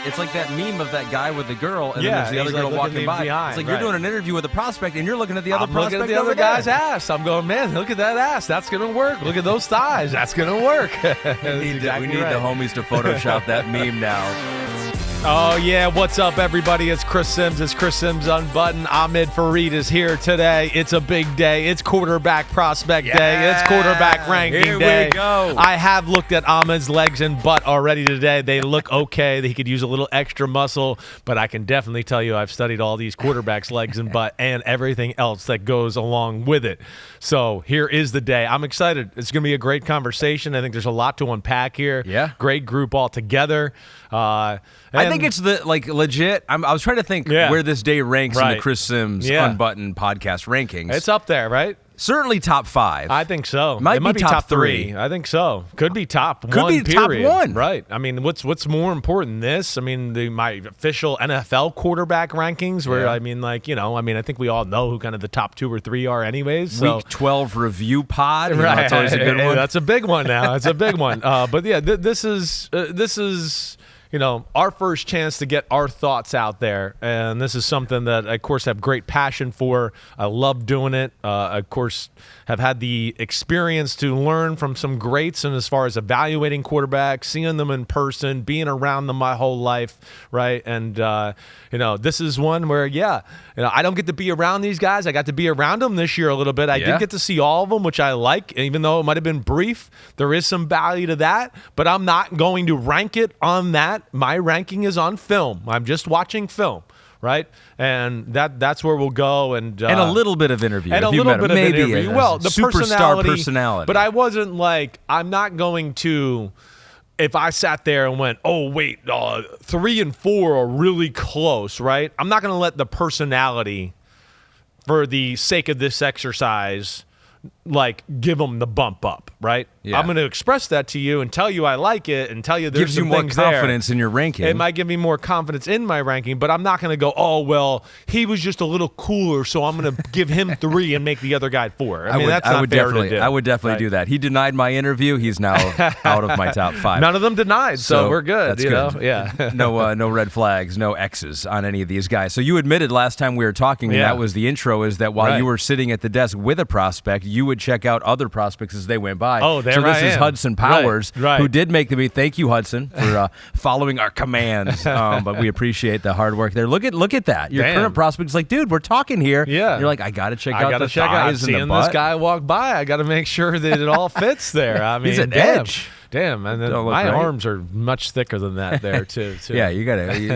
It's like that meme of that guy with the girl, and Yeah, then there's the other he's, girl like, walking looking by. behind, It's like right. you're doing an interview with a prospect, and you're looking at the other I'm looking prospect at the other over there. guy's ass. I'm going, man, look at that ass. That's going to work. Look at those thighs. That's going to work. We need the homies to Photoshop that meme now. Oh, yeah. What's up, everybody? It's Chris Simms. It's Chris Simms Unbuttoned. Ahmed Fareed is here today. It's a big day. It's quarterback prospect day. It's quarterback ranking day. Here we go. I have looked at Ahmed's legs and butt already today. They look okay. He could use a little extra muscle, but I can definitely tell you I've studied all these quarterbacks' legs and butt and everything else that goes along with it. So here is the day. I'm excited. It's going to be a great conversation. I think there's a lot to unpack here. Yeah. Great group all together. I think it's legit. I was trying to think where this day ranks in the Chris Simms Unbuttoned podcast rankings. It's up there, right? Certainly top 5. I think so. Might it might be be top top 3. I think so. Could be top Could 1. be top period. 1. Right. I mean, what's more important than this? I mean, my official NFL quarterback rankings where, I think we all know who kind of the top 2 or 3 are anyways. So. Week 12 review pod. Right. That's always a good one. That's a big one now. It's a big one. But yeah, this is our first chance to get our thoughts out there. And this is something that I, of course, have great passion for. I love doing it. Of course, have had the experience to learn from some greats, and as far as evaluating quarterbacks, seeing them in person, being around them my whole life, right? And, this is one where, I don't get to be around these guys. I got to be around them this year a little bit. I did get to see all of them, which I like. Even though it might have been brief, there is some value to that. But I'm not going to rank it on that. My ranking is on film. I'm just watching film. Right, and that's where we'll go, and a little bit of interview, and a little bit of interview. Well, the superstar personality, but I wasn't like I'm not going to. If I sat there and went, oh wait, 3 and 4 are really close, right? I'm not going to let the personality, for the sake of this exercise, give them the bump up, right? Yeah. I'm going to express that to you and tell you I like it and tell you there's gives some you more things confidence there. in your ranking. It might give me more confidence in my ranking, but I'm not going to go, oh, well, he was just a little cooler, so I'm going to give him 3 and make the other guy 4. I mean, that's not fair to do. I would definitely do that. He denied my interview. He's now out of my top 5. None of them denied, so we're good. That's good. Yeah. No red flags, no X's on any of these guys. So you admitted last time we were talking, and that was the intro, is that while you were sitting at the desk with a prospect, you would check out other prospects as they went by. Oh, there so this I is am. Hudson Powers, right. who did make the meet. Thank you, Hudson, for following our commands. But we appreciate the hard work there. Look at that. Your current prospect is like, dude, we're talking here. Yeah. You're like, I got to check out the thighs and the seeing butt. this guy walk by, I got to make sure that it all fits there. I mean, he's an edge. Damn, and then my arms are much thicker than that there, too. Yeah,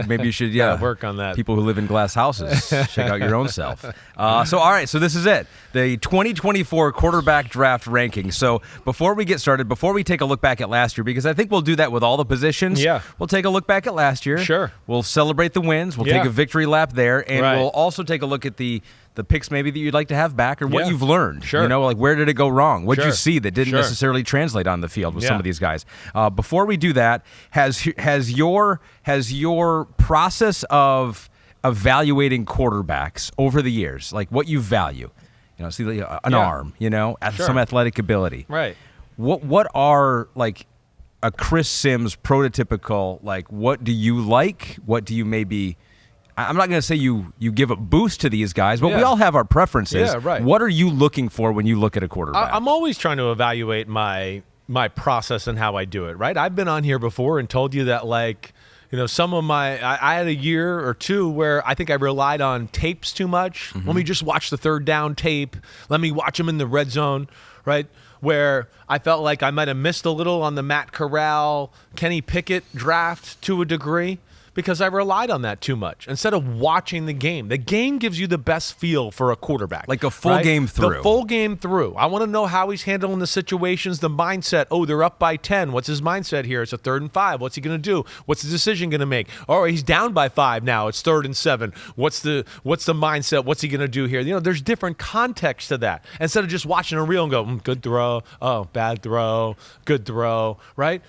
maybe you should work on that. People who live in glass houses, check out your own self. So, all right, so this is it. The 2024 quarterback draft ranking. So before we get started, before we take a look back at last year, because I think we'll do that with all the positions. Yeah. We'll take a look back at last year. Sure. We'll celebrate the wins. We'll take a victory lap there. And we'll also take a look at the picks maybe that you'd like to have back, or what you've learned. Sure. Where did it go wrong? What did you see that didn't necessarily translate on the field with some of these guys? Before we do that, has your process of evaluating quarterbacks over the years, like what you value, an arm, some athletic ability, right? What are a Chris Simms prototypical, what do you like? What do you maybe? I'm not going to say you give a boost to these guys, but we all have our preferences. Yeah, right. What are you looking for when you look at a quarterback? I'm always trying to evaluate my process and how I do it, right? I've been on here before and told you that, some of I had a year or two where I think I relied on tapes too much. Let me just watch the third down tape. Let me watch them in the red zone, right? Where I felt like I might have missed a little on the Matt Corral, Kenny Pickett draft to a degree, because I relied on that too much instead of watching the game. The game gives you the best feel for a quarterback. Like a full game through. The full game through. I want to know how he's handling the situations, the mindset. Oh, they're up by 10. What's his mindset here? It's a 3rd and 5. What's he going to do? What's the decision going to make? All right, he's down by 5 now. It's 3rd and 7. What's the mindset? What's he going to do here? There's different context to that. Instead of just watching a reel and go, good throw. Oh, bad throw. Good throw. Right?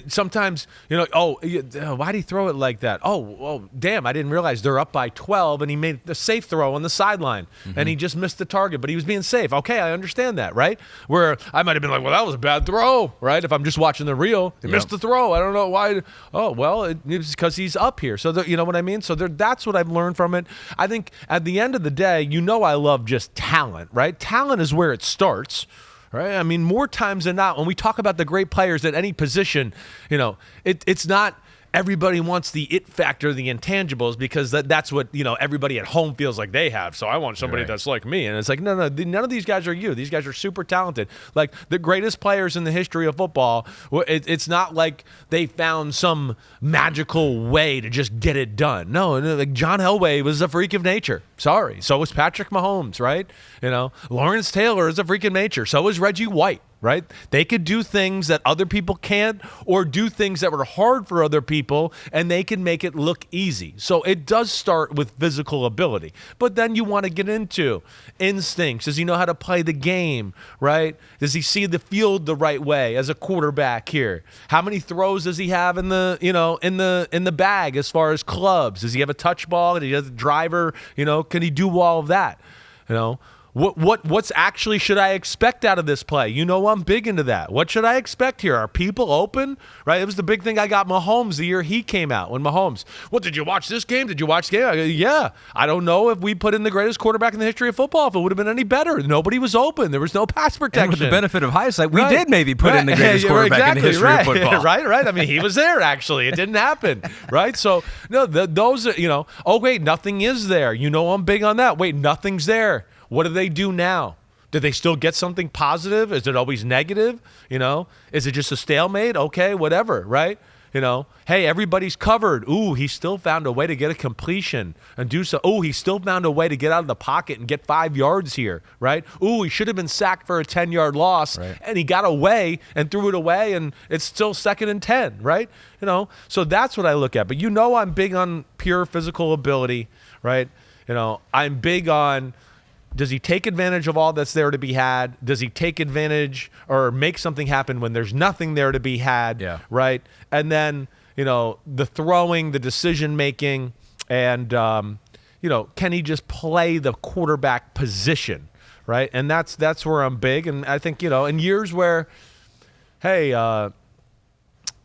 Sometimes, why'd he throw it like that. Oh, damn, I didn't realize they're up by 12, and he made the safe throw on the sideline, and he just missed the target, but he was being safe. Okay, I understand that, right? Where I might have been like, well, that was a bad throw, right? If I'm just watching the reel, he missed the throw. I don't know why. Oh, well, it's because he's up here. So, you know what I mean? So that's what I've learned from it. I think at the end of the day, I love just talent, right? Talent is where it starts. Right? I mean, more times than not, when we talk about the great players at any position, it's not everybody wants the it factor, the intangibles, because that's what, everybody at home feels like they have. So I want somebody that's like me. And it's like, no, none of these guys are you. These guys are super talented. Like the greatest players in the history of football, it's not like they found some magical way to just get it done. No, like John Elway was a freak of nature. Sorry. So was Patrick Mahomes, right? Lawrence Taylor is a freak of nature. So is Reggie White. Right? They could do things that other people can't, or do things that were hard for other people, and they can make it look easy. So it does start with physical ability. But then you want to get into instincts. Does he know how to play the game, right? Does he see the field the right way as a quarterback here? How many throws does he have in the bag as far as clubs? Does he have a touch ball? Does he have a driver? Can he do all of that? What's actually should I expect out of this play? I'm big into that. What should I expect here? Are people open? Right? It was the big thing I got Mahomes the year he came out. When Mahomes, did you watch this game? Did you watch the game? I go, yeah. I don't know if we put in the greatest quarterback in the history of football, if it would have been any better. Nobody was open. There was no pass protection. And with the benefit of hindsight, we did maybe put in the greatest quarterback in the history of football. Right. I mean, he was there, actually. It didn't happen. Right? So, no, those are, oh, wait, nothing is there. I'm big on that. Wait, nothing's there. What do they do now? Do they still get something positive? Is it always negative? Is it just a stalemate? Okay, whatever, right? Hey, everybody's covered. Ooh, he still found a way to get a completion and do so. Ooh, he still found a way to get out of the pocket and get 5 yards here, right? Ooh, he should have been sacked for a 10-yard loss, right, and he got away and threw it away, and it's still 2nd and 10, right? So that's what I look at. But I'm big on pure physical ability, right? I'm big on, does he take advantage of all that's there to be had? Does he take advantage or make something happen when there's nothing there to be had? Yeah. Right? And then, the throwing, the decision-making, and, can he just play the quarterback position? Right? And that's where I'm big. And I think, in years where, hey,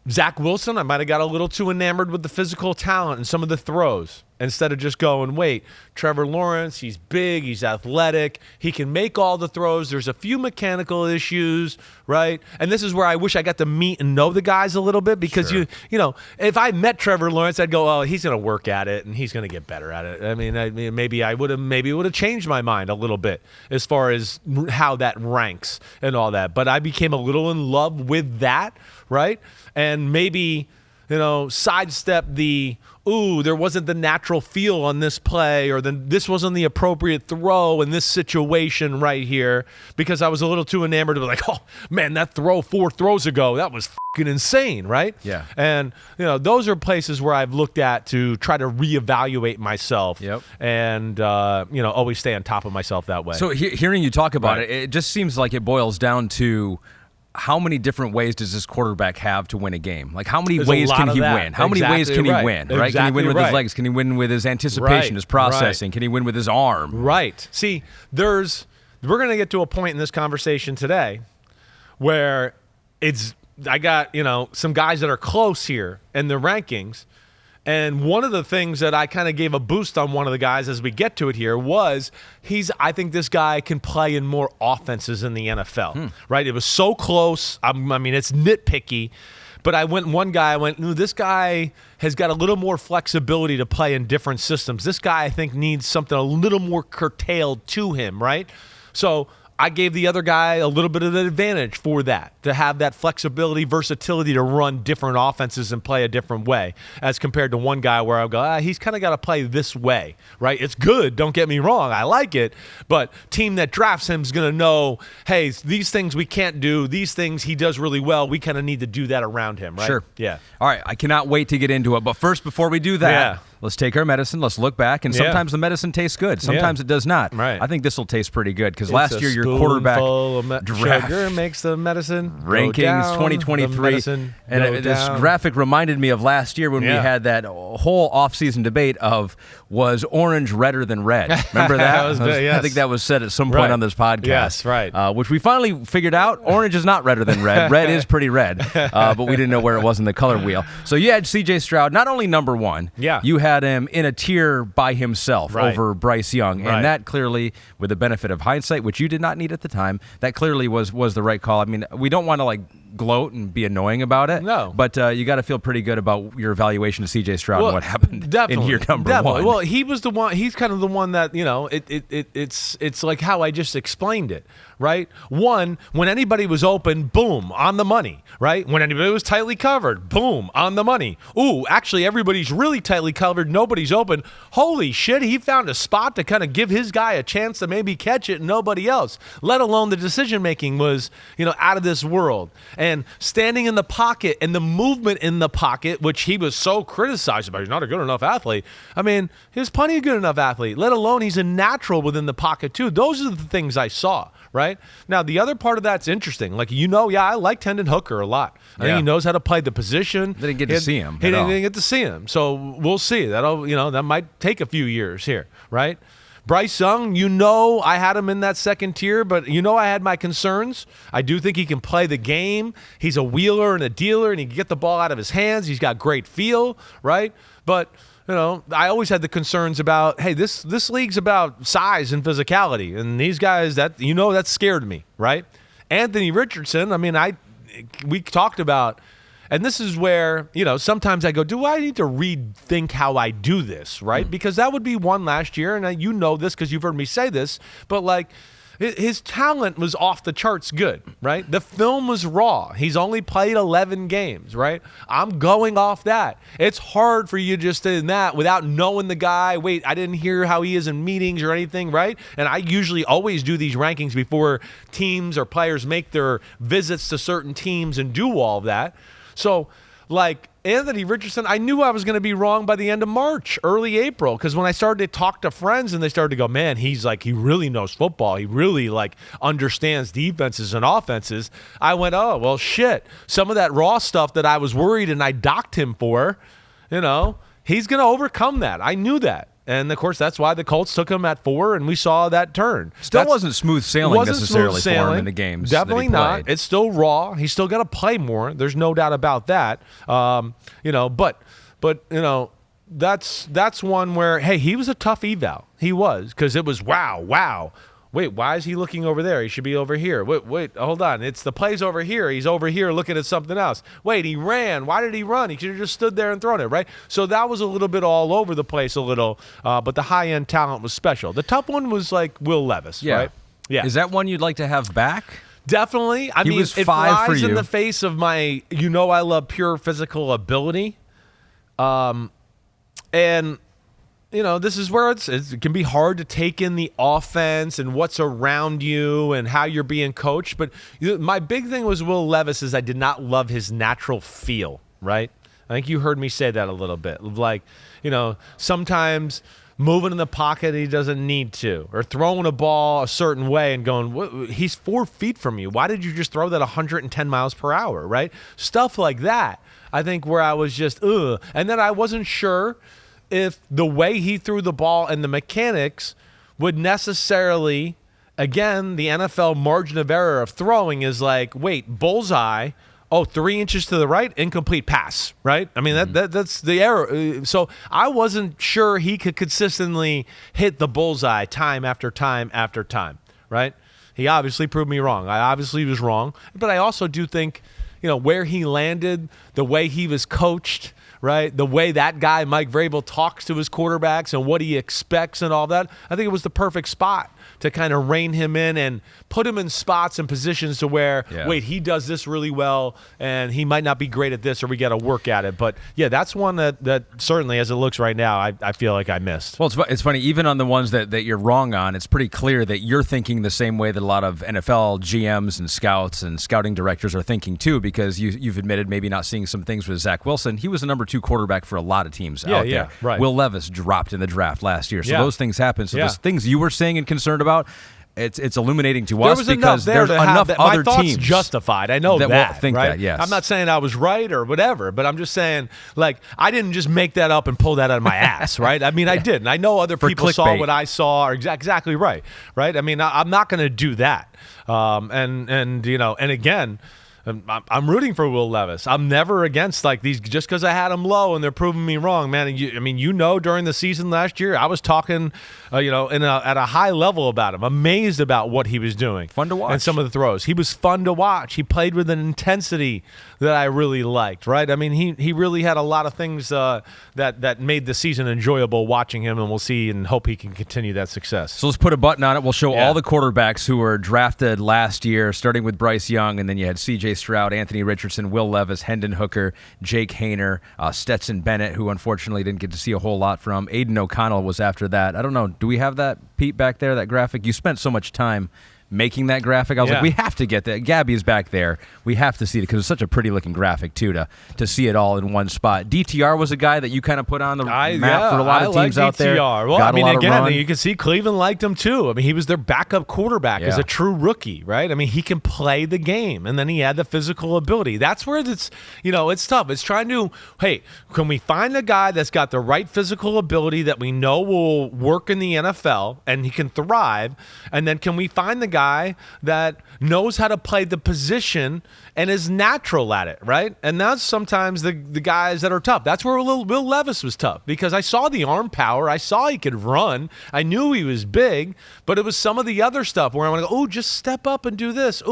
Zach Wilson, I might have got a little too enamored with the physical talent and some of the throws, instead of just going, wait, Trevor Lawrence, he's big, he's athletic, he can make all the throws. There's a few mechanical issues, right? And this is where I wish I got to meet and know the guys a little bit, because if I met Trevor Lawrence, I'd go, oh, he's going to work at it and he's going to get better at it. I mean, maybe it would have changed my mind a little bit as far as how that ranks and all that. But I became a little in love with that, right? And maybe, sidestep the, there wasn't the natural feel on this play, or this wasn't the appropriate throw in this situation right here, because I was a little too enamored of like, oh, man, that throw 4 throws ago, that was fucking insane, right? Yeah. And, those are places where I've looked at to try to reevaluate myself. Yep. And, always stay on top of myself that way. So hearing you talk about it just seems like it boils down to, how many different ways does this quarterback have to win a game? Like, how many ways can he win? How many ways can he win? Right? Can he win with his legs? Can he win with his anticipation, his processing? Can he win with his arm? Right. See, we're going to get to a point in this conversation today where I got, some guys that are close here in the rankings. And one of the things that I kind of gave a boost on one of the guys as we get to it here was I think this guy can play in more offenses in the NFL, right? It was so close. I mean, it's nitpicky, but this guy has got a little more flexibility to play in different systems. This guy, I think, needs something a little more curtailed to him, right? So I gave the other guy a little bit of an advantage for that, to have that flexibility, versatility to run different offenses and play a different way, as compared to one guy where I'll go, he's kind of got to play this way, right? It's good, don't get me wrong, I like it, but team that drafts him is going to know, hey, these things we can't do, these things he does really well, we kind of need to do that around him, right? Sure. Yeah. All right, I cannot wait to get into it, but first, before we do that, let's take our medicine, let's look back, and sometimes the medicine tastes good. Sometimes it does not. Right. I think this will taste pretty good because last year your quarterback draft sugar makes the medicine rankings 2023, and this graphic reminded me of last year when we had that whole offseason debate of was orange redder than red. Remember that? I think that was said at some point on this podcast. Yes, right. Which we finally figured out. Orange is not redder than red. Red is pretty red, but we didn't know where it was in the color wheel. So you had C.J. Stroud, not only number one, you had him in a tier by himself over Bryce Young, and that clearly, with the benefit of hindsight, which you did not need at the time, that clearly was the right call. I mean, we don't want to gloat and be annoying about it. No. But you got to feel pretty good about your evaluation of C.J. Stroud and what happened in year number one. Well, he was the one. He's kind of the one that, it's like how I just explained it, right? One, when anybody was open, boom, on the money, right? When anybody was tightly covered, boom, on the money. Ooh, actually, everybody's really tightly covered. Nobody's open. Holy shit, he found a spot to kind of give his guy a chance to maybe catch it and nobody else, let alone the decision-making was, out of this world. And standing in the pocket and the movement in the pocket, which he was so criticized about, he's not a good enough athlete. I mean, he was plenty of good enough athlete, let alone he's a natural within the pocket too. Those are the things I saw, right? Now, the other part of that's interesting. I like Hendon Hooker a lot. I think he knows how to play the position. Didn't get to see him. He didn't get to see him. So we'll see. That might take a few years here, right? Bryce Young, I had him in that second tier, but I had my concerns. I do think he can play the game. He's a wheeler and a dealer, and he can get the ball out of his hands. He's got great feel, right? But, I always had the concerns about, hey, this league's about size and physicality, and these guys, that scared me, right? Anthony Richardson, we talked about, and this is where, sometimes I go, do I need to rethink how I do this, right? Because that would be one last year, and this because you've heard me say this, but his talent was off the charts good, right? The film was raw. He's only played 11 games, right? I'm going off that. It's hard for you just in that without knowing the guy. Wait, I didn't hear how he is in meetings or anything, right? And I usually always do these rankings before teams or players make their visits to certain teams and do all of that. So, Anthony Richardson, I knew I was going to be wrong by the end of March, early April, because when I started to talk to friends and they started to go, man, he really knows football. He really, understands defenses and offenses. I went, oh, well, shit. Some of that raw stuff that I was worried and I docked him for, he's going to overcome that. I knew that. And, of course, that's why the Colts took him at 4, and we saw that turn. Still wasn't smooth sailing necessarily for him in the games. Definitely not. It's still raw. He's still got to play more. There's no doubt about that. That's one where, hey, he was a tough eval. He was, because it was wow. Wait, why is he looking over there? He should be over here. Wait, hold on. It's the play's over here. He's over here looking at something else. Wait, he ran. Why did he run? He should have just stood there and thrown it, right? So that was a little bit all over the place but the high-end talent was special. The tough one was Will Levis, right? Yeah. Is that one you'd like to have back? Definitely. I mean, it flies in the face of my, I love pure physical ability. And this is where it can be hard to take in the offense and what's around you and how you're being coached. But my big thing was Will Levis is I did not love his natural feel, right? I think you heard me say that a little bit. Sometimes moving in the pocket he doesn't need to, or throwing a ball a certain way and going, he's 4 feet from you. Why did you just throw that 110 miles per hour, right? Stuff like that, I think, where I was just, ugh. And then I wasn't sure if the way he threw the ball and the mechanics would necessarily, again, the NFL margin of error of throwing is wait, bullseye, 3 inches to the right, incomplete pass, right? I mean, that's the error. So I wasn't sure he could consistently hit the bullseye time after time after time, right? He obviously proved me wrong. I obviously was wrong. But I also do think, where he landed, the way he was coached, right? The way that guy, Mike Vrabel, talks to his quarterbacks and what he expects and all that, I think it was the perfect spot to kind of rein him in and put him in spots and positions to where, wait, he does this really well, and he might not be great at this, or we got to work at it. But, yeah, that's one that certainly, as it looks right now, I feel like I missed. Well, it's funny. Even on the ones that you're wrong on, it's pretty clear that you're thinking the same way that a lot of NFL GMs and scouts and scouting directors are thinking, too, because you've admitted maybe not seeing some things with Zach Wilson. He was the number 2 quarterback for a lot of teams out there. Right. Will Levis dropped in the draft last year. So those things happen. So those things you were saying and concerned about, it's illuminating to us because there's enough other my thoughts teams justified. I know that think right? that, yes. I'm not saying I was right or whatever, but I'm just saying, like, I didn't just make that up and pull that out of my ass, right? I mean, I didn't. I know other people saw what I saw. Or exactly right? I mean, I'm not going to do that. And again, I'm rooting for Will Levis. I'm never against like these just because I had him low and they're proving me wrong, man. During the season last year, I was talking, at a high level about him, amazed about what he was doing. Fun to watch. And some of the throws. He was fun to watch. He played with an intensity that I really liked, right? I mean, he really had a lot of things that made the season enjoyable watching him, and we'll see and hope he can continue that success. So let's put a button on it. We'll show all the quarterbacks who were drafted last year, starting with Bryce Young, and then you had C.J. Stroud, Anthony Richardson, Will Levis, Hendon Hooker, Jake Haener, Stetson Bennett, who unfortunately didn't get to see a whole lot from. Aiden O'Connell was after that. I don't know. Do we have that, Pete, back there, that graphic? You spent so much time making that graphic. I was like, we have to get that. Gabby's back there. We have to see it because it's such a pretty looking graphic too to see it all in one spot. DTR was a guy that you kind of put on the map for a lot of teams out there. Well, I mean, again, you can see Cleveland liked him too. I mean, he was their backup quarterback as a true rookie, right? I mean, he can play the game, and then he had the physical ability. That's where it's tough. It's trying to, hey, can we find a guy that's got the right physical ability that we know will work in the NFL and he can thrive, and then can we find the guy that knows how to play the position and is natural at it, right? And that's sometimes the guys that are tough. That's where Will Levis was tough because I saw the arm power. I saw he could run. I knew he was big, but it was some of the other stuff where I want to go, just step up and do this.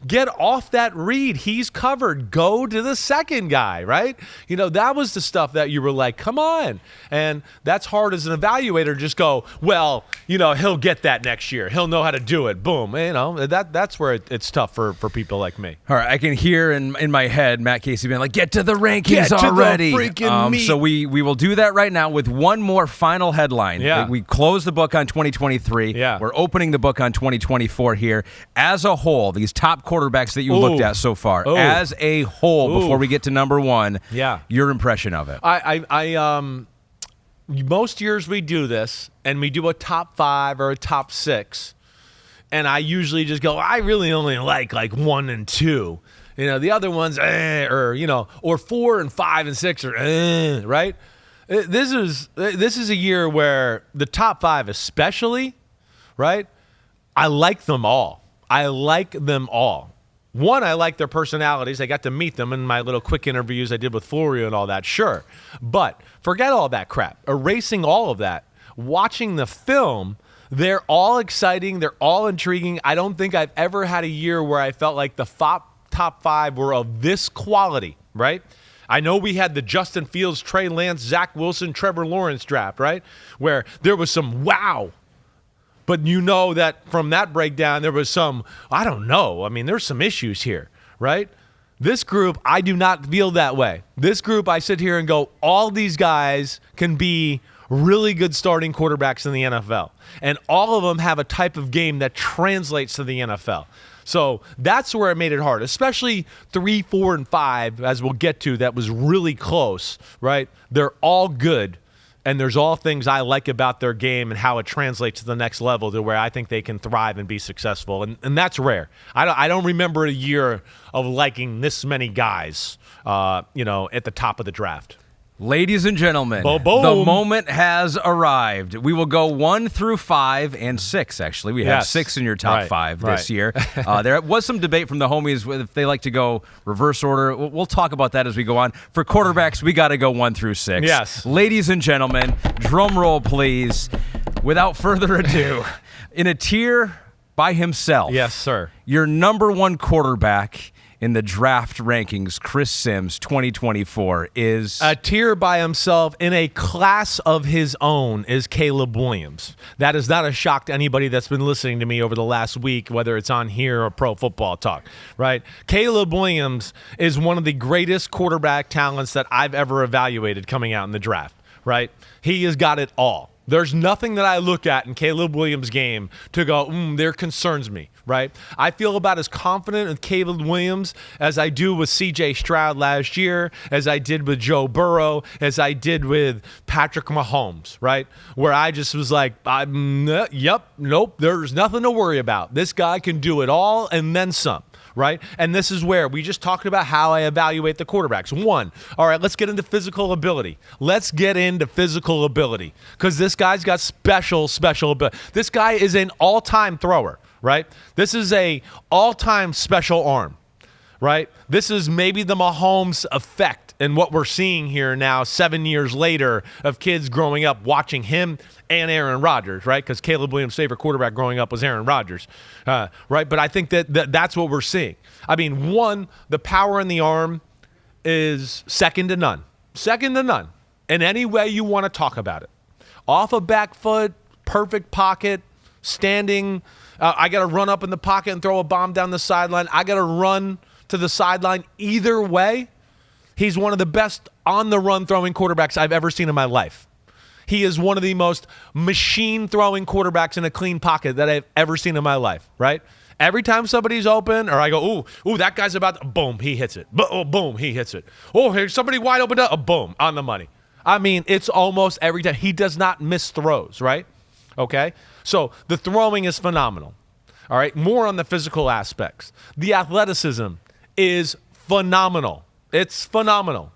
Get off that read. He's covered. Go to the second guy, right? That was the stuff that you were like, come on. And that's hard as an evaluator. Just go, well, he'll get that next year. He'll know how to do it. Boom. That's where it's tough for people like me. All right, I can hear in my head Matt Casey being like, get to the rankings already. Get to the freaking meat. So we will do that right now with one more final headline. Yeah. We close the book on 2023. Yeah. We're opening the book on 2024 here. As a whole, these top quarterbacks that you looked at so far, as a whole, before we get to number one, your impression of it. Most years we do this, and we do a top 5 or a top 6. And I usually just go, I really only like 1 and 2. The other ones, or 4 and 5 and 6 are, right? This is a year where the top 5 especially, right? I like them all. One, I like their personalities. I got to meet them in my little quick interviews I did with Florio and all that, sure. But forget all that crap. Erasing all of that, watching the film, they're all exciting. They're all intriguing. I don't think I've ever had a year where I felt like the top 5 were of this quality, right? I know we had the Justin Fields, Trey Lance, Zach Wilson, Trevor Lawrence draft, right? Where there was some wow. But that from that breakdown, there was some, I don't know. I mean, there's some issues here, right? This group, I do not feel that way. This group, I sit here and go, all these guys can be really good starting quarterbacks in the NFL. And all of them have a type of game that translates to the NFL. So that's where it made it hard, especially 3, 4, and 5, as we'll get to, that was really close, right? They're all good. And there's all things I like about their game and how it translates to the next level to where I think they can thrive and be successful. And that's rare. I don't remember a year of liking this many guys, at the top of the draft. Ladies and gentlemen, boom. The moment has arrived. We will go 1 through 5 and 6, actually. We have 6 in your top 5 this year. There was some debate from the homies if they like to go reverse order. We'll talk about that as we go on. For quarterbacks, we got to go 1 through 6. Yes. Ladies and gentlemen, drum roll, please. Without further ado, in a tier by himself. Yes, sir. Your number 1 quarterback in the draft rankings, Chris Simms 2024 is a tier by himself in a class of his own is Caleb Williams. That is not a shock to anybody that's been listening to me over the last week, whether it's on here or Pro Football Talk, right? Caleb Williams is one of the greatest quarterback talents that I've ever evaluated coming out in the draft, right? He has got it all. There's nothing that I look at in Caleb Williams' game to go, there concerns me, right? I feel about as confident with Caleb Williams as I do with C.J. Stroud last year, as I did with Joe Burrow, as I did with Patrick Mahomes, right? Where I just was like, nope, there's nothing to worry about. This guy can do it all and then some. Right? And this is where we just talked about how I evaluate the quarterbacks. One, all right, let's get into physical ability. Because this guy's got special ability. This guy is an all-time thrower, right? This is a all-time special arm, right? This is maybe the Mahomes effect and what we're seeing here now 7 years later of kids growing up watching him and Aaron Rodgers, right? Because Caleb Williams' favorite quarterback growing up was Aaron Rodgers, right? But I think that's what we're seeing. I mean, one, the power in the arm is second to none. Second to none in any way you want to talk about it. Off a back foot, perfect pocket, standing. I got to run up in the pocket and throw a bomb down the sideline. I got to run to the sideline. Either way, he's one of the best on-the-run throwing quarterbacks I've ever seen in my life. He is one of the most machine-throwing quarterbacks in a clean pocket that I've ever seen in my life, right? Every time somebody's open, or I go, ooh, that guy's about to, boom, he hits it. Boom, he hits it. Oh, here's somebody wide open, boom, on the money. I mean, it's almost every time. He does not miss throws, right? Okay? So the throwing is phenomenal. All right? More on the physical aspects. The athleticism is phenomenal. It's phenomenal.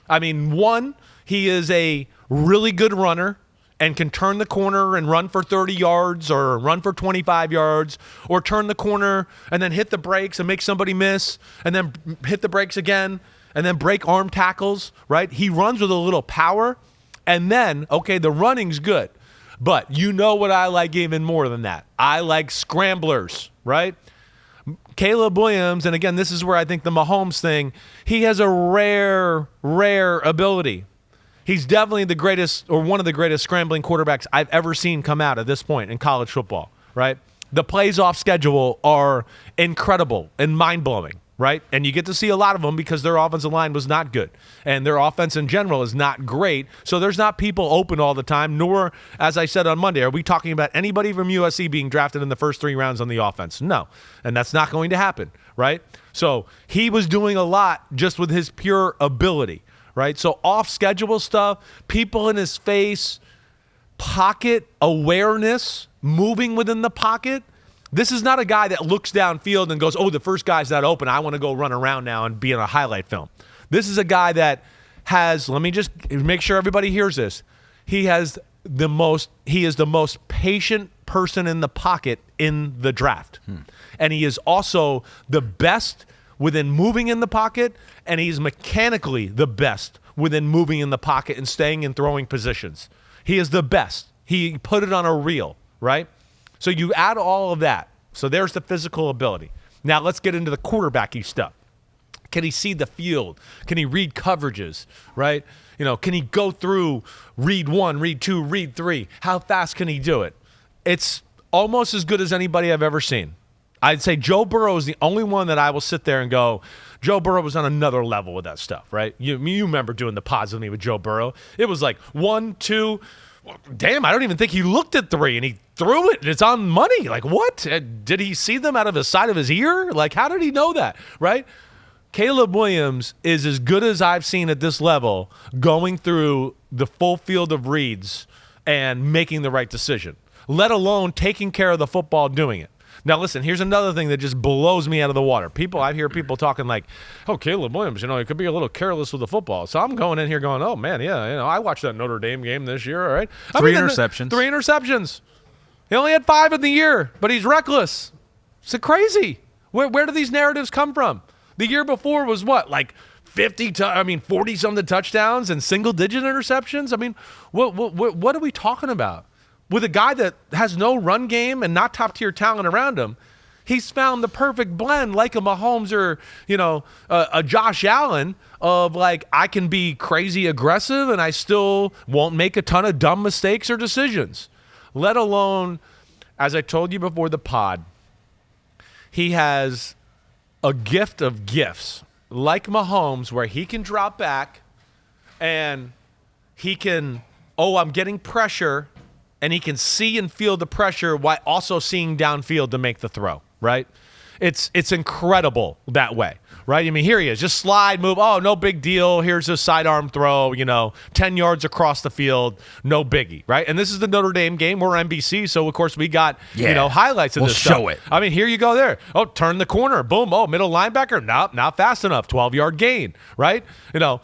I mean, one, he is a really good runner and can turn the corner and run for 30 yards or run for 25 yards or turn the corner and then hit the brakes and make somebody miss and then hit the brakes again and then break arm tackles, right? He runs with a little power. And then, okay, the running's good. But you know what I like even more than that? I like scramblers, right? Caleb Williams, and again, this is where I think the Mahomes thing, he has a rare ability. He's definitely the greatest or one of the greatest scrambling quarterbacks I've ever seen come out at this point in college football, right? The plays off schedule are incredible and mind-blowing, right? And you get to see a lot of them because their offensive line was not good. And their offense in general is not great. So there's not people open all the time, nor, as I said on Monday, are we talking about anybody from USC being drafted in the first 3 rounds on the offense? No. And that's not going to happen, right? So he was doing a lot just with his pure ability, right? So off-schedule stuff, people in his face, pocket awareness, moving within the pocket. This is not a guy that looks downfield and goes, the first guy's not open. I want to go run around now and be in a highlight film. This is a guy that has, let me just make sure everybody hears this. He is the most patient person in the pocket in the draft. And he is also the best within moving in the pocket, and he's mechanically the best within moving in the pocket and staying in throwing positions. He is the best. He put it on a reel, right? So you add all of that. So there's the physical ability. Now let's get into the quarterbacky stuff. Can he see the field? Can he read coverages, right? Can he go through read 1, read 2, read 3? How fast can he do it? It's almost as good as anybody I've ever seen. I'd say Joe Burrow is the only one that I will sit there and go, Joe Burrow was on another level with that stuff, right? You remember doing the pods with me with Joe Burrow. It was like 1, 2, damn, I don't even think he looked at 3, and he threw it, and it's on money. Like, what? Did he see them out of the side of his ear? Like, how did he know that, right? Caleb Williams is as good as I've seen at this level going through the full field of reads and making the right decision, let alone taking care of the football doing it. Now, listen, here's another thing that just blows me out of the water. I hear people talking like, Caleb Williams, he could be a little careless with the football. So I'm going in here going, oh, man, yeah, I watched that Notre Dame game this year, all right? 3 interceptions. 3 interceptions. He only had 5 in the year, but he's reckless. It's crazy. Where do these narratives come from? The year before was what, like 40-something touchdowns and single-digit interceptions? I mean, what are we talking about? With a guy that has no run game and not top-tier talent around him, He's found the perfect blend, like a Mahomes or, a Josh Allen, of like, I can be crazy aggressive and I still won't make a ton of dumb mistakes or decisions. Let alone, as I told you before the pod, he has a gift of gifts, like Mahomes, where he can drop back and he can, I'm getting pressure, and he can see and feel the pressure while also seeing downfield to make the throw, right? It's incredible that way, right? I mean, here he is, just slide, move. Oh, no big deal. Here's a sidearm throw, 10 yards across the field, no biggie, right? And this is the Notre Dame game. We're NBC, so of course we got highlights of this stuff. We'll show it. I mean, here you go there. Oh, turn the corner, boom. Oh, middle linebacker, nope, not fast enough. 12-yard gain, right?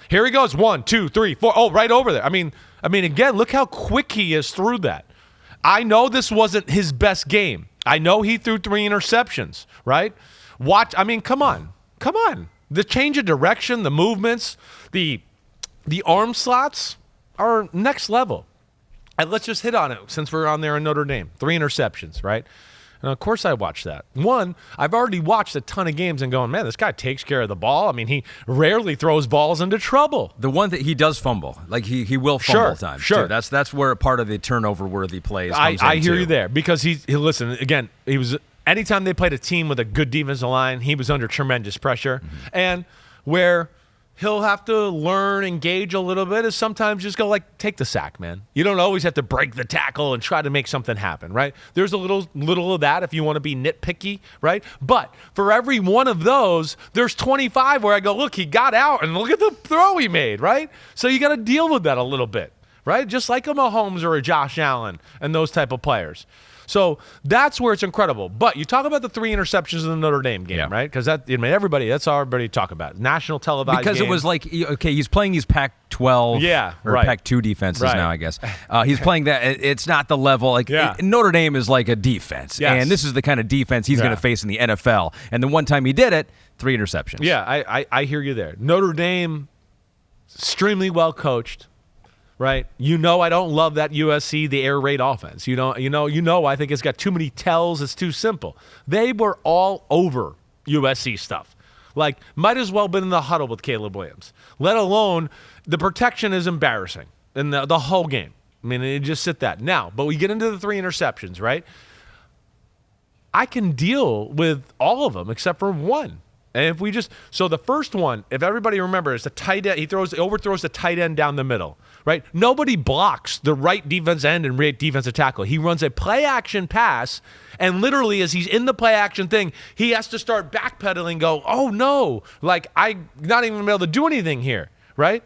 Here he goes. 1, 2, 3, 4. Oh, right over there. I mean, again, look how quick he is through that. I know this wasn't his best game. I know he threw 3 interceptions, right? Come on. The change of direction, the movements, the arm slots are next level. And let's just hit on it since we're on there in Notre Dame. 3 interceptions, right? And of course I watched that. One, I've already watched a ton of games and going, man, this guy takes care of the ball. I mean, he rarely throws balls into trouble. The one that he does fumble, like he will fumble times. Sure. Too. That's where part of the turnover-worthy plays comes I hear you there because he listen, again, he was anytime they played a team with a good defensive line, he was under tremendous pressure. Mm-hmm. And where he'll have to learn, engage a little bit is sometimes just go take the sack, man. You don't always have to break the tackle and try to make something happen, right? There's a little of that if you want to be nitpicky, right? But for every one of those, there's 25 where I go, look, he got out and look at the throw he made, right? So you got to deal with that a little bit, right? Just like a Mahomes or a Josh Allen and those type of players. So that's where it's incredible. But you talk about the 3 interceptions in the Notre Dame game, right? Because that's all everybody talk about. National televised because game. It was he's playing these Pac-12 or Pac-2 defenses now, I guess. He's playing that. It's not the level. Notre Dame is like a defense. Yes. And this is the kind of defense he's going to face in the NFL. And the one time he did it, 3 interceptions. Yeah, I hear you there. Notre Dame, extremely well coached. Right, I don't love that USC, the air raid offense. I think it's got too many tells. It's too simple. They were all over USC stuff. Might as well been in the huddle with Caleb Williams. Let alone the protection is embarrassing in the whole game. I mean, it just sit that now. But we get into the 3 interceptions, right? I can deal with all of them except for one. And if we the first one, if everybody remembers, the tight end, he overthrows the tight end down the middle, right? Nobody blocks the right defense end and right defensive tackle. He runs a play action pass, and literally as he's in the play action thing, he has to start backpedaling, go, oh no, I'm not even able to do anything here, right?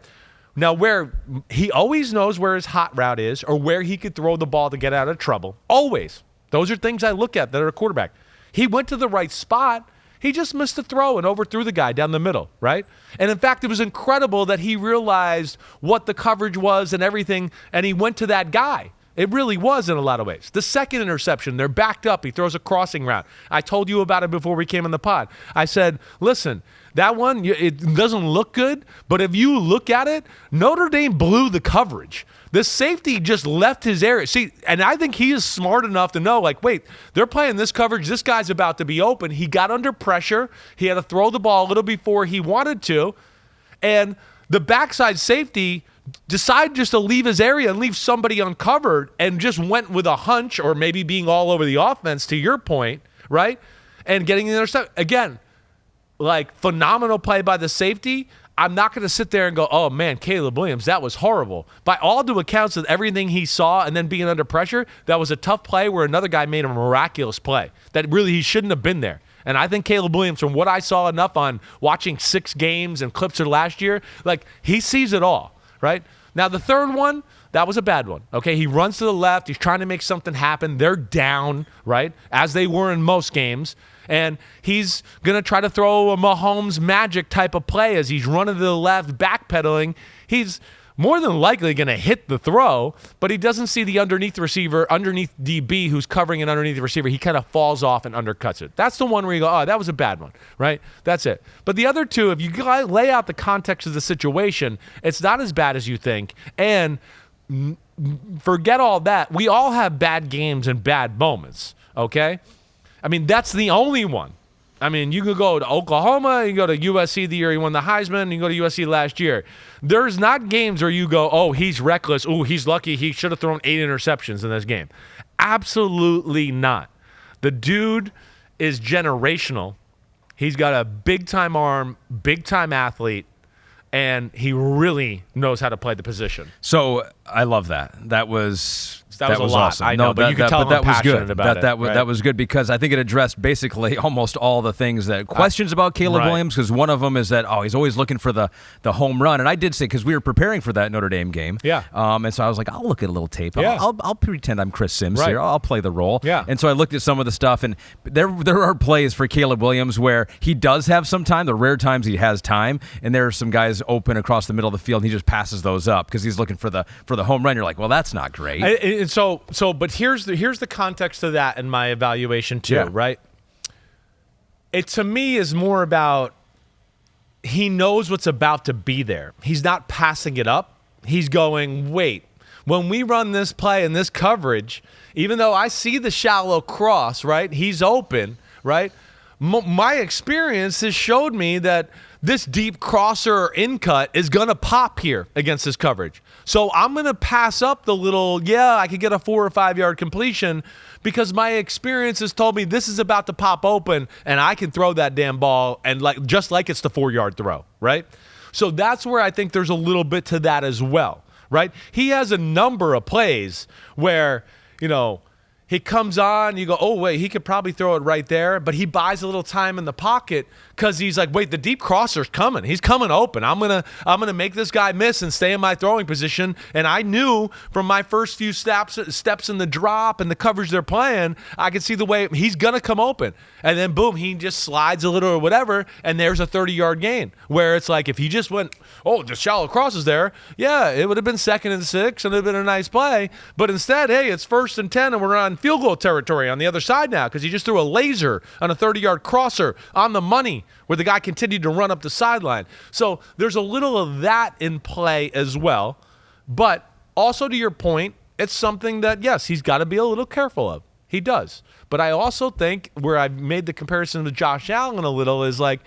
Now, where he always knows where his hot route is or where he could throw the ball to get out of trouble. Always. Those are things I look at that are a quarterback. He went to the right spot. He just missed a throw and overthrew the guy down the middle, right? And in fact, it was incredible that he realized what the coverage was and everything, and he went to that guy. It really was in a lot of ways. The second interception, they're backed up. He throws a crossing route. I told you about it before we came on the pod. I said, listen, that one, it doesn't look good, but if you look at it, Notre Dame blew the coverage. The safety just left his area. See, and I think he is smart enough to know, wait, they're playing this coverage. This guy's about to be open. He got under pressure. He had to throw the ball a little before he wanted to. And the backside safety decided just to leave his area and leave somebody uncovered and just went with a hunch or maybe being all over the offense, to your point, right? And getting the interception. Again, phenomenal play by the safety. I'm not going to sit there and go, oh, man, Caleb Williams, that was horrible. By all due accounts of everything he saw and then being under pressure, that was a tough play where another guy made a miraculous play that really he shouldn't have been there. And I think Caleb Williams, from what I saw enough on watching 6 games and clips of last year, he sees it all, right? Now, the third one, that was a bad one, okay? He runs to the left. He's trying to make something happen. They're down, right, as they were in most games. And he's going to try to throw a Mahomes magic type of play as he's running to the left, backpedaling. He's more than likely going to hit the throw, but he doesn't see the underneath receiver, underneath DB who's covering an underneath receiver. He kind of falls off and undercuts it. That's the one where you go, oh, that was a bad one, right? That's it. But the other two, if you lay out the context of the situation, it's not as bad as you think. And forget all that. We all have bad games and bad moments, okay? I mean, that's the only one. I mean, you could go to Oklahoma, you can go to USC the year he won the Heisman, you can go to USC last year. There's not games where you go, oh, he's reckless. Oh, he's lucky. He should have thrown 8 interceptions in this game. Absolutely not. The dude is generational. He's got a big-time arm, big-time athlete, and he really knows how to play the position. So I love that. That was a lot. Awesome. I know, but you can tell I'm passionate about it. That was good because I think it addressed basically almost all the things that questions about Caleb Williams, because one of them is that, he's always looking for the home run. And I did say, because we were preparing for that Notre Dame game. Yeah. And so I was like, I'll look at a little tape. Yeah. I'll pretend I'm Chris Simms here. I'll play the role. Yeah. And so I looked at some of the stuff, and there are plays for Caleb Williams where he does have some time, the rare times he has time, and there are some guys open across the middle of the field, and he just passes those up because he's looking for the home run. You're like, well, that's not great. And but here's the context of that in my evaluation too, right? It to me is more about he knows what's about to be there. He's not passing it up. He's going, wait, when we run this play and this coverage, even though I see the shallow cross, right? He's open, right? My experience has showed me that this deep crosser or in cut is going to pop here against this coverage. So I'm going to pass up the little, I could get a 4 or 5 yard completion because my experience has told me this is about to pop open and I can throw that damn ball and just like it's the 4 yard throw, right? So that's where I think there's a little bit to that as well, right? He has a number of plays where, he comes on, you go, oh, wait, he could probably throw it right there, but he buys a little time in the pocket because he's like, wait, the deep crosser's coming. He's coming open. I'm gonna make this guy miss and stay in my throwing position. And I knew from my first few steps in the drop and the coverage they're playing, I could see the way he's gonna come open. And then boom, he just slides a little or whatever, and there's a 30-yard gain. Where it's like if he just went, the shallow cross is there, it would have been 2nd and 6, and it would have been a nice play. But instead, hey, it's 1st and 10, and we're on field goal territory on the other side now because he just threw a laser on a 30-yard crosser on the money where the guy continued to run up the sideline. So there's a little of that in play as well. But also to your point, it's something that, yes, he's got to be a little careful of. He does. But I also think where I've made the comparison to Josh Allen a little is like,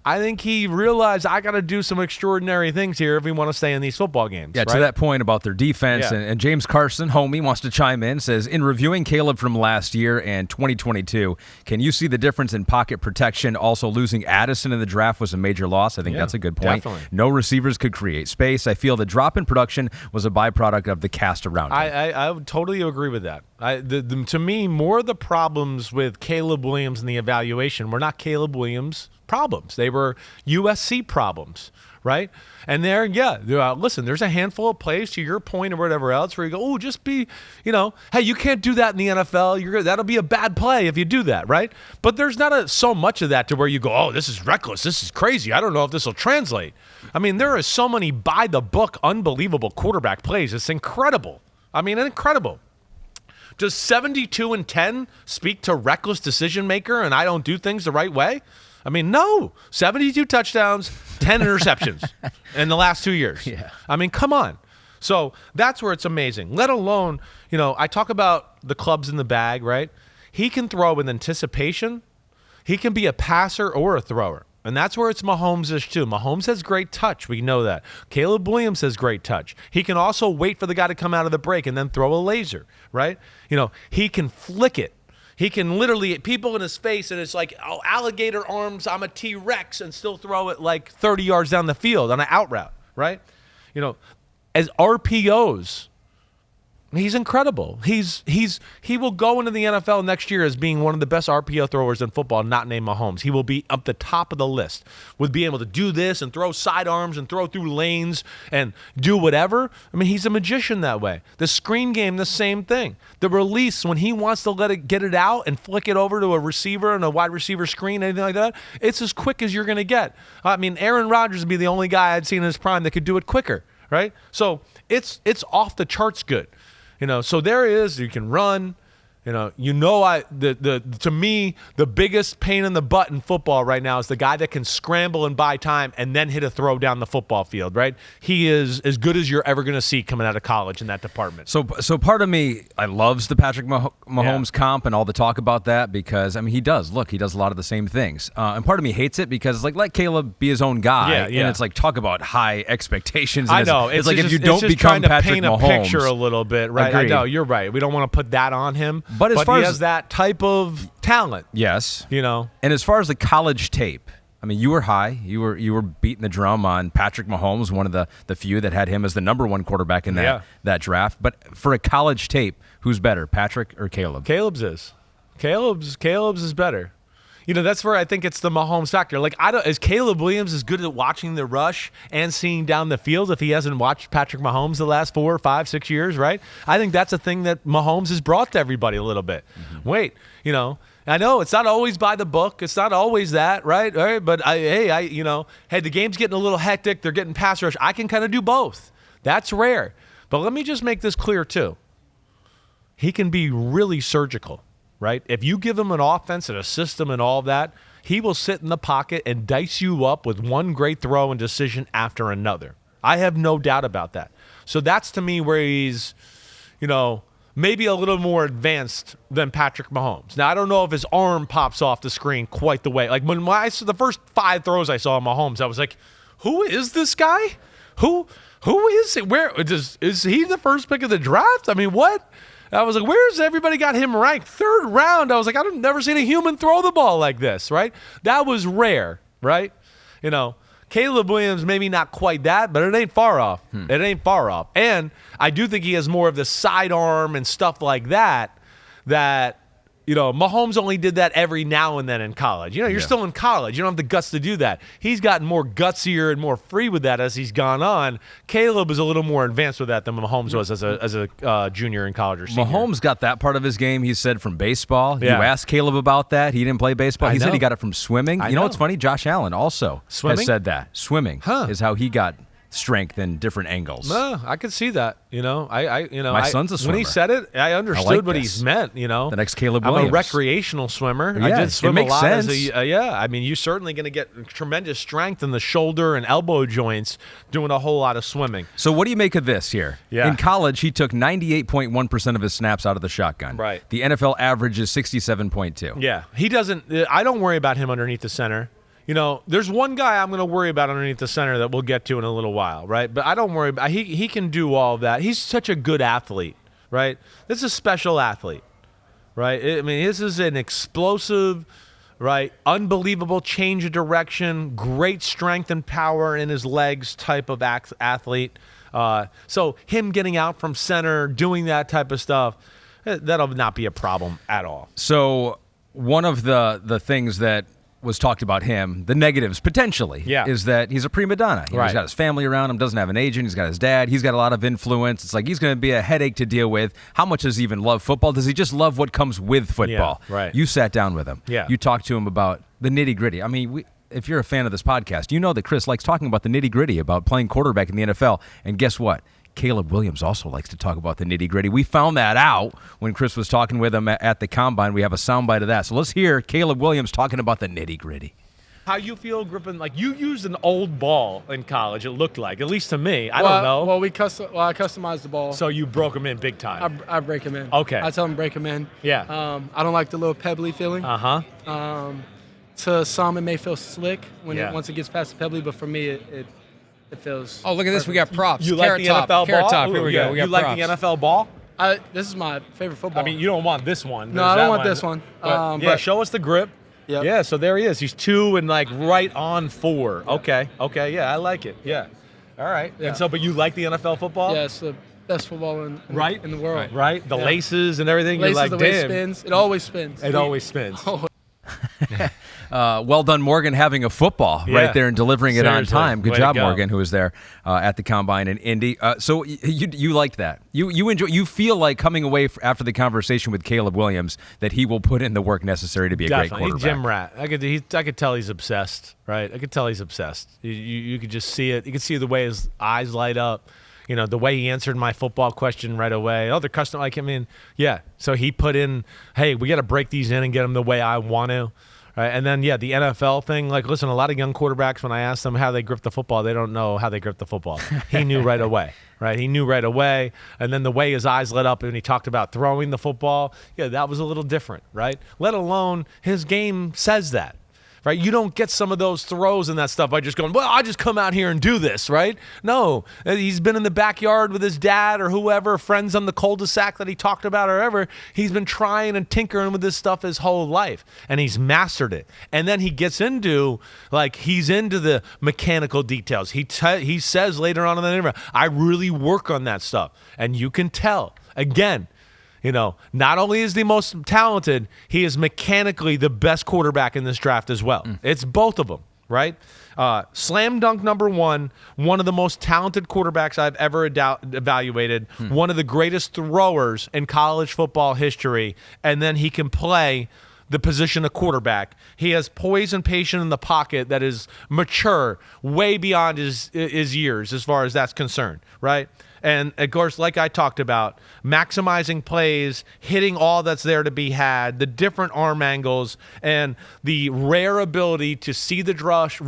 I think he realized I got to do some extraordinary things here if we want to stay in these football games. Yeah, to that point about their defense, and James Carson, homie, wants to chime in, says, in reviewing Caleb from last year and 2022, can you see the difference in pocket protection? Also, losing Addison in the draft was a major loss. I think that's a good point. Definitely. No receivers could create space. I feel the drop in production was a byproduct of the cast around him. I would totally agree with that. To me, more of the problems with Caleb Williams in the evaluation were not Caleb Williams' problems. They were USC problems, right? And listen, there's a handful of plays, to your point or whatever else, where you go, just be, hey, you can't do that in the NFL. That'll be a bad play if you do that, right? But there's not so much of that to where you go, this is reckless. This is crazy. I don't know if this will translate. I mean, there are so many by-the-book, unbelievable quarterback plays. It's incredible. I mean, incredible. Does 72 and 10 speak to reckless decision maker and I don't do things the right way? I mean, no. 72 touchdowns, 10 interceptions in the last 2 years. Yeah. I mean, come on. So that's where it's amazing. Let alone, I talk about the clubs in the bag, right? He can throw with anticipation. He can be a passer or a thrower. And that's where it's Mahomes-ish too. Mahomes has great touch. We know that. Caleb Williams has great touch. He can also wait for the guy to come out of the break and then throw a laser, right? He can flick it. He can literally hit people in his face, and it's like, alligator arms, I'm a T-Rex, and still throw it like 30 yards down the field on an out route, right? As RPOs, he's incredible. He will go into the NFL next year as being one of the best RPO throwers in football, not named Mahomes. He will be up the top of the list with being able to do this and throw sidearms and throw through lanes and do whatever. I mean, he's a magician that way. The screen game, the same thing. The release, when he wants to get it out and flick it over to a receiver and a wide receiver screen, anything like that, it's as quick as you're going to get. I mean, Aaron Rodgers would be the only guy I'd seen in his prime that could do it quicker, right? So it's off the charts good. So there is, you can run, To me, the biggest pain in the butt in football right now is the guy that can scramble and buy time and then hit a throw down the football field, right? He is as good as you're ever going to see coming out of college in that department. So part of me, I loves the Patrick Mahomes comp and all the talk about that because, I mean, he does a lot of the same things. And part of me hates it because it's like, let Caleb be his own guy. And it's like, talk about high expectations. And I know. It's like, if you don't become Patrick paint Mahomes. A picture a little bit, right? Agreed. I know, you're right. We don't want to put that on him. But as far he as has that type of talent. Yes. And as far as the college tape, I mean, you were high. You were beating the drum on Patrick Mahomes, one of the few that had him as the number one quarterback in that draft. But for a college tape, who's better, Patrick or Caleb? Caleb's is better. That's where I think it's the Mahomes factor. Like, is Caleb Williams as good at watching the rush and seeing down the field if he hasn't watched Patrick Mahomes the last 4, 5, 6 years, right? I think that's a thing that Mahomes has brought to everybody a little bit. Mm-hmm. Wait, I know it's not always by the book. It's not always that, right? All right, but hey, the game's getting a little hectic. They're getting pass rush. I can kind of do both. That's rare. But let me just make this clear too. He can be really surgical. Right? If you give him an offense and a system and all that, he will sit in the pocket and dice you up with one great throw and decision after another. I have no doubt about that. So that's to me where he's, maybe a little more advanced than Patrick Mahomes. Now, I don't know if his arm pops off the screen quite the way. Like when I saw the first 5 throws I saw of Mahomes, I was like, who is this guy? Who is it? Where is he the first pick of the draft? I mean, what? I was like, where's everybody got him ranked? 3rd round. I was like, I've never seen a human throw the ball like this, right? That was rare, right? Caleb Williams, maybe not quite that, but it ain't far off. It ain't far off. And I do think he has more of the sidearm and stuff like that Mahomes only did that every now and then in college. You're still in college. You don't have the guts to do that. He's gotten more gutsier and more free with that as he's gone on. Caleb is a little more advanced with that than Mahomes was as a junior in college or senior. Mahomes got that part of his game, he said, from baseball. You asked Caleb about that. He didn't play baseball. He said he got it from swimming. You know what's funny? Josh Allen also has said that. Swimming is how he got strength in different angles. No, I could see that. My son's a swimmer. When he said it, I understood what he's meant. The next Caleb Williams. I'm a recreational swimmer. Yeah, I did swim it makes a lot sense. I mean, you're certainly going to get tremendous strength in the shoulder and elbow joints doing a whole lot of swimming. So what do you make of this here? Yeah. In college, he took 98.1% of his snaps out of the shotgun. Right. The NFL average is 67.2. Yeah. He doesn't. I don't worry about him underneath the center. There's one guy I'm going to worry about underneath the center that we'll get to in a little while, right? But I don't worry about he can do all of that. He's such a good athlete, right? This is a special athlete, right? I mean, this is an explosive, right? Unbelievable change of direction, great strength and power in his legs type of athlete. So him getting out from center, doing that type of stuff, that'll not be a problem at all. So one of the things that was talked about him, the negatives potentially, is that he's a prima donna. He's got his family around him, doesn't have an agent, he's got his dad, he's got a lot of influence. It's like he's going to be a headache to deal with. How much does he even love football? Does he just love what comes with football? Yeah, right. You sat down with him. Yeah. You talked to him about the nitty-gritty. I mean, if you're a fan of this podcast, you know that Chris likes talking about the nitty-gritty, about playing quarterback in the NFL. And guess what? Caleb Williams also likes to talk about the nitty-gritty. We found that out when Chris was talking with him at the Combine. We have a soundbite of that. So let's hear Caleb Williams talking about the nitty-gritty. How you feel gripping, like you used an old ball in college, it looked like, at least to me. I don't know. Well, I customized the ball. So you broke them in big time. I break them in. Okay. I tell them break them in. Yeah. I don't like the little pebbly feeling. Uh-huh. To some, it may feel slick once it gets past the pebbly, but for me, it feels. Oh, look at this. We got props. You like the NFL ball? Carrot top. Here we go. We got you like the NFL ball? This is my favorite football. I mean, you don't want this one. No, I don't want this one. But show us the grip. Yep. Yeah, so there he is. He's 2 and like right on 4. Okay, yeah, I like it. Yeah. All right. Yeah. And so, but you like the NFL football? Yeah, it's the best football in the world. Right? The laces and everything. Laces, you're like, the way it damn. spins. It always spins. It always spins. Well done, Morgan, having a football right there and delivering it on time. Good job, Morgan, who was there at the Combine in Indy. So you liked that. You enjoy. You feel like coming away after the conversation with Caleb Williams that he will put in the work necessary to be a great quarterback. He's Jim Rat. I could tell he's obsessed. Right. I could tell he's obsessed. You could just see it. You could see the way his eyes light up. the way he answered my football question right away. Oh, they're custom. Like, I mean, yeah. So he put in, hey, we got to break these in and get them the way I want to. Right? And then, yeah, the NFL thing. Like, listen, a lot of young quarterbacks, when I ask them how they grip the football, they don't know how they grip the football. He knew right away, right? He knew right away. And then the way his eyes lit up when he talked about throwing the football, yeah, that was a little different, right? Let alone his game says that. Right? You don't get some of those throws and that stuff by just going, well, I just come out here and do this, right? No. He's been in the backyard with his dad or whoever, friends on the cul-de-sac that he talked about or whatever. He's been trying and tinkering with this stuff his whole life, and he's mastered it. And then he gets into, he's into the mechanical details. He says later on in the interview, I really work on that stuff. And you can tell. Again, not only is the most talented, he is mechanically the best quarterback in this draft as well. It's both of them, right? Slam dunk number one of the most talented quarterbacks I've ever evaluated, one of the greatest throwers in college football history, and then he can play the position of quarterback. He has poise and patience in the pocket that is mature, way beyond his years as far as that's concerned, right? And, of course, like I talked about, maximizing plays, hitting all that's there to be had, the different arm angles, and the rare ability to see the rush,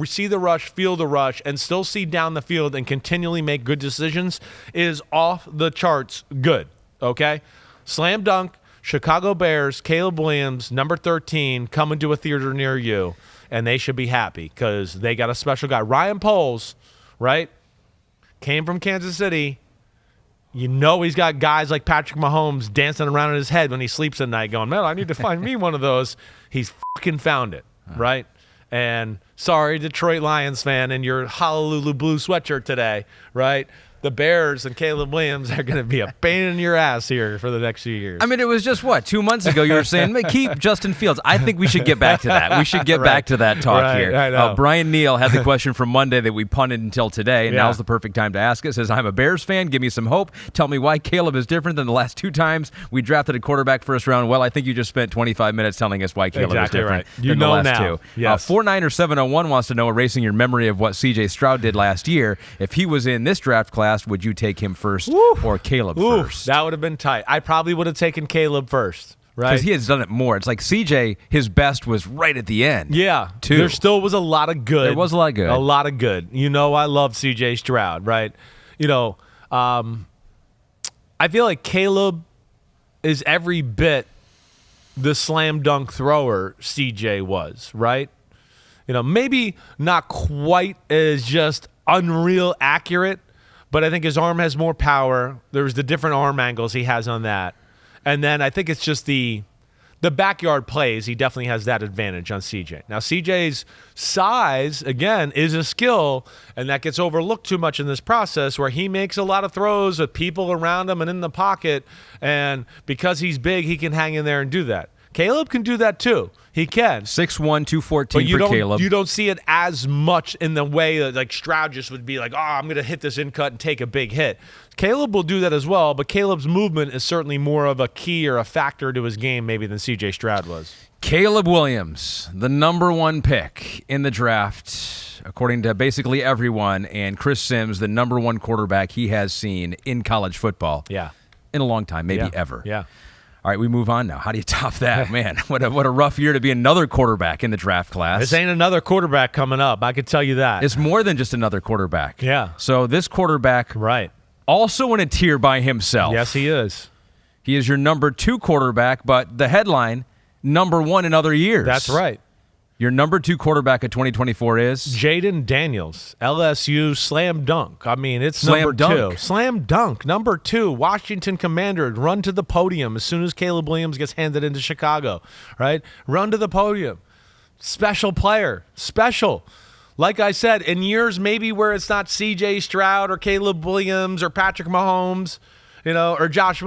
feel the rush, and still see down the field and continually make good decisions is off the charts good, okay? Slam dunk, Chicago Bears, Caleb Williams, number 13, coming to a theater near you, and they should be happy because they got a special guy. Ryan Poles, right, came from Kansas City. He's got guys like Patrick Mahomes dancing around in his head when he sleeps at night going, man, I need to find me one of those. He's fucking found it, right? And sorry, Detroit Lions fan in your Honolulu blue sweatshirt today, right? The Bears and Caleb Williams are going to be a pain in your ass here for the next few years. I mean, it was just, 2 months ago you were saying, keep Justin Fields. I think we should get back to that. We should get back to that talk here. I know. Brian Neal had the question from Monday that we punted until today, and now's the perfect time to ask it. It says, I'm a Bears fan. Give me some hope. Tell me why Caleb is different than the last 2 times we drafted a quarterback first round. Well, I think you just spent 25 minutes telling us why Caleb is different than the last 2. Yes. 49701 wants to know, erasing your memory of what C.J. Stroud did last year, if he was in this draft class, would you take him first or Caleb first? That would have been tight. I probably would have taken Caleb first, right? Because he has done it more. It's like CJ, his best was right at the end. Yeah. too. There still was a lot of good. There was a lot of good. A lot of good. I love CJ Stroud, right? I feel like Caleb is every bit the slam dunk thrower CJ was, right? Maybe not quite as just unreal accurate, but I think his arm has more power. There's the different arm angles he has on that. And then I think it's just the backyard plays. He definitely has that advantage on CJ. Now, CJ's size, again, is a skill, and that gets overlooked too much in this process where he makes a lot of throws with people around him and in the pocket, and because he's big, he can hang in there and do that. Caleb can do that too. He can. 6'1", 214 for Caleb. You don't see it as much in the way that like Stroud just would be like, I'm going to hit this in cut and take a big hit. Caleb will do that as well, but Caleb's movement is certainly more of a key or a factor to his game maybe than C.J. Stroud was. Caleb Williams, the number 1 pick in the draft, according to basically everyone, and Chris Simms, the number 1 quarterback he has seen in college football. Yeah. In a long time, maybe ever. Yeah. All right, we move on now. How do you top that? Man, what a rough year to be another quarterback in the draft class. This ain't another quarterback coming up. I could tell you that. It's more than just another quarterback. Yeah. So this quarterback, right, also in a tier by himself. Yes, he is. He is your number 2 quarterback, but the headline, number 1 in other years. That's right. Your number 2 quarterback of 2024 is? Jayden Daniels, LSU slam dunk. I mean, it's slam number dunk. 2. Slam dunk. Number 2, Washington Commanders run to the podium as soon as Caleb Williams gets handed into Chicago, right? Run to the podium. Special player. Special. Like I said, in years maybe where it's not C.J. Stroud or Caleb Williams or Patrick Mahomes, or Josh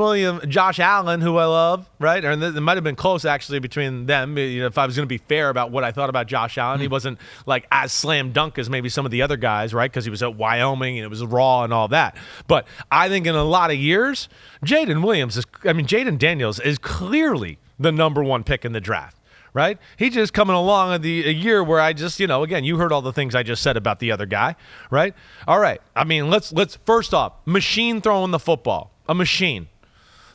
Allen, who I love, right? And it might have been close, actually, between them. If I was going to be fair about what I thought about Josh Allen, he wasn't, like, as slam dunk as maybe some of the other guys, right? Because he was at Wyoming, and it was raw and all that. But I think in a lot of years, Jayden Daniels is clearly the number 1 pick in the draft, right? He's just coming along at a year where I just, again, you heard all the things I just said about the other guy, right? All right. I mean, let's first off, machine throwing the football, a machine.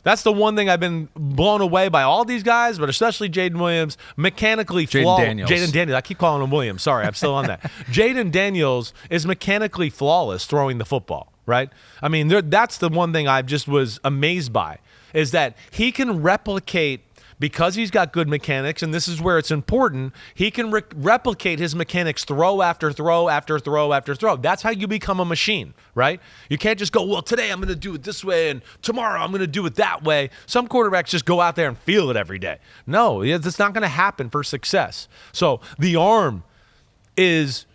That's the one thing I've been blown away by all these guys, but especially Jayden Williams, mechanically flawless. Jayden Daniels. I keep calling him Williams. Sorry, I'm still on that. Jayden Daniels is mechanically flawless throwing the football, right? I mean, that's the one thing I just was amazed by, is that he can replicate, because he's got good mechanics, and this is where it's important, he can replicate his mechanics throw after throw after throw after throw. That's how you become a machine, right? You can't just go, well, today I'm going to do it this way, and tomorrow I'm going to do it that way. Some quarterbacks just go out there and feel it every day. No, it's not going to happen for success. So the arm is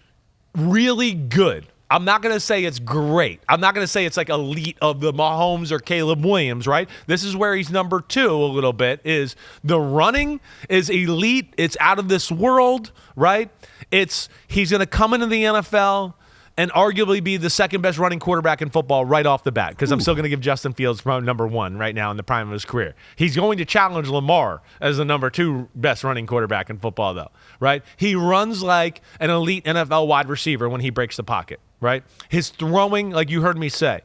really good. I'm not going to say it's great. I'm not going to say it's like elite of the Mahomes or Caleb Williams, right? This is where he's number 2 a little bit, is the running is elite. It's out of this world, right? He's going to come into the NFL and arguably be the second best running quarterback in football right off the bat, because I'm still going to give Justin Fields number 1 right now in the prime of his career. He's going to challenge Lamar as the number 2 best running quarterback in football, though, right? He runs like an elite NFL wide receiver when he breaks the pocket, right? His throwing, like you heard me say,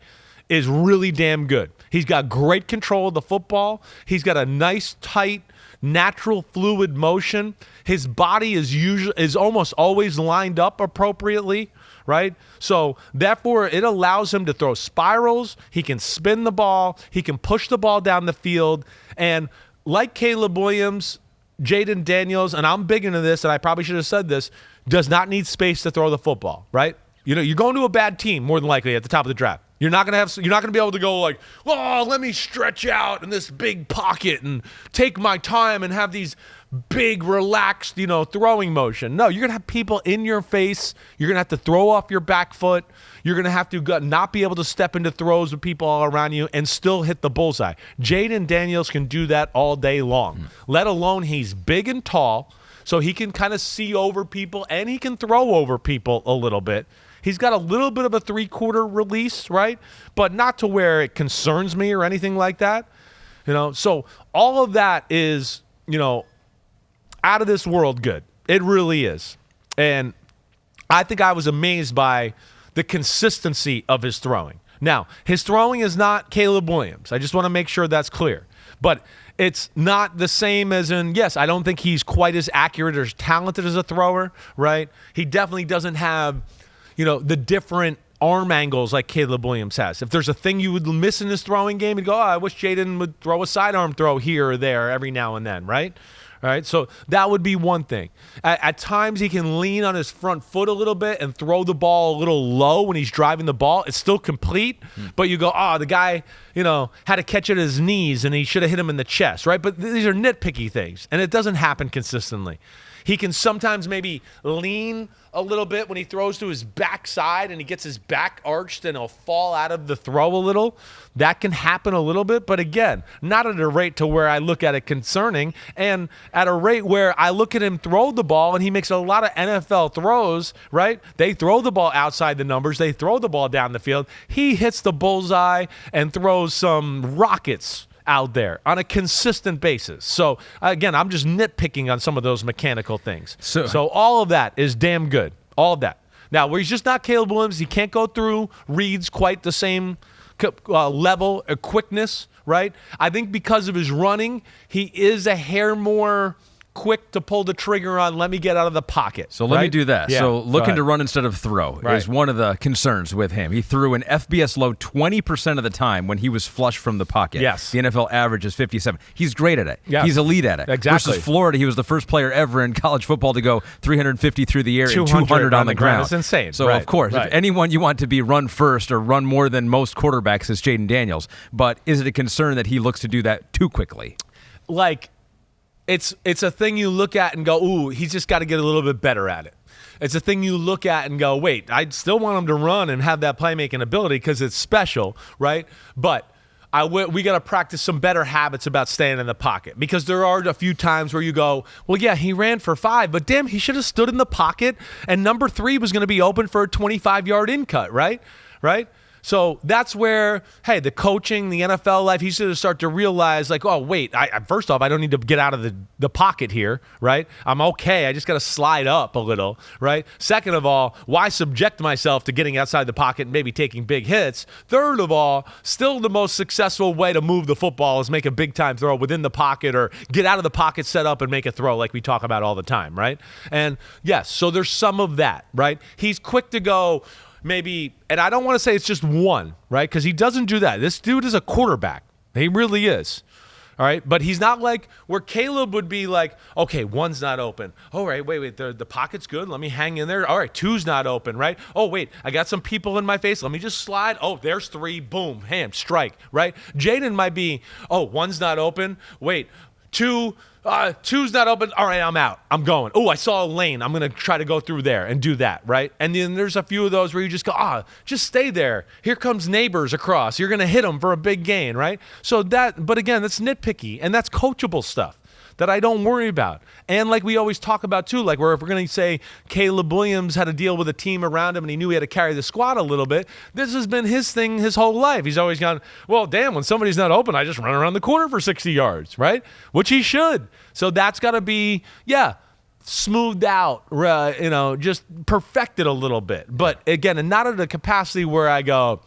is really damn good. He's got great control of the football. He's got a nice, tight, natural fluid motion. His body is almost always lined up appropriately, right? So therefore, it allows him to throw spirals. He can spin the ball. He can push the ball down the field. And like Caleb Williams, Jayden Daniels, and I'm big into this, and I probably should have said this, does not need space to throw the football, right? You're going to a bad team more than likely at the top of the draft. You're not going to be able to go like, oh, let me stretch out in this big pocket and take my time and have these big, relaxed, throwing motion. No, you're going to have people in your face. You're going to have to throw off your back foot. You're going to have to not be able to step into throws with people all around you and still hit the bullseye. Jayden Daniels can do that all day long, let alone he's big and tall, so he can kind of see over people and he can throw over people a little bit. He's got a little bit of a 3-quarter release, right? But not to where it concerns me or anything like that. So all of that is, out of this world good. It really is. And I think I was amazed by the consistency of his throwing. Now, his throwing is not Caleb Williams. I just want to make sure that's clear. But it's not the same as in, yes, I don't think he's quite as accurate or as talented as a thrower, right? He definitely doesn't have, the different arm angles like Caleb Williams has. If there's a thing you would miss in his throwing game, you'd go, I wish Jayden would throw a sidearm throw here or there every now and then, right? All right, so that would be one thing. At times, he can lean on his front foot a little bit and throw the ball a little low when he's driving the ball. It's still complete, but you go, the guy, had to catch it at his knees and he should have hit him in the chest, right? But these are nitpicky things, and it doesn't happen consistently. He can sometimes maybe lean a little bit when he throws to his backside and he gets his back arched and he'll fall out of the throw a little. That can happen a little bit, but again, not at a rate to where I look at it concerning, and at a rate where I look at him throw the ball and he makes a lot of NFL throws, right? They throw the ball outside the numbers. They throw the ball down the field. He hits the bullseye and throws some rockets out there on a consistent basis. So again, I'm just nitpicking on some of those mechanical things. So all of that is damn good. All of that. Now, where he's just not Caleb Williams, he can't go through reads quite the same level of quickness, right? I think because of his running, he is a hair more quick to pull the trigger on, let me get out of the pocket. So let me do that. Yeah. So looking to run instead of throw is one of the concerns with him. He threw an FBS low 20% of the time when he was flush from the pocket. Yes. The NFL average is 57. He's great at it. Yes. He's elite at it. Exactly. Versus Florida, he was the first player ever in college football to go 350 through the air and 200 on the ground. That's insane. So, of course, if anyone you want to be run first or run more than most quarterbacks is Jayden Daniels. But is it a concern that he looks to do that too quickly? It's a thing you look at and go, ooh, he's just got to get a little bit better at it. It's a thing you look at and go, wait, I still want him to run and have that playmaking ability because it's special, right? But we got to practice some better habits about staying in the pocket, because there are a few times where you go, well, yeah, he ran for 5, but damn, he should have stood in the pocket, and number 3 was going to be open for a 25-yard in cut, right? So that's where, hey, the coaching, the NFL life, he's going to start to realize, like, oh, wait, first off, I don't need to get out of the pocket here, right? I'm okay. I just got to slide up a little, right? Second of all, why subject myself to getting outside the pocket and maybe taking big hits? Third of all, still the most successful way to move the football is make a big-time throw within the pocket or get out of the pocket, set up, and make a throw like we talk about all the time, right? And, yes, so there's some of that, right? He's quick to go, maybe, and I don't want to say it's just one, right? Because he doesn't do that. This dude is a quarterback. He really is. All right, but he's not like where Caleb would be like, okay, one's not open. All right, wait, the pocket's good. Let me hang in there. All right, two's not open, right? Oh, wait, I got some people in my face. Let me just slide. Oh, there's three. Boom, ham, strike, right? Jayden might be, oh, one's not open. Wait, two's not open. All right, I'm out. I'm going. Oh, I saw a lane. I'm going to try to go through there and do that, right? And then there's a few of those where you just go, just stay there. Here comes neighbors across. You're going to hit them for a big gain, right? So but again, that's nitpicky, and that's coachable stuff that I don't worry about. And like we always talk about too, like where if we're going to say Caleb Williams had to deal with a team around him and he knew he had to carry the squad a little bit, this has been his thing his whole life. He's always gone, well, damn, when somebody's not open, I just run around the corner for 60 yards, right? Which he should. So that's got to be, smoothed out, just perfected a little bit. But again, and not at a capacity where I go,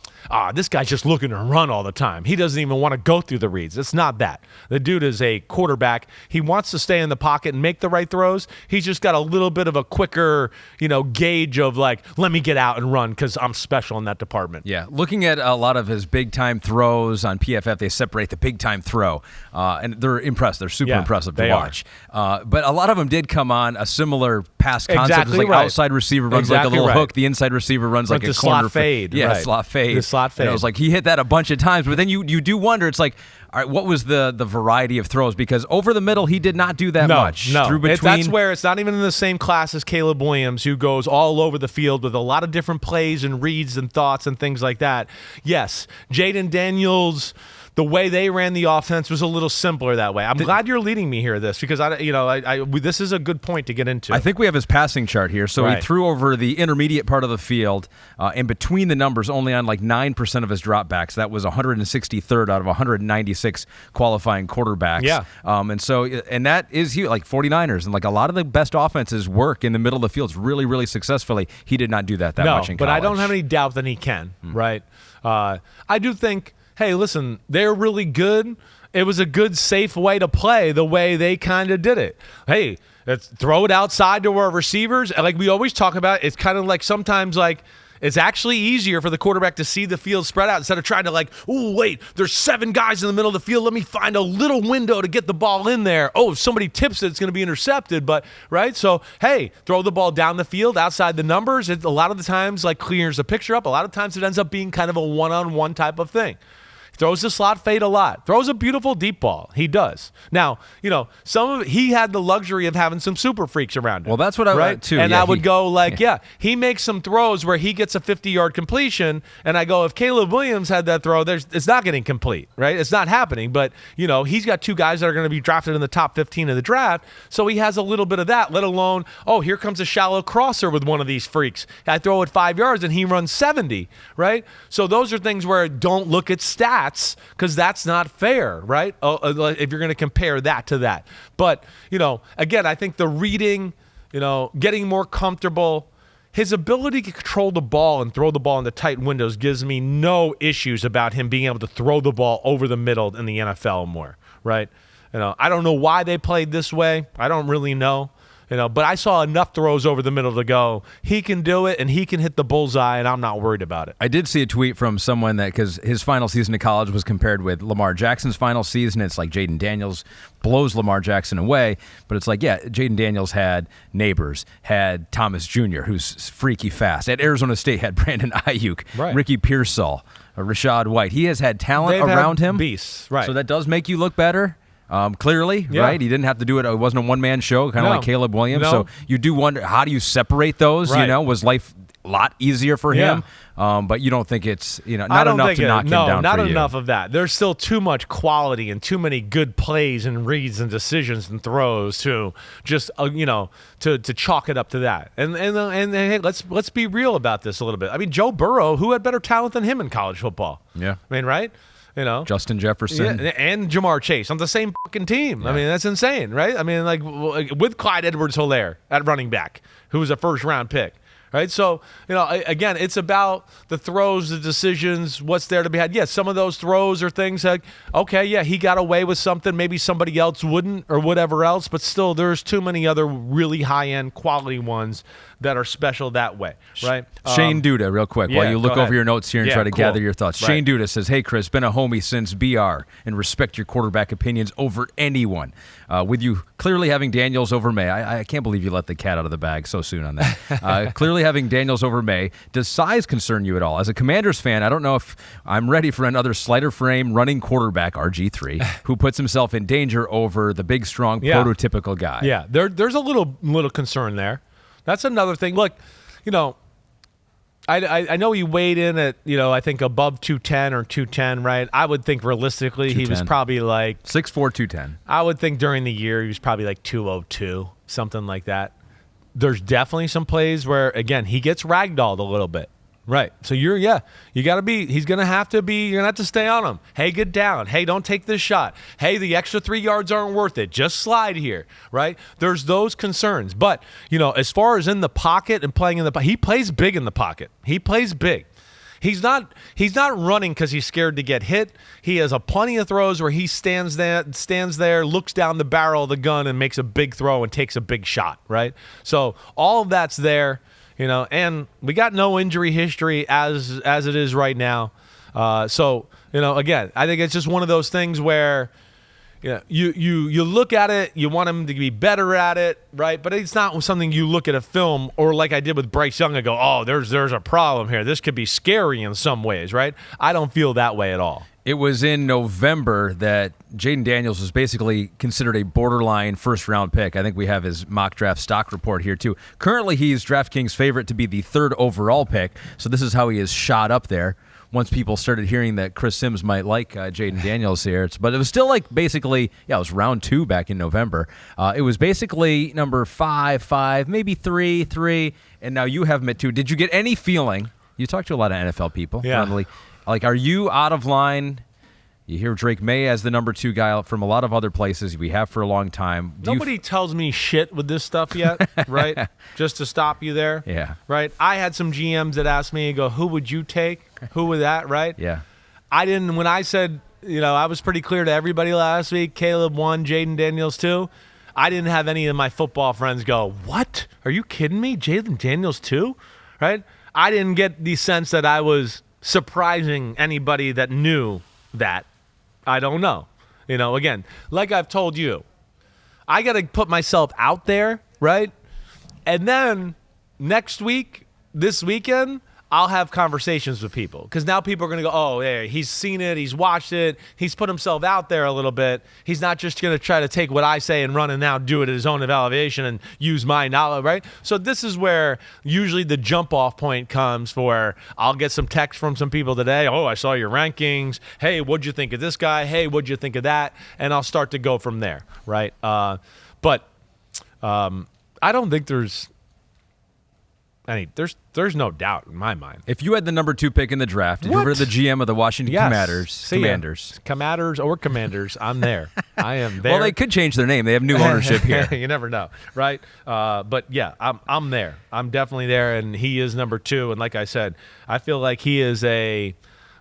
this guy's just looking to run all the time. He doesn't even want to go through the reads. It's not that. The dude is a quarterback. He wants to stay in the pocket and make the right throws. He's just got a little bit of a quicker, gauge of like, let me get out and run because I'm special in that department. Yeah, looking at a lot of his big-time throws on PFF, they separate the big-time throw, and they're impressive. They're super impressive to watch. But a lot of them did come on a similar pass concept. Exactly like right. Outside receiver runs like a little hook. The inside receiver runs like a corner slot fade. Yeah, right. slot fade. The slot fade. And it was like he hit that a bunch of times, but then you do wonder. It's like, all right, what was the variety of throws? Because over the middle, he did not do that much. No, Through between, that's where it's not even in the same class as Caleb Williams, who goes all over the field with a lot of different plays and reads and thoughts and things like that. Yes, Jayden Daniels, the way they ran the offense was a little simpler that way. I'm glad you're leading me here this because this is a good point to get into. I think we have his passing chart here. So he threw over the intermediate part of the field, in between the numbers, only on like 9% of his dropbacks. That was 163rd out of 196 qualifying quarterbacks. Yeah. And that is huge, like 49ers. And like a lot of the best offenses work in the middle of the field really, really successfully. He did not do that much in college. But I don't have any doubt that he can, right? I do think, hey, listen, they're really good. It was a good, safe way to play the way they kind of did it. Hey, let's throw it outside to our receivers. Like we always talk about, it's kind of like sometimes like it's actually easier for the quarterback to see the field spread out instead of trying to like, oh, wait, there's 7 guys in the middle of the field. Let me find a little window to get the ball in there. Oh, if somebody tips it, it's going to be intercepted. But, right? So, hey, throw the ball down the field outside the numbers. It, a lot of the times, like, clears the picture up. A lot of times it ends up being kind of a one-on-one type of thing. Throws the slot fade a lot. Throws a beautiful deep ball. He does. Now, he had the luxury of having some super freaks around him. Well, that's what I right too. And I would go like, he makes some throws where he gets a 50-yard completion, and I go, if Caleb Williams had that throw, it's not getting complete, right? It's not happening. But he's got 2 guys that are going to be drafted in the top 15 of the draft, so he has a little bit of that. Let alone, here comes a shallow crosser with one of these freaks. I throw it 5 yards and he runs 70, right? So those are things where don't look at stats. Because that's not fair, right? If you're going to compare that to that. But, again, I think the reading, getting more comfortable, his ability to control the ball and throw the ball into tight windows gives me no issues about him being able to throw the ball over the middle in the NFL more, right? I don't know why they played this way. I don't really know. But I saw enough throws over the middle to go, he can do it, and he can hit the bullseye, and I'm not worried about it. I did see a tweet from someone that, because his final season of college was compared with Lamar Jackson's final season. It's like Jayden Daniels blows Lamar Jackson away, but it's like, Jayden Daniels had Neighbors, had Thomas Jr., who's freaky fast. At Arizona State, had Brandon Ayuk, Ricky Pearsall, Rashad White. He has had talent around him. Beasts, right. So that does make you look better. Clearly, right? He didn't have to do it. It wasn't a one-man show, kind of like Caleb Williams. So you do wonder, how do you separate those? Right. Was life lot easier for him. But you don't think it's not enough to knock him down for you. No, not enough of that. There's still too much quality and too many good plays and reads and decisions and throws to just to chalk it up to that. And hey, let's be real about this a little bit. I mean, Joe Burrow, who had better talent than him in college football? Yeah, I mean, right? Justin Jefferson and Jamar Chase on the same fucking team. Yeah. I mean, that's insane, right? I mean, like with Clyde Edwards-Helaire at running back, who was a first-round pick. Right, so again, it's about the throws, the decisions, what's there to be had. Yes, some of those throws are things like, okay, yeah, he got away with something maybe somebody else wouldn't, or whatever else. But still, there's too many other really high-end quality ones that are special that way, right? Shane Duda, real quick, while you look over your notes here and try to gather your thoughts. Right. Shane Duda says, "Hey, Chris, been a homie since BR and respect your quarterback opinions over anyone. With you clearly having Daniels over Maye, I can't believe you let the cat out of the bag so soon on that. Clearly having Daniels over Maye, does size concern you at all? As a Commanders fan, I don't know if I'm ready for another slighter frame running quarterback, RG3, who puts himself in danger over the big, strong, prototypical guy." Yeah, there's a little concern there. That's another thing. Look, I know he weighed in at, I think above 210 or 210, right? I would think realistically he was probably like 6'4", 210. I would think during the year he was probably like 202, something like that. There's definitely some plays where, again, he gets ragdolled a little bit. Right. So you got to be, you're going to have to stay on him. Hey, get down. Hey, don't take this shot. Hey, the extra 3 yards aren't worth it. Just slide here. Right. There's those concerns. But, as far as in the pocket and playing in the pocket, he plays big in the pocket. He plays big. He's not running because he's scared to get hit. He has plenty of throws where he stands there, looks down the barrel of the gun and makes a big throw and takes a big shot. Right. So all of that's there. And we got no injury history as it is right now. So, again, I think it's just one of those things where you look at it, you want him to be better at it, right? But it's not something you look at a film or like I did with Bryce Young and go, oh, there's a problem here. This could be scary in some ways, right? I don't feel that way at all. It was in November that Jayden Daniels was basically considered a borderline first-round pick. I think we have his mock draft stock report here, too. Currently, he's DraftKings' favorite to be the third overall pick, so this is how he is shot up there once people started hearing that Chris Simms might like Jayden Daniels here. But it was still basically, it was round 2 back in November. It was basically number 5, maybe 3, and now you have him at 2. Did you get any feeling? You talk to a lot of NFL people. Yeah. Are you out of line? You hear Drake Maye as the number 2 guy from a lot of other places we have for a long time. Nobody tells me shit with this stuff yet, right? Just to stop you there. Yeah. Right? I had some GMs that asked me, who would you take? Who would that, right? Yeah. I didn't, when I said, I was pretty clear to everybody last week, Caleb 1, Jayden Daniels 2. I didn't have any of my football friends go, what? Are you kidding me? Jayden Daniels 2? Right? I didn't get the sense that I was surprising anybody that knew that. I don't know. Again, like I've told you, I got to put myself out there, right? And then next week, this weekend, I'll have conversations with people because now people are going to go, oh, yeah, he's seen it, he's watched it, he's put himself out there a little bit. He's not just going to try to take what I say and run and now do it at his own evaluation and use my knowledge, right? So this is where usually the jump-off point comes for I'll get some text from some people today. Oh, I saw your rankings. Hey, what'd you think of this guy? Hey, what'd you think of that? And I'll start to go from there, right? But I don't think there's no doubt in my mind. If you had the number 2 pick in the draft, if you were the GM of the Washington Commanders, I'm there. I am there. Well, they could change their name. They have new ownership here. You never know, right? But yeah, I'm there. I'm definitely there, and he is number 2. And like I said, I feel like he is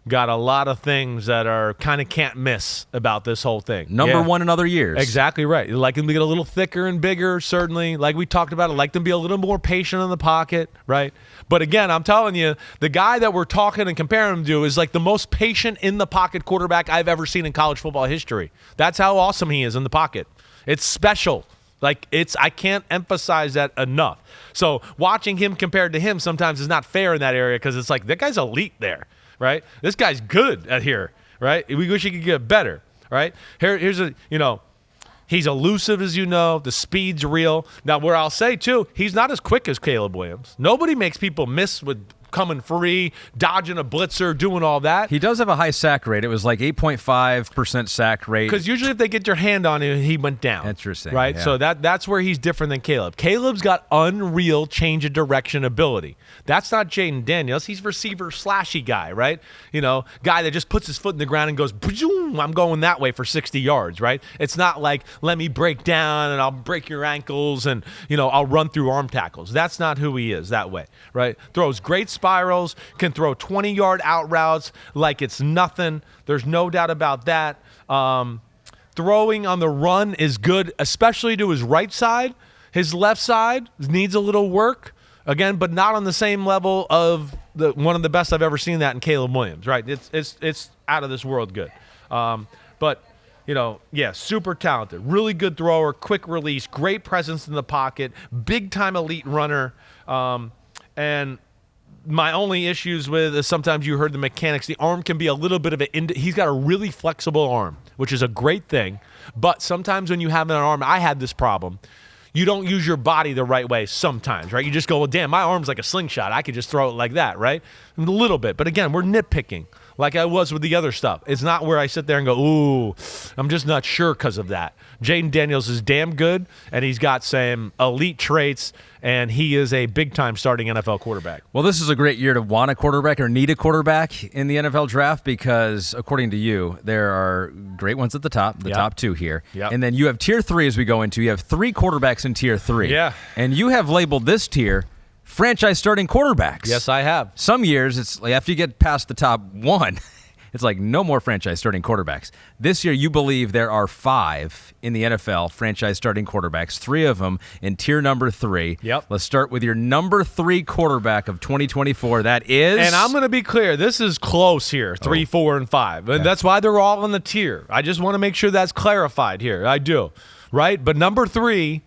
got a lot of things that are kind of can't miss about this whole thing. Number 1 in other years. Exactly right. You like him to get a little thicker and bigger, certainly. Like we talked about, I like them to be a little more patient in the pocket, right? But again, I'm telling you, the guy that we're talking and comparing him to is like the most patient in the pocket quarterback I've ever seen in college football history. That's how awesome he is in the pocket. It's special. I can't emphasize that enough. So watching him compared to him sometimes is not fair in that area because it's like, that guy's elite there. Right? This guy's good at here, right? We wish he could get better, right? Here's He's elusive, as you know. The speed's real. Now, where I'll say, too, he's not as quick as Caleb Williams. Nobody makes people miss with coming free, dodging a blitzer, doing all that. He does have a high sack rate. It was like 8.5% sack rate. Because usually if they get your hand on him, he went down. Interesting. Right? Yeah. So that's where he's different than Caleb. Caleb's got unreal change of direction ability. That's not Jayden Daniels. He's receiver slashy guy, right? Guy that just puts his foot in the ground and goes, boom, I'm going that way for 60 yards, right? It's not like, let me break down and I'll break your ankles and, I'll run through arm tackles. That's not who he is that way, right? Throws great spirals, can throw 20-yard out routes like it's nothing. There's no doubt about that. Throwing on the run is good, especially to his right side. His left side needs a little work, again, but not on the same level of one of the best I've ever seen that in Caleb Williams, right? It's out of this world good. But super talented, really good thrower, quick release, great presence in the pocket, big-time elite runner, and my only issues with is sometimes you heard the mechanics. The arm can be a little bit of he's got a really flexible arm, which is a great thing. But sometimes when you have an arm, I had this problem. You don't use your body the right way sometimes, right? You just go, well, damn, my arm's like a slingshot. I could just throw it like that, right? A little bit. But again, we're nitpicking like I was with the other stuff. It's not where I sit there and go, ooh, I'm just not sure because of that. Jayden Daniels is damn good, and he's got some elite traits, and he is a big-time starting NFL quarterback. Well, this is a great year to want a quarterback or need a quarterback in the NFL draft because, according to you, there are great ones at the top, the top two here. Yep. And then you have tier 3 as we go into. You have 3 quarterbacks in tier 3. Yeah. And you have labeled this tier franchise starting quarterbacks. Yes, I have. Some years, it's like after you get past the top 1, it's like no more franchise starting quarterbacks. This year, you believe there are 5 in the NFL franchise starting quarterbacks, 3 of them in tier number 3. Yep. Let's start with your number 3 quarterback of 2024. That is... And I'm going to be clear. This is close here, 3, 4, and 5. And that's why they're all in the tier. I just want to make sure that's clarified here. I do. Right? But number 3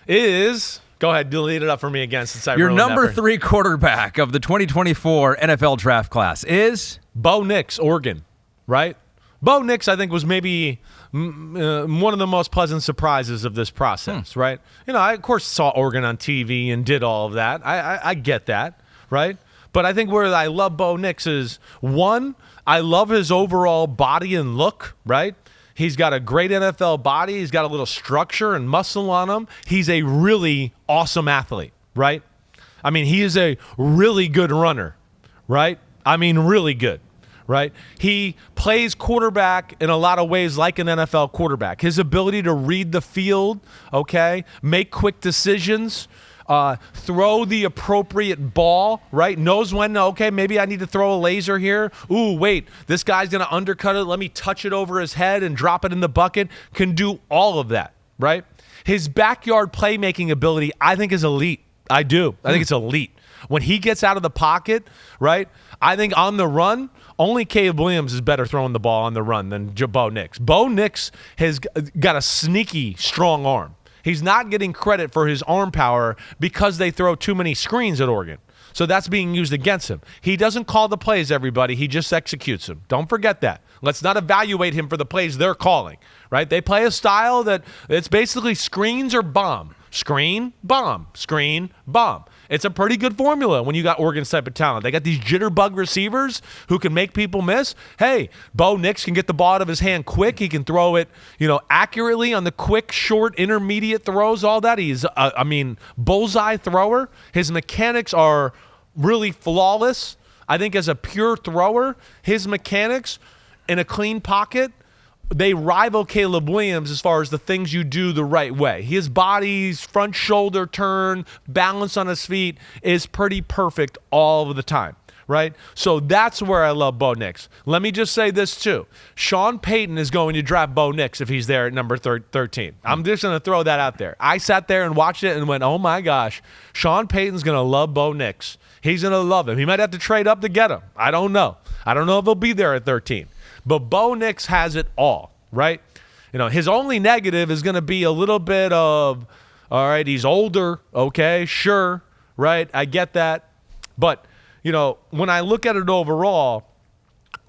is... Go ahead, delete it up for me again since I your ruined number that 3 quarterback of the 2024 NFL draft class is... Bo Nix, Oregon, right? Bo Nix, I think, was maybe one of the most pleasant surprises of this process, right? I, of course, saw Oregon on TV and did all of that. I get that, right? But I think where I love Bo Nix is, 1, I love his overall body and look, right? He's got a great NFL body. He's got a little structure and muscle on him. He's a really awesome athlete, right? I mean, he is a really good runner, right? I mean, really good, right? He plays quarterback in a lot of ways like an NFL quarterback. His ability to read the field, okay, make quick decisions, throw the appropriate ball, right? Knows when, okay, maybe I need to throw a laser here. Ooh, wait, this guy's going to undercut it. Let me touch it over his head and drop it in the bucket. Can do all of that, right? His backyard playmaking ability, I think, is elite. I do. I think it's elite. When he gets out of the pocket, right, I think on the run, only Caleb Williams is better throwing the ball on the run than Bo Nix. Bo Nix has got a sneaky, strong arm. He's not getting credit for his arm power because they throw too many screens at Oregon. So that's being used against him. He doesn't call the plays, everybody. He just executes them. Don't forget that. Let's not evaluate him for the plays they're calling, right? They play a style that it's basically screens or bomb. Screen, bomb. Screen, bomb. It's a pretty good formula when you got Oregon's type of talent. They got these jitterbug receivers who can make people miss. Hey, Bo Nix can get the ball out of his hand quick. He can throw it, accurately on the quick, short, intermediate throws, all that. He's, bullseye thrower. His mechanics are really flawless. I think as a pure thrower, his mechanics in a clean pocket, they rival Caleb Williams as far as the things you do the right way. His body's front shoulder turn, balance on his feet is pretty perfect all of the time, right? So that's where I love Bo Nix. Let me just say this too. Sean Payton is going to draft Bo Nix if he's there at number 13. I'm just going to throw that out there. I sat there and watched it and went, oh my gosh, Sean Payton's going to love Bo Nix. He's going to love him. He might have to trade up to get him. I don't know. I don't know if he'll be there at 13. But Bo Nix has it all, right? His only negative is going to be a little bit of, all right, he's older, okay, sure, right? I get that. But, when I look at it overall,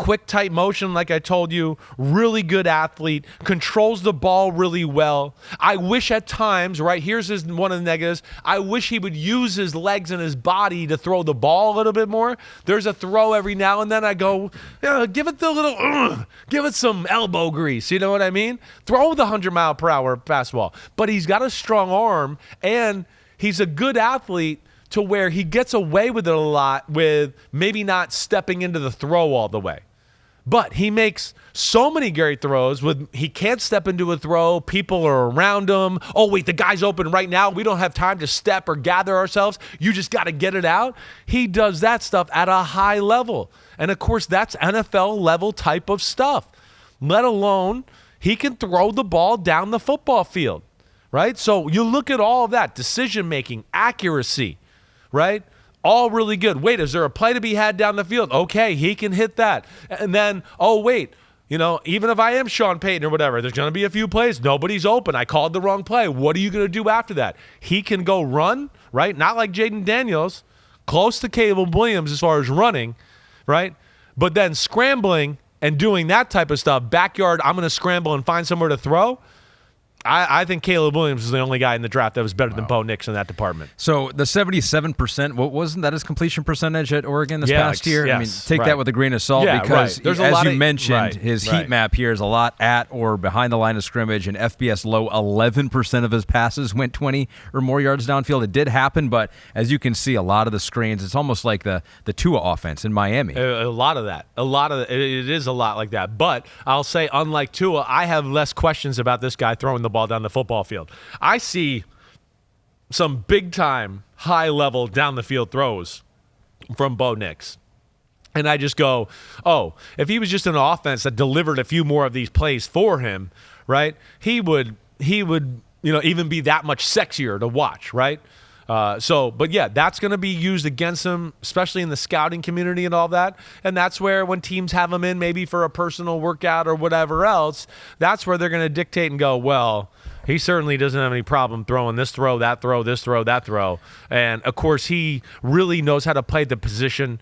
quick, tight motion, like I told you, really good athlete, controls the ball really well. I wish at times, right, here's one of the negatives, I wish he would use his legs and his body to throw the ball a little bit more. There's a throw every now and then I go, give it the little, give it some elbow grease, you know what I mean? Throw the 100-mile-per-hour fastball. But he's got a strong arm, and he's a good athlete to where he gets away with it a lot with maybe not stepping into the throw all the way. But he makes so many great throws with he can't step into a throw. People are around him. Oh, wait, the guy's open right now. We don't have time to step or gather ourselves. You just got to get it out. He does that stuff at a high level. And, of course, that's NFL level type of stuff, let alone he can throw the ball down the football field, right? So you look at all of that, decision-making, accuracy, right? All really good. Wait, is there a play to be had down the field? Okay, he can hit that. And then, oh, wait, even if I am Sean Payton or whatever, there's going to be a few plays. Nobody's open. I called the wrong play. What are you going to do after that? He can go run, right? Not like Jayden Daniels, close to Caleb Williams as far as running, right? But then scrambling and doing that type of stuff, backyard, I'm going to scramble and find somewhere to throw. I think Caleb Williams is the only guy in the draft that was better than Bo Nix in that department. So the 77%, wasn't that his completion percentage at Oregon this past year? Yes, I mean, take that with a grain of salt because, There's as you mentioned, his heat map here is a lot at or behind the line of scrimmage, and FBS low 11% of his passes went 20 or more yards downfield. It did happen, but as you can see, a lot of the screens, it's almost like the Tua offense in Miami. A lot of that. It is a lot like that. But I'll say, unlike Tua, I have less questions about this guy throwing the ball down the football field. I see some big-time, high-level down-the-field throws from Bo Nix. And I just go, oh, if he was just an offense that delivered a few more of these plays for him, right, he would even be that much sexier to watch, right? But yeah, that's going to be used against him, especially in the scouting community and all that. And that's where when teams have him in maybe for a personal workout or whatever else, that's where they're going to dictate and go, well, he certainly doesn't have any problem throwing this throw, that throw, this throw, that throw. And, of course, he really knows how to play the position.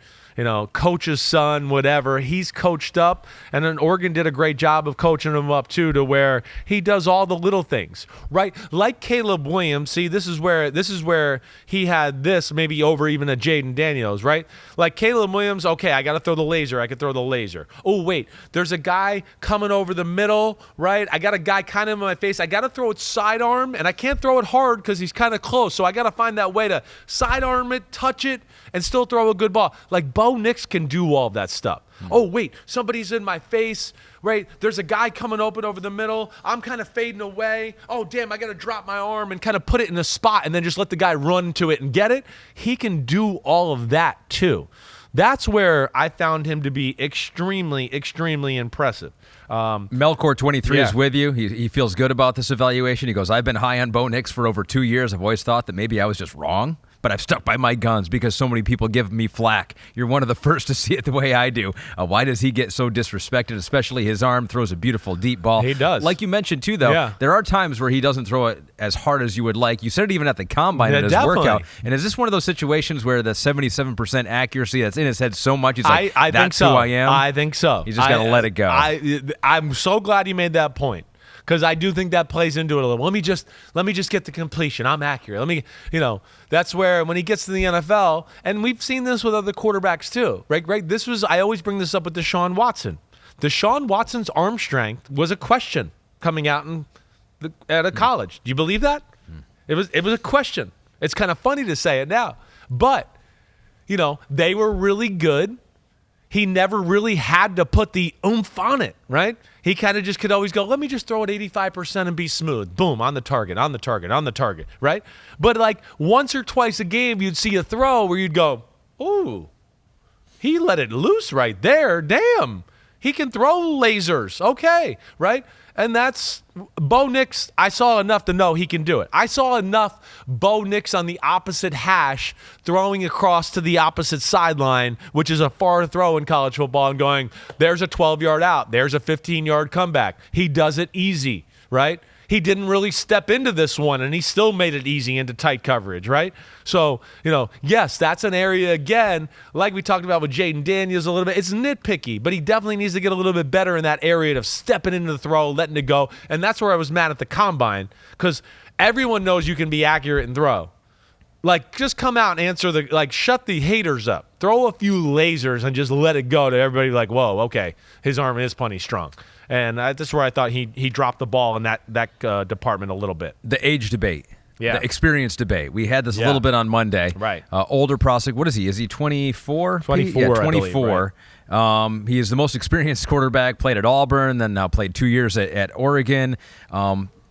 Coach's son, whatever. He's coached up, and then Oregon did a great job of coaching him up too, to where he does all the little things, right? Like Caleb Williams. See, this is where he had this maybe over even a Jayden Daniels, right? Like Caleb Williams. Okay, I got to throw the laser. I can throw the laser. Oh wait, there's a guy coming over the middle, right? I got a guy kind of in my face. I got to throw it sidearm, and I can't throw it hard because he's kind of close. So I got to find that way to sidearm it, touch it, and still throw a good ball. Like Bo Nix can do all that stuff. Oh, wait, somebody's in my face, right? There's a guy coming open over the middle. I'm kind of fading away. Oh, damn, I got to drop my arm and kind of put it in a spot and then just let the guy run to it and get it. He can do all of that too. That's where I found him to be extremely, extremely impressive. Melkor23 is with you. He feels good about this evaluation. He goes, I've been high on Bo Nix for over 2 years. I've always thought that maybe I was just wrong, but I've stuck by my guns because so many people give me flack. You're one of the first to see it the way I do. Why does he get so disrespected? Especially his arm throws a beautiful deep ball. He does. Like you mentioned too, though, there are times where he doesn't throw it as hard as you would like. You said it even at the combine in his workout. And is this one of those situations where the 77% accuracy that's in his head so much, he's like, I that's think so. who I am? I think so. He's just got to let it go. I'm so glad you made that point, because I do think that plays into it a little. Let me just get the completion. I'm accurate. That's where when he gets to the NFL, and we've seen this with other quarterbacks too, right? I always bring this up with Deshaun Watson. Deshaun Watson's arm strength was a question coming out at a college. Do you believe that? It was a question. It's kind of funny to say it now, but they were really good. He never really had to put the oomph on it, right? He kind of just could always go, let me just throw it 85% and be smooth. Boom, on the target, right? But like once or twice a game, you'd see a throw where you'd go, ooh, he let it loose right there. Damn, he can throw lasers. Okay, right? And that's Bo Nix. I saw enough to know he can do it. I saw enough Bo Nix on the opposite hash throwing across to the opposite sideline, which is a far throw in college football, and going, there's a 12-yard out. There's a 15-yard comeback. He does it easy, right? he didn't really step into this one, and he still made it easy into tight coverage, right? So, yes, that's an area, again, like we talked about with Jayden Daniels a little bit. It's nitpicky, but he definitely needs to get a little bit better in that area of stepping into the throw, letting it go. And that's where I was mad at the combine, because everyone knows you can be accurate and throw. Like, just come out and answer shut the haters up. Throw a few lasers and just let it go to everybody like, whoa, okay, his arm is plenty strong. And that's where I thought he dropped the ball in that department a little bit. The age debate. Yeah. The experience debate. We had this a little bit on Monday. Right. Older prospect. What is he? Is he 24? 24, Yeah, 24. I believe, right. He is the most experienced quarterback, played at Auburn, then now played 2 years at Oregon.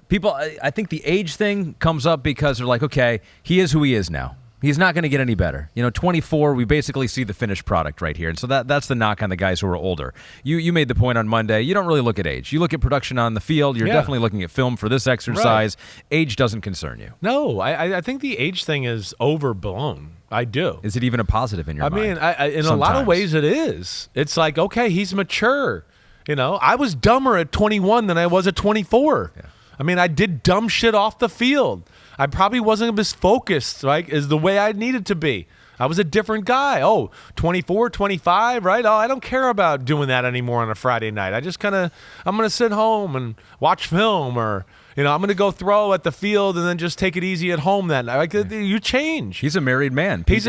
People, I think the age thing comes up because they're like, okay, he is who he is now. He's not going to get any better. 24, we basically see the finished product right here. And so that's the knock on the guys who are older. You made the point on Monday. You don't really look at age. You look at production on the field. You're definitely looking at film for this exercise. Right. Age doesn't concern you. No, I think the age thing is overblown. I do. Is it even a positive in your mind? I mean, in a lot of ways it is. It's like, okay, he's mature. I was dumber at 21 than I was at 24. Yeah. I mean, I did dumb shit off the field. I probably wasn't as focused, right, as the way I needed to be. I was a different guy. 24, 25, right? I don't care about doing that anymore on a Friday night. I'm going to sit home and watch film, or, I'm going to go throw at the field and then just take it easy at home then. You change. He's a married man. He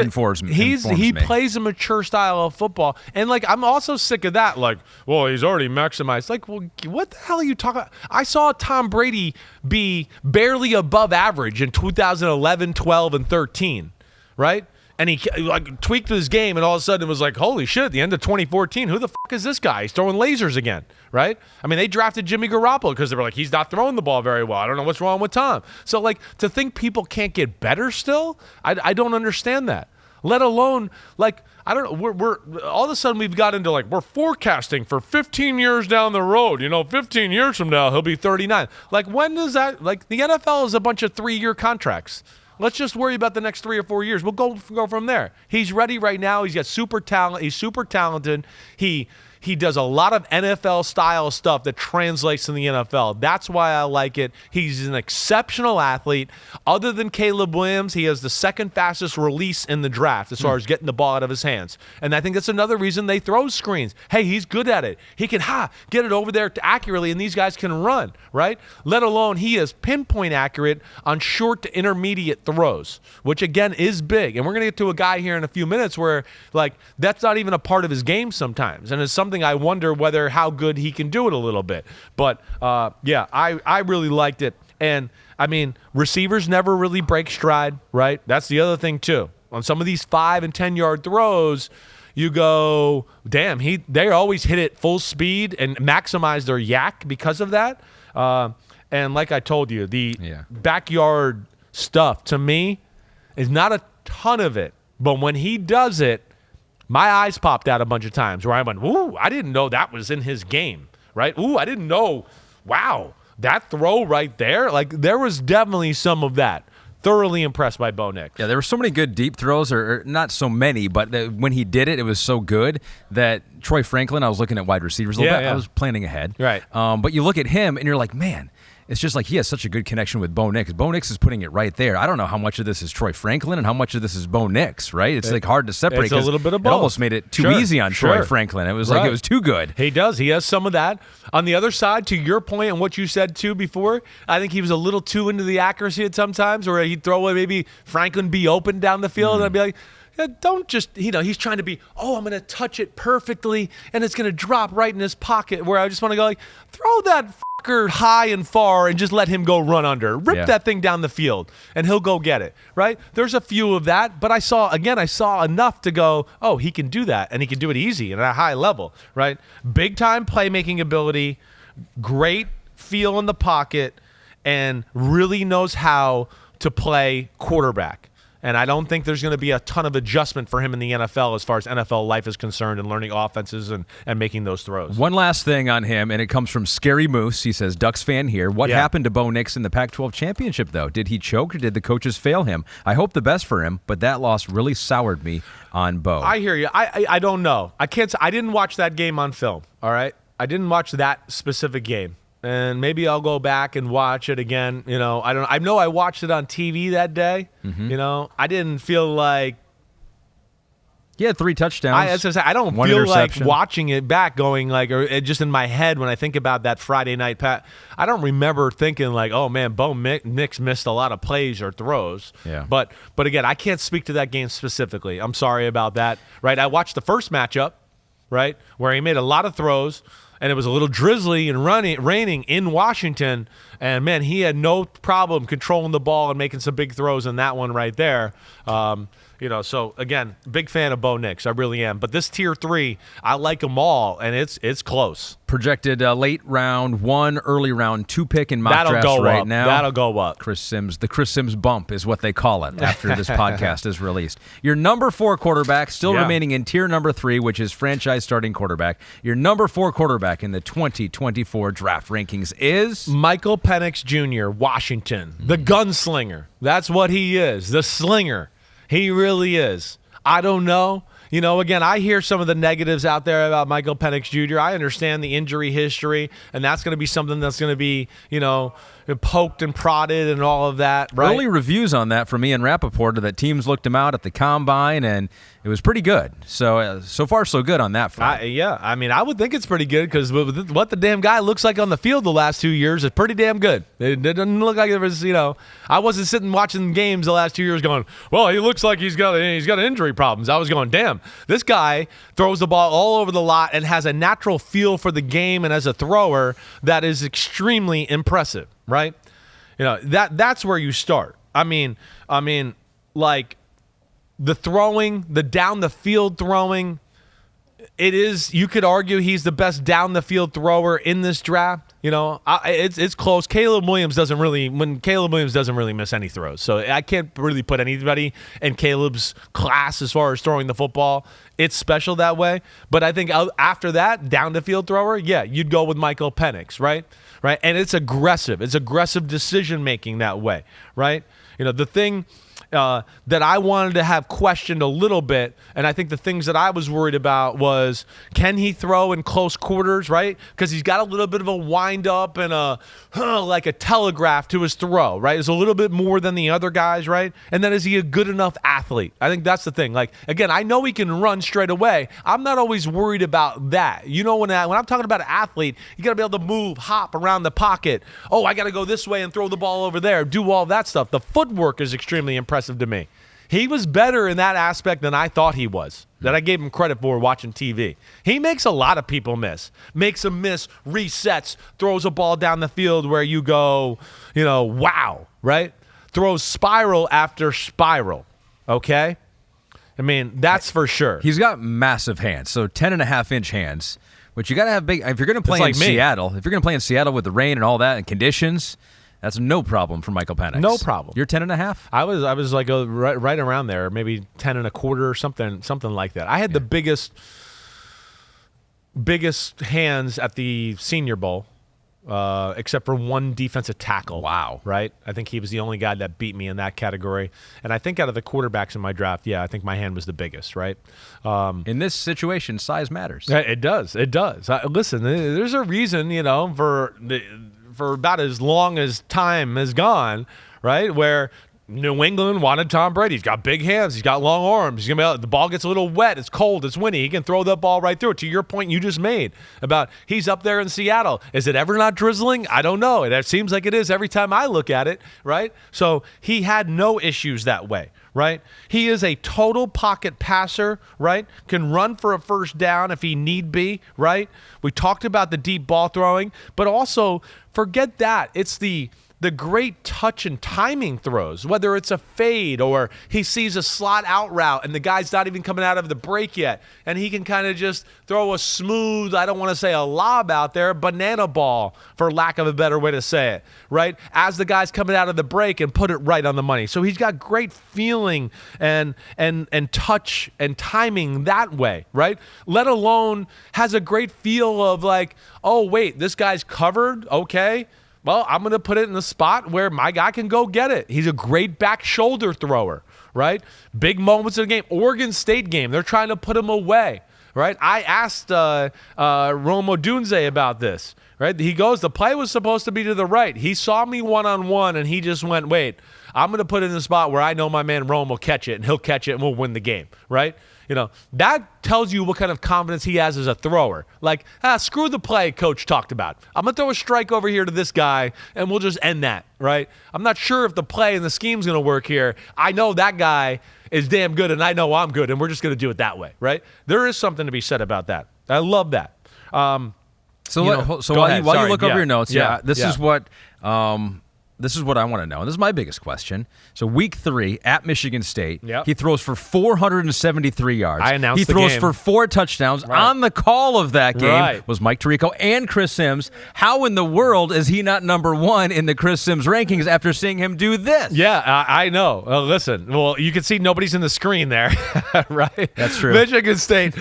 plays a mature style of football. And, I'm also sick of that. He's already maximized. What the hell are you talking about? I saw Tom Brady be barely above average in 2011, 12, and 13, right? And he tweaked his game, and all of a sudden it was like, holy shit, at the end of 2014, who the fuck is this guy? He's throwing lasers again, right? I mean, they drafted Jimmy Garoppolo because they were like, he's not throwing the ball very well. I don't know what's wrong with Tom. So, to think people can't get better still, I don't understand that. Let alone, I don't know, we're all of a sudden we've got into, we're forecasting for 15 years down the road. 15 years from now, he'll be 39. When does that, the NFL is a bunch of 3-year contracts. Let's just worry about the next 3 or 4 years. We'll go from there. He's ready right now. He's got super talent. He's super talented. He does a lot of NFL-style stuff that translates to the NFL. That's why I like it. He's an exceptional athlete. Other than Caleb Williams, he has the second fastest release in the draft as far as getting the ball out of his hands. And I think that's another reason they throw screens. Hey, he's good at it. He can get it over there accurately, and these guys can run, right? Let alone he is pinpoint accurate on short to intermediate throws, which, again, is big. And we're going to get to a guy here in a few minutes where, that's not even a part of his game sometimes. And it's something I wonder how good he can do it a little bit. But, I really liked it. And, I mean, receivers never really break stride, right? That's the other thing, too. On some of these 5- and 10-yard throws, you go, damn, they always hit it full speed and maximize their yak because of that. And like I told you, the backyard stuff, to me, is not a ton of it. But when he does it, my eyes popped out a bunch of times where I went, ooh, I didn't know that was in his game, right? Ooh, I didn't know, wow, that throw right there. There was definitely some of that. Thoroughly impressed by Bo Nix. Yeah, there were so many good deep throws, or not so many, but when he did it, it was so good that Troy Franklin, I was looking at wide receivers a little bit. I was planning ahead. Right. But you look at him, and you're like, man, it's just he has such a good connection with Bo Nix. Bo Nix is putting it right there. I don't know how much of this is Troy Franklin and how much of this is Bo Nix, right? It's hard to separate. It's a little bit of both. It almost made it too easy on Troy Franklin. It was it was too good. He does. He has some of that. On the other side, to your point and what you said too before, I think he was a little too into the accuracy at sometimes, where he'd throw away maybe Franklin be open down the field, and I'd be like, don't just, he's trying to be, I'm going to touch it perfectly, and it's going to drop right in his pocket, where I just want to go throw that fucker high and far and just let him go run under. Rip that thing down the field, and he'll go get it, right? There's a few of that, but I saw enough to go, he can do that, and he can do it easy and at a high level, right? Big-time playmaking ability, great feel in the pocket, and really knows how to play quarterback. And I don't think there's going to be a ton of adjustment for him in the NFL as far as NFL life is concerned and learning offenses and making those throws. One last thing on him, and it comes from Scary Moose. He says, Ducks fan here. What happened to Bo Nix in the Pac-12 championship, though? Did he choke or did the coaches fail him? I hope the best for him, but that loss really soured me on Bo. I hear you. I don't know. I didn't watch that game on film, all right? I didn't watch that specific game. and maybe I'll go back and watch it again. I know I watched it on TV that day. I didn't feel like he had 3 touchdowns. I don't feel like watching it back going or just in my head when I think about that Friday night I don't remember thinking oh man, Bo Nix missed a lot of plays or throws. Yeah. But again, I can't speak to that game specifically. I'm sorry about that. Right. I watched the first matchup, right, where he made a lot of throws. And it was a little drizzly and raining in Washington. And, man, he had no problem controlling the ball and making some big throws in that one right there. So, again, big fan of Bo Nix. I really am. But this Tier 3, I like them all, and it's close. Projected late round 1, early round 2 pick in mock drafts right now. That'll go up. The Chris Simms bump is what they call it after this podcast is released. Your number 4 quarterback, still remaining in tier number 3, which is franchise starting quarterback. Your number 4 quarterback in the 2024 draft rankings is Michael Penix Jr., Washington, the gunslinger. That's what he is, the slinger. He really is. I don't know. Again, I hear some of the negatives out there about Michael Penix Jr. I understand the injury history, and that's going to be something that's going to be, poked and prodded and all of that. Right? Early reviews on that from Ian Rappaport that teams looked him out at the Combine, and it was pretty good. So far, so good on that front. I would think it's pretty good because what the damn guy looks like on the field the last 2 years is pretty damn good. It didn't look like there was, I wasn't sitting watching games the last 2 years going, well, he looks like he's got injury problems. I was going, damn, this guy throws the ball all over the lot and has a natural feel for the game and as a thrower that is extremely impressive, right? That's where you start. I mean, the throwing, the down the field throwing, you could argue he's the best down the field thrower in this draft. It's close. Caleb Williams doesn't really miss any throws. So I can't really put anybody in Caleb's class as far as throwing the football. It's special that way. But I think after that, down the field thrower, you'd go with Michael Penix, right? Right. And it's aggressive. It's aggressive decision making that way, right? The thing that I wanted to have questioned a little bit, and I think the things that I was worried about was, can he throw in close quarters, right? Because he's got a little bit of a wind up and like a telegraph to his throw, right? It's a little bit more than the other guys, right? And then is he a good enough athlete? I think that's the thing. Again, I know he can run straight away. I'm not always worried about that. When I'm talking about an athlete, you got to be able to move, hop around the pocket. Oh, I got to go this way and throw the ball over there, do all that stuff. The footwork is extremely impressive to me. He was better in that aspect than I thought he was, that I gave him credit for watching TV. He makes a lot of people miss. Makes them miss, resets, throws a ball down the field where you go, wow, right? Throws spiral after spiral, okay? I mean, that's for sure. He's got massive hands, so 10.5-inch hands, which you got to have big. If you're going to play in Seattle, with the rain and all that and conditions, that's no problem for Michael Penix. No problem. You're 10.5? I was like right around there, maybe 10.25 or something like that. I had the biggest hands at the Senior Bowl, except for one defensive tackle. Wow. Right? I think he was the only guy that beat me in that category. And I think out of the quarterbacks in my draft, I think my hand was the biggest, right? In this situation, size matters. It does. It does. Listen, there's a reason, for about as long as time has gone, right, where New England wanted Tom Brady. He's got big hands. He's got long arms. The ball gets a little wet. It's cold. It's windy. He can throw that ball right through it. To your point you just made about he's up there in Seattle. Is it ever not drizzling? I don't know. It seems like it is every time I look at it, right? So he had no issues that way, right? He is a total pocket passer, right? Can run for a first down if he need be, right? We talked about the deep ball throwing, but also forget that. It's the great touch and timing throws, whether it's a fade or he sees a slot out route and the guy's not even coming out of the break yet, and he can kind of just throw a smooth, I don't want to say a lob out there, banana ball, for lack of a better way to say it, right? As the guy's coming out of the break and put it right on the money. So he's got great feeling and touch and timing that way, right? Let alone has a great feel of like, oh, wait, this guy's covered, okay. Well, I'm going to put it in the spot where my guy can go get it. He's a great back shoulder thrower, right? Big moments in the game. Oregon State game, they're trying to put him away. right? I asked Romo Dunze about this, right? He goes, the play was supposed to be to the right. He saw me one-on-one, and he just went, wait, I'm going to put it in a spot where I know my man Rome will catch it, and he'll catch it, and we'll win the game, right? That tells you what kind of confidence he has as a thrower. Like, screw the play coach talked about. I'm going to throw a strike over here to this guy, and we'll just end that, right? I'm not sure if the play and the scheme's going to work here. I know that guy is damn good, and I know I'm good, and we're just going to do it that way, right? There is something to be said about that. I love that. While you look over your notes, this is what I want to know. This is my biggest question. So week 3 at Michigan State, he throws for 473 yards. I announced he the throws game. for 4 touchdowns. Right. On the call of that game was Mike Tirico and Chris Simms. How in the world is he not number 1 in the Chris Simms rankings after seeing him do this? Yeah, I know. Listen, well, you can see nobody's in the screen there, right? That's true. Michigan State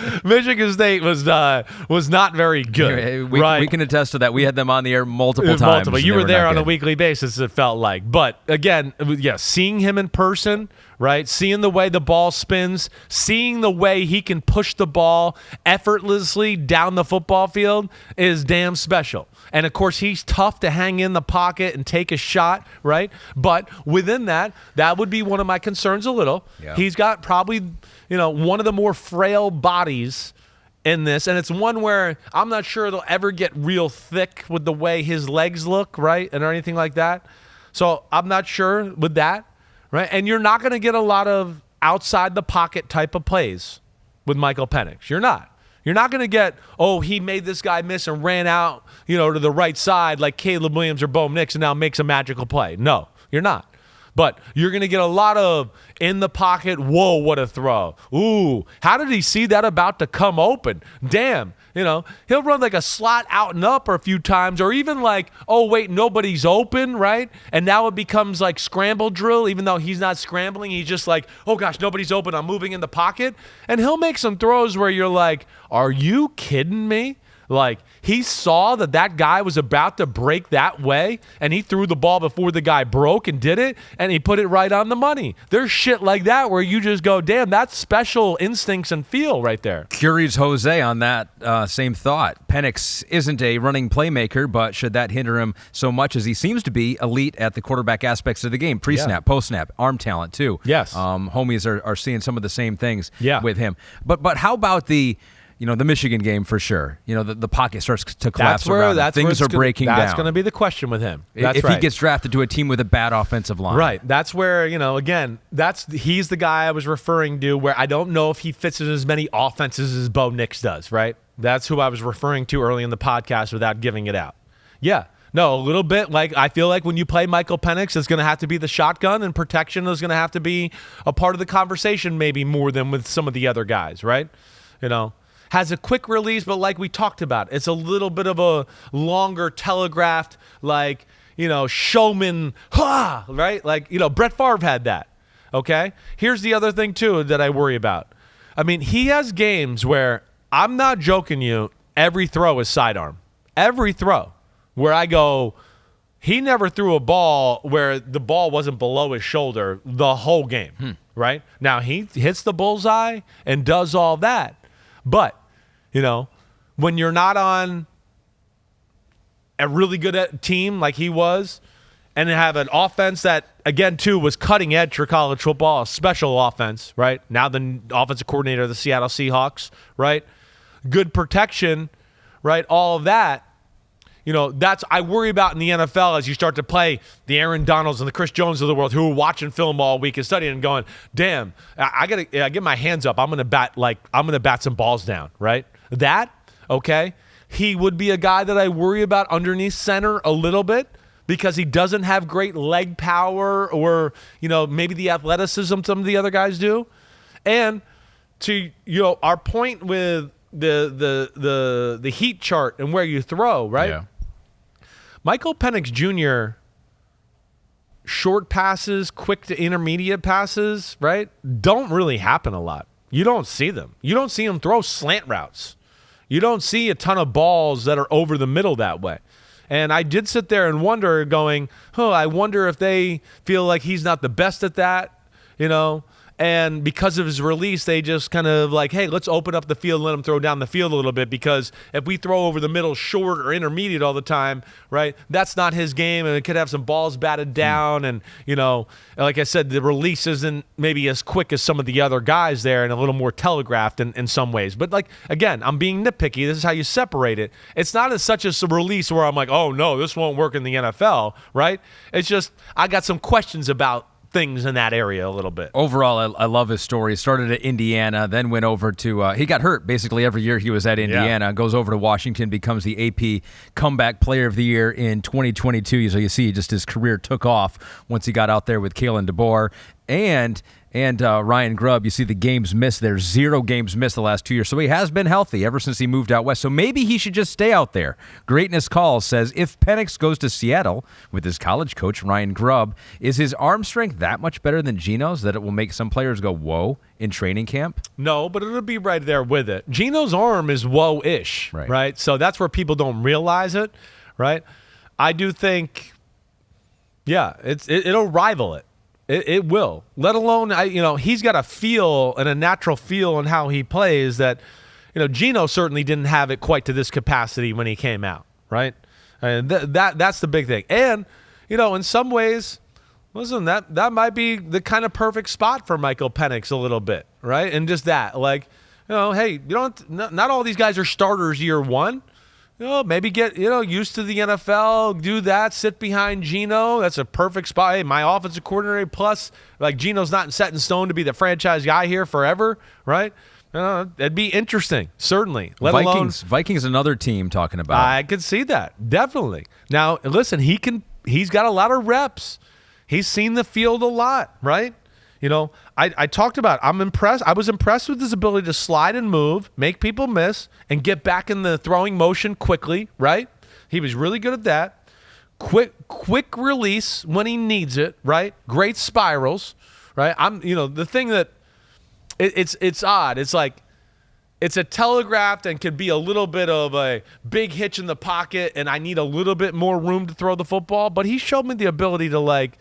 was not very good. We can attest to that. We had them on the air multiple times. You were there on a weekly basis, it felt like. But again, seeing him in person, right? Seeing the way the ball spins, seeing the way he can push the ball effortlessly down the football field is damn special. And of course, he's tough to hang in the pocket and take a shot, right? But within that would be one of my concerns a little. Yeah. He's got probably, one of the more frail bodies in this, and it's one where I'm not sure it'll ever get real thick with the way his legs look, right? And or anything like that. So I'm not sure with that, right? And you're not going to get a lot of outside the pocket type of plays with Michael Penix. You're not. You're not going to get, he made this guy miss and ran out, to the right side like Caleb Williams or Bo Nix and now makes a magical play. No, you're not. But you're going to get a lot of in the pocket, whoa, what a throw. Ooh, how did he see that about to come open? Damn. He'll run like a slot out and up a few times, or even like, oh, wait, nobody's open, right? And now it becomes like scramble drill, even though he's not scrambling. He's just like, oh, gosh, nobody's open. I'm moving in the pocket. And he'll make some throws where you're like, are you kidding me? Like, he saw that guy was about to break that way, and he threw the ball before the guy broke and did it, and he put it right on the money. There's shit like that where you just go, damn, that's special instincts and feel right there. Curious Jose on that same thought. Penix isn't a running playmaker, but should that hinder him so much as he seems to be elite at the quarterback aspects of the game? Pre-snap, post-snap, arm talent too. Yes. Homies are seeing some of the same things with him. But how about the Michigan game for sure. The pocket starts to collapse around. Things are breaking down. That's going to be the question with him. If he gets drafted to a team with a bad offensive line. Right. That's where, again, he's the guy I was referring to where I don't know if he fits in as many offenses as Bo Nix does, right? That's who I was referring to early in the podcast without giving it out. Yeah. No, a little bit. Like, I feel like when you play Michael Penix, it's going to have to be the shotgun, and protection is going to have to be a part of the conversation maybe more than with some of the other guys, right? Has a quick release, but like we talked about, it's a little bit of a longer telegraphed, like, showman, right? Like, Brett Favre had that, okay? Here's the other thing, too, that I worry about. I mean, he has games where, I'm not joking you, every throw is sidearm. Every throw. Where I go, he never threw a ball where the ball wasn't below his shoulder the whole game, right? Now, he hits the bullseye and does all that. But, when you're not on a really good team like he was, and have an offense that, again, too, was cutting edge for college football, a special offense, right? Now the offensive coordinator of the Seattle Seahawks, right? Good protection, right? All of that. That's I worry about in the NFL as you start to play the Aaron Donalds and the Chris Jones of the world who are watching film all week and studying and going, damn, I gotta get my hands up. I'm gonna bat some balls down, right? That, okay. He would be a guy that I worry about underneath center a little bit because he doesn't have great leg power or, maybe the athleticism some of the other guys do. And to our point with the heat chart and where you throw, right? Yeah. Michael Penix Jr., short passes, quick to intermediate passes, right, don't really happen a lot. You don't see them. You don't see him throw slant routes. You don't see a ton of balls that are over the middle that way. And I did sit there and wonder going, I wonder if they feel like he's not the best at that, And because of his release, they just kind of like, hey, let's open up the field and let him throw down the field a little bit, because if we throw over the middle short or intermediate all the time, right, that's not his game, and it could have some balls batted down. And, like I said, the release isn't maybe as quick as some of the other guys there, and a little more telegraphed in some ways. But, like, again, I'm being nitpicky. This is how you separate it. It's not as such a release where I'm like, oh, no, this won't work in the NFL, right? It's just I got some questions about things in that area a little bit. Overall, I love his story. He started at Indiana, then went over to he got hurt basically every year he was at Indiana, goes over to Washington, becomes the AP Comeback Player of the Year in 2022. So you see just his career took off once he got out there with Kalen DeBoer and Ryan Grubb. You see the games missed. There's 0 games missed the last 2 years. So he has been healthy ever since he moved out west. So maybe he should just stay out there. Greatness Calls says, if Penix goes to Seattle with his college coach, Ryan Grubb, is his arm strength that much better than Geno's that it will make some players go, whoa, in training camp? No, but it'll be right there with it. Geno's arm is whoa-ish, right? So that's where people don't realize it, right? I do think, it'll rival it. It will. Let alone, he's got a feel and a natural feel in how he plays that, Geno certainly didn't have it quite to this capacity when he came out, right? And that's the big thing. And, in some ways, listen, that might be the kind of perfect spot for Michael Penix a little bit, right? And just that, like, hey, not all these guys are starters year one. Maybe get, used to the NFL, do that, sit behind Geno. That's a perfect spot. Hey, my offensive coordinator, plus, like, Geno's not set in stone to be the franchise guy here forever, right? That'd be interesting, certainly. Vikings, another team talking about. I could see that, definitely. Now, listen, he's got a lot of reps. He's seen the field a lot, right? I talked about, I'm impressed. I was impressed with his ability to slide and move, make people miss, and get back in the throwing motion quickly, right? He was really good at that. Quick release when he needs it, right? Great spirals, right? The thing that it's odd. It's like it's a telegraphed and could be a little bit of a big hitch in the pocket, and I need a little bit more room to throw the football. But he showed me the ability to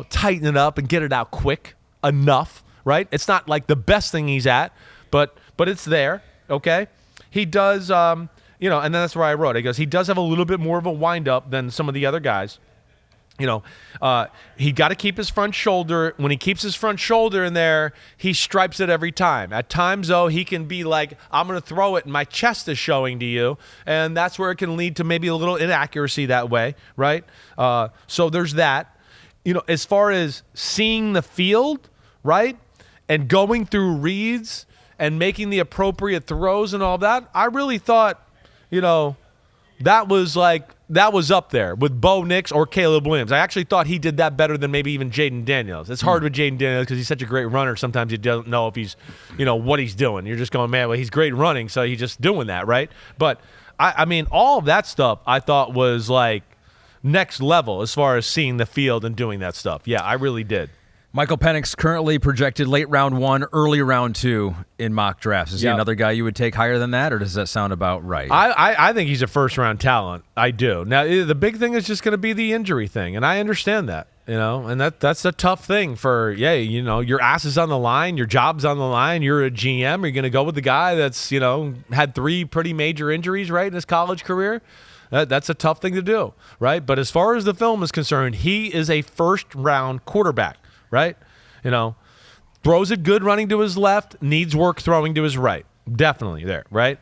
tighten it up and get it out quick enough, right? It's not like the best thing he's at, but it's there, okay? He does, and then that's where I wrote. He goes, he does have a little bit more of a wind-up than some of the other guys. He got to keep his front shoulder. When he keeps his front shoulder in there, he stripes it every time. At times, though, he can be like, I'm going to throw it and my chest is showing to you, and that's where it can lead to maybe a little inaccuracy that way, right? So there's that. As far as seeing the field, right, and going through reads and making the appropriate throws and all that, I really thought, that was up there with Bo Nix or Caleb Williams. I actually thought he did that better than maybe even Jayden Daniels. It's hard with Jayden Daniels because he's such a great runner. Sometimes you don't know if he's, what he's doing. You're just going, man, well, he's great running, so he's just doing that, right? But, I mean, all of that stuff I thought was like, next level as far as seeing the field and doing that stuff. Yeah, I really did. Michael Penix currently projected late round 1, early round 2 in mock drafts. Is he another guy you would take higher than that, or does that sound about right? I think he's a first-round talent. I do. Now, the big thing is just going to be the injury thing, and I understand that, and that's a tough thing for, your ass is on the line, your job's on the line, you're a GM, you're going to go with the guy that's, had 3 pretty major injuries, right, in his college career. That's a tough thing to do, right? But as far as the film is concerned, he is a first-round quarterback, right? Throws it good running to his left, needs work throwing to his right. Definitely there, right?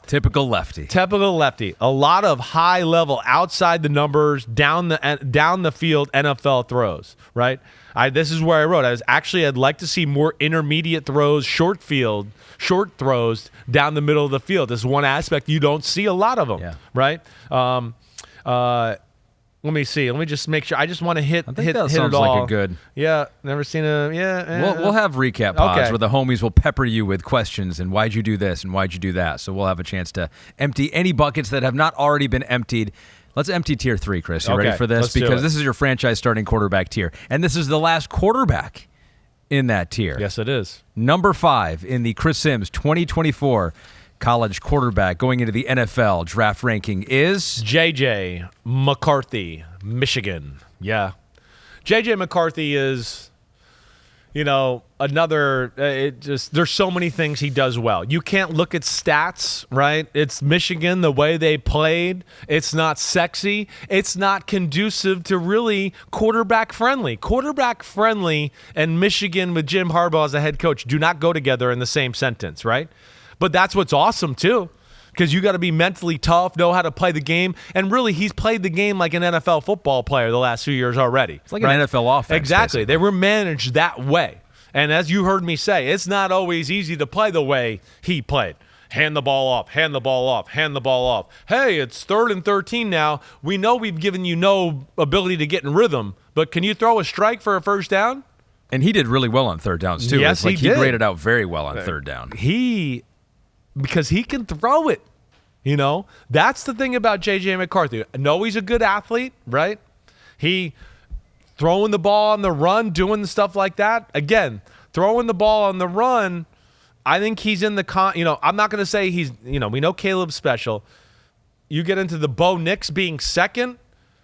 Typical lefty. Typical lefty. A lot of high-level, outside the numbers, down the field NFL throws, right? This is where I wrote. I'd like to see more intermediate throws, short throws down the middle of the field. This is one aspect you don't see a lot of them, right? Let me see. Let me just make sure. I just want to hit it all. Sounds like a good. Yeah, never seen a. Yeah. We'll have recap pods where the homies will pepper you with questions and why'd you do this and why'd you do that. So we'll have a chance to empty any buckets that have not already been emptied. Let's empty tier 3, Chris. You ready for this? Because this is your franchise starting quarterback tier, and this is the last quarterback in that tier. Yes, it is. Number 5 in the Chris Simms 2024 college quarterback going into the NFL draft ranking is J.J. McCarthy, Michigan. Yeah. J.J. McCarthy is, there's so many things he does well. You can't look at stats, right? It's Michigan, the way they played. It's not sexy. It's not conducive to really quarterback friendly. Quarterback friendly and Michigan with Jim Harbaugh as a head coach do not go together in the same sentence, right? But that's what's awesome too. Because you got to be mentally tough, know how to play the game. And really, he's played the game like an NFL football player the last few years already. It's like an NFL offense. Exactly. Basically. They were managed that way. And as you heard me say, it's not always easy to play the way he played. Hand the ball off, hand the ball off, hand the ball off. Hey, it's 3rd and 13 now. We know we've given you no ability to get in rhythm, but can you throw a strike for a first down? And he did really well on third downs, too. Yes, he did. Graded out very well on third down. Because he can throw it. That's the thing about J.J. McCarthy. I know he's a good athlete, right? He throwing the ball on the run, doing stuff like that. Again, throwing the ball on the run, I think he's in the I'm not going to say he's, we know Caleb's special. You get into the Bo Nix being second,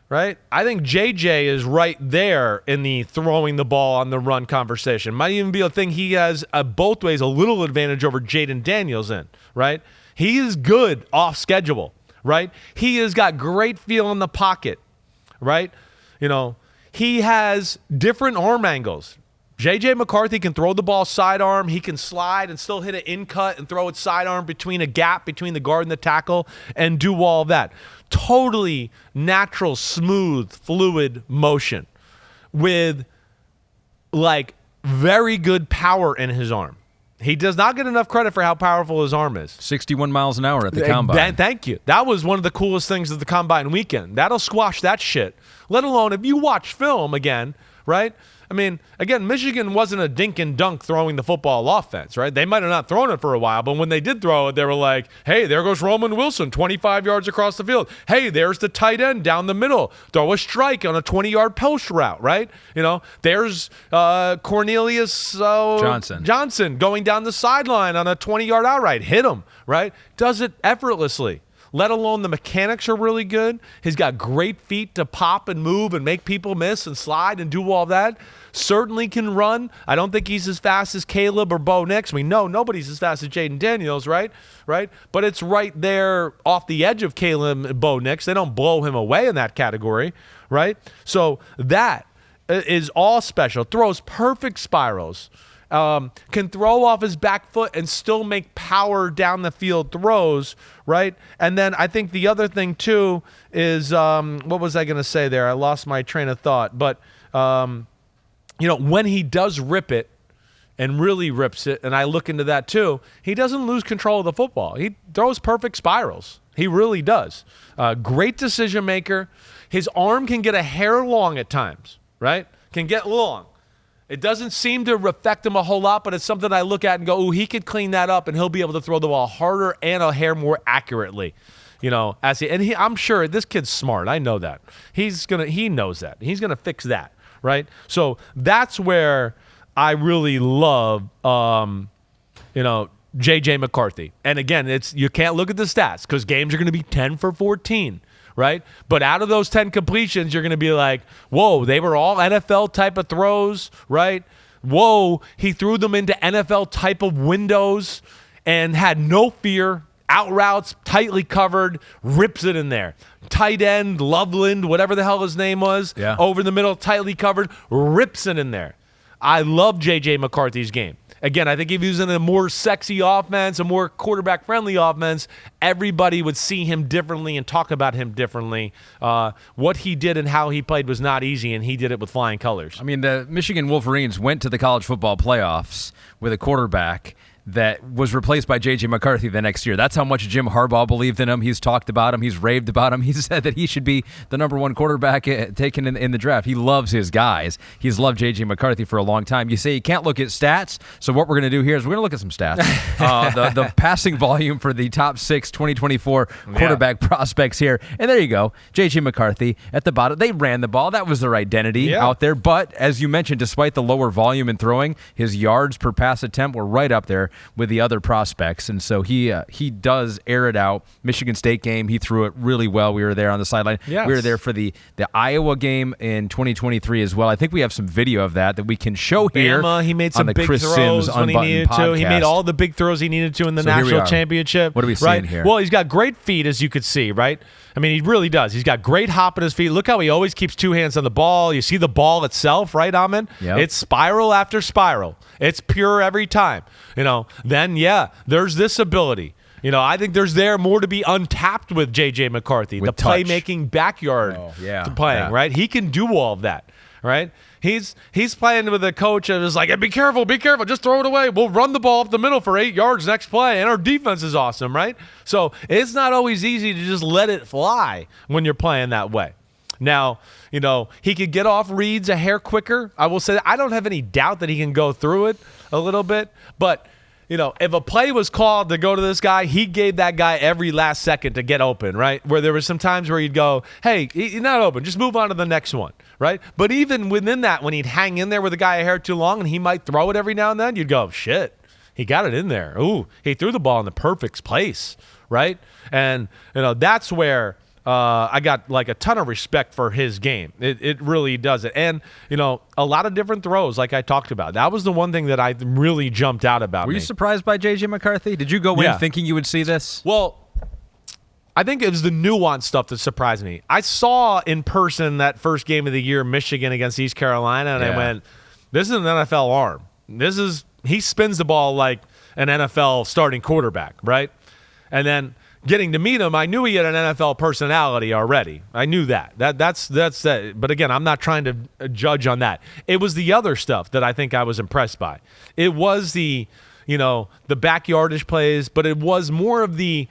right? I think J.J. is right there in the throwing the ball on the run conversation. Might even be a thing he has both ways a little advantage over Jayden Daniels in, right? He is good off schedule, right? He has got great feel in the pocket, right? He has different arm angles. J.J. McCarthy can throw the ball sidearm. He can slide and still hit an in-cut and throw it sidearm between a gap between the guard and the tackle and do all of that. Totally natural, smooth, fluid motion with, very good power in his arm. He does not get enough credit for how powerful his arm is. 61 miles an hour at the combine. Thank you. That was one of the coolest things of the combine weekend. That'll squash that shit. Let alone if you watch film again, right? I mean, again, Michigan wasn't a dink and dunk throwing the football offense, right? They might have not thrown it for a while, but when they did throw it, they were like, hey, there goes Roman Wilson, 25 yards across the field. Hey, there's the tight end down the middle. Throw a strike on a 20-yard post route, right? There's Cornelius Johnson going down the sideline on a 20-yard outright. Hit him, right? Does it effortlessly. Let alone the mechanics are really good. He's got great feet to pop and move and make people miss and slide and do all that. Certainly can run. I don't think he's as fast as Caleb or Bo Nix. We know nobody's as fast as Jayden Daniels, right? But it's right there off the edge of Caleb and Bo Nix. They don't blow him away in that category, right? So that is all special. Throws perfect spirals. Can throw off his back foot and still make power down the field throws, right? And then I think the other thing, too, is what was I going to say there? I lost my train of thought. But, when he does rip it and really rips it, and I look into that, too, he doesn't lose control of the football. He throws perfect spirals. He really does. Great decision maker. His arm can get a hair long at times, right? Can get long. It doesn't seem to affect him a whole lot, but it's something I look at and go, he could clean that up, and he'll be able to throw the ball harder and a hair more accurately. I'm sure this kid's smart. I know that. He knows that. He's gonna fix that, right? So that's where I really love, J.J. McCarthy. And again, you can't look at the stats because games are gonna be 10 for 14. Right? But out of those 10 completions, you're going to be like, whoa, they were all NFL type of throws, right? Whoa, he threw them into NFL type of windows and had no fear, out routes, tightly covered, rips it in there. Tight end, Loveland, whatever the hell his name was, over the middle, tightly covered, rips it in there. I love J.J. McCarthy's game. Again, I think if he was in a more sexy offense, a more quarterback-friendly offense, everybody would see him differently and talk about him differently. What he did and how he played was not easy, and he did it with flying colors. I mean, the Michigan Wolverines went to the college football playoffs with a quarterback that was replaced by J.J. McCarthy the next year. That's how much Jim Harbaugh believed in him. He's talked about him. He's raved about him. He said that he should be the number one quarterback taken in the draft. He loves his guys. He's loved J.J. McCarthy for a long time. You say you can't look at stats, so what we're going to do here is we're going to look at some stats. The passing volume for the top 6 2024 quarterback prospects here. And there you go. J.J. McCarthy at the bottom. They ran the ball. That was their identity out there. But as you mentioned, despite the lower volume in throwing, his yards per pass attempt were right up there with the other prospects, and so he does air it out. Michigan State game, he threw it really well. We were there on the sideline. Yes. We were there for the Iowa game in 2023 as well. I think we have some video of that we can show here. Bama, he made some on the big Chris throws Simms when he needed Unbuttoned to. He podcast. made all the big throws he needed to in the So here we national are. championship. What are we seeing right? here? Well, he's got great feet, as you could see, right? I mean, he really does. He's got great hop in his feet. Look how he always keeps two hands on the ball. You see the ball itself, right, Ahmed? Yep. It's spiral after spiral. It's pure every time. Then, there's this ability. I think there's more to be untapped with J.J. McCarthy, With the touch. playmaking backyard playing, right? He can do all of that, right? He's playing with a coach that is like, hey, be careful, just throw it away. We'll run the ball up the middle for 8 yards next play, and our defense is awesome, right? So it's not always easy to just let it fly when you're playing that way. Now, he could get off reads a hair quicker. I will say that I don't have any doubt that he can go through it a little bit, but if a play was called to go to this guy, he gave that guy every last second to get open, right? Where there were some times where he'd go, hey, he's not open. Just move on to the next one, right? But even within that, when he'd hang in there with a guy a hair too long and he might throw it every now and then, you'd go, shit, he got it in there. Ooh, he threw the ball in the perfect place, right? And, that's where I got like a ton of respect for his game. It really does it. And, a lot of different throws like I talked about. That was the one thing that I really jumped out about. Were you surprised by J.J. McCarthy? Did you go in thinking you would see this? Well, I think it was the nuanced stuff that surprised me. I saw in person that first game of the year, Michigan against East Carolina, and I went, this is an NFL arm. He spins the ball like an NFL starting quarterback, right? And then getting to meet him, I knew he had an NFL personality already. I knew that. That's that. But again, I'm not trying to judge on that. It was the other stuff that I think I was impressed by. It was the backyardish plays, but it was more of the,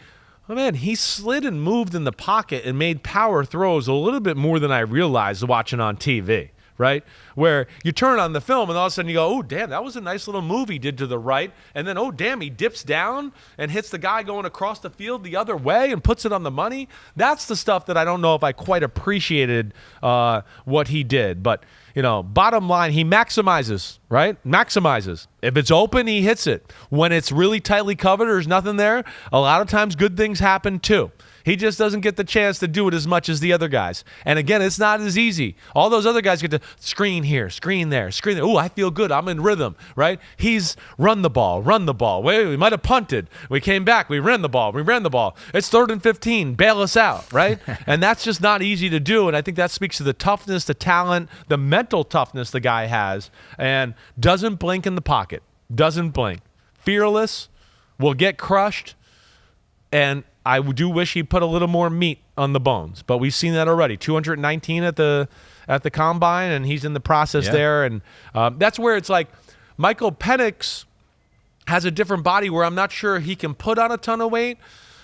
he slid and moved in the pocket and made power throws a little bit more than I realized watching on TV. Right? Where you turn on the film and all of a sudden you go, oh, damn, that was a nice little move he did to the right. And then, oh, damn, he dips down and hits the guy going across the field the other way and puts it on the money. That's the stuff that I don't know if I quite appreciated what he did. But, bottom line, he maximizes, right? Maximizes. If it's open, he hits it. When it's really tightly covered, there's nothing there. A lot of times good things happen too. He just doesn't get the chance to do it as much as the other guys. And again, it's not as easy. All those other guys get to screen here, screen there, screen there. Ooh, I feel good. I'm in rhythm, right? He's run the ball. Wait, we might have punted. We came back. We ran the ball. It's 3rd and 15. Bail us out, right? And that's just not easy to do. And I think that speaks to the toughness, the talent, the mental toughness the guy has, and doesn't blink in the pocket. Doesn't blink. Fearless, will get crushed, and I do wish he put a little more meat on the bones, but we've seen that already. 219 at the combine, and he's in the process there. And that's where it's like Michael Penix has a different body where I'm not sure he can put on a ton of weight.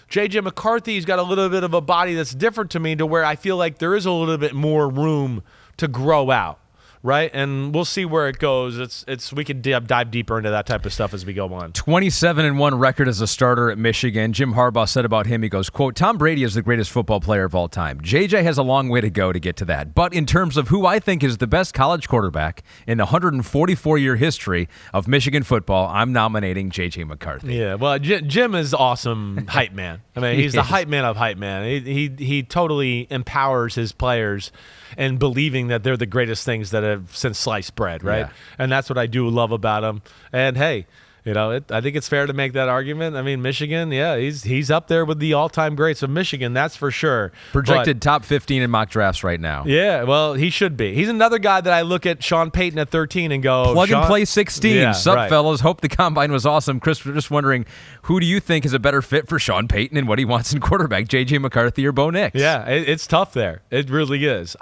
J.J. McCarthy's got a little bit of a body that's different to me, to where I feel like there is a little bit more room to grow out. Right, and we'll see where it goes. We could dive deeper into that type of stuff as we go on. 27-1 record as a starter at Michigan. Jim Harbaugh said about him, he goes, quote, Tom Brady is the greatest football player of all time. JJ has a long way to go to get to that. But in terms of who I think is the best college quarterback in the 144-year history of Michigan football, I'm nominating JJ McCarthy. Yeah, well, Jim is awesome hype man. I mean, he's the hype man of hype man. He totally empowers his players and believing that they're the greatest things that have since sliced bread, right? Yeah. And that's what I do love about him. And hey, I think it's fair to make that argument. I mean, Michigan, he's up there with the all-time greats of Michigan, that's for sure. Projected top 15 in mock drafts right now. Yeah, well, he should be. He's another guy that I look at Sean Payton at 13 and go, plug and play 16. Yeah, Sup, fellas? Hope the combine was awesome. Chris, we're just wondering, who do you think is a better fit for Sean Payton and what he wants in quarterback, J.J. McCarthy or Bo Nix? Yeah, it's tough there. It really is.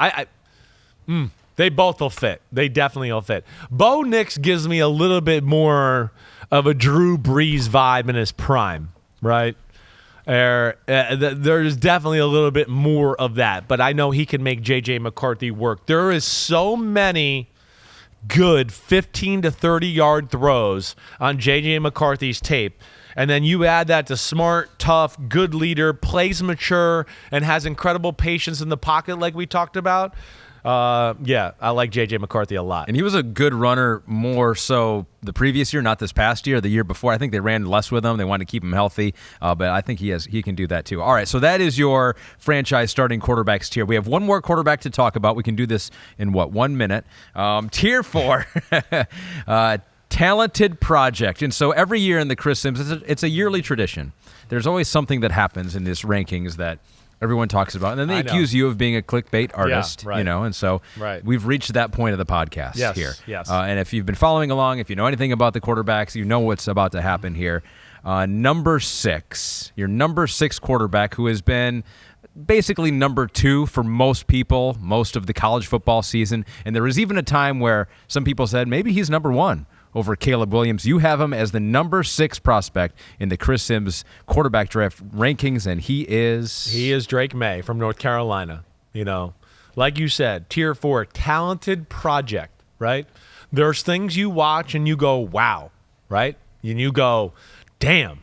They both will fit. They definitely will fit. Bo Nix gives me a little bit more of a Drew Brees vibe in his prime, right? There's definitely a little bit more of that, but I know he can make J.J. McCarthy work. There is so many good 15 to 30-yard throws on J.J. McCarthy's tape. And then you add that to smart, tough, good leader, plays mature, and has incredible patience in the pocket like we talked about. Yeah, I like J.J. McCarthy a lot. And he was a good runner more so the previous year, not this past year, the year before. I think they ran less with him. They wanted to keep him healthy, but I think he can do that too. All right, so that is your franchise starting quarterbacks tier. We have one more quarterback to talk about. We can do this in, 1 minute? Tier 4, talented project. And so every year in the Chris Simms, it's a yearly tradition. There's always something that happens in this rankings that everyone talks about, and then they accuse you of being a clickbait artist, and so we've reached that point of the podcast here. Yes. And if you've been following along, if you know anything about the quarterbacks, you know what's about to happen here. Number 6, your number 6 quarterback, who has been basically number 2 for most people, most of the college football season, and there was even a time where some people said maybe he's number 1 over Caleb Williams. You have him as the number 6 prospect in the Chris Simms quarterback draft rankings, and he is Drake Maye from North Carolina. Like you said, tier 4, talented project, right? There's things you watch and you go, wow, right? And you go, damn,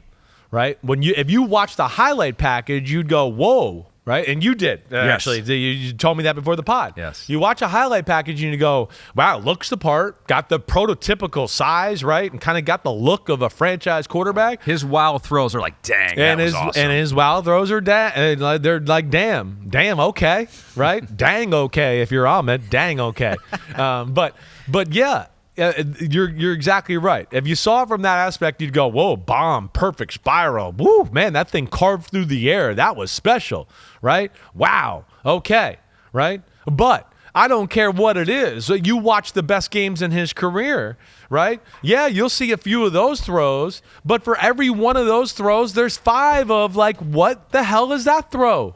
right? If you watch the highlight package, you'd go, whoa. Right? And you did, actually. You told me that before the pod. Yes. You watch a highlight package and you go, wow, looks the part, got the prototypical size, right? And kind of got the look of a franchise quarterback. His wild throws are like, dang, that was awesome. And his wild throws are, they're like, damn, okay, right? Dang, okay, if you're Ahmed, dang, okay. But yeah. You're exactly right. If you saw it from that aspect, you'd go, whoa, bomb, perfect spiral. Woo, man, that thing carved through the air. That was special, right? Wow, okay, right? But I don't care what it is. You watch the best games in his career, right? Yeah, you'll see a few of those throws, but for every one of those throws, there's 5 of like, what the hell is that throw,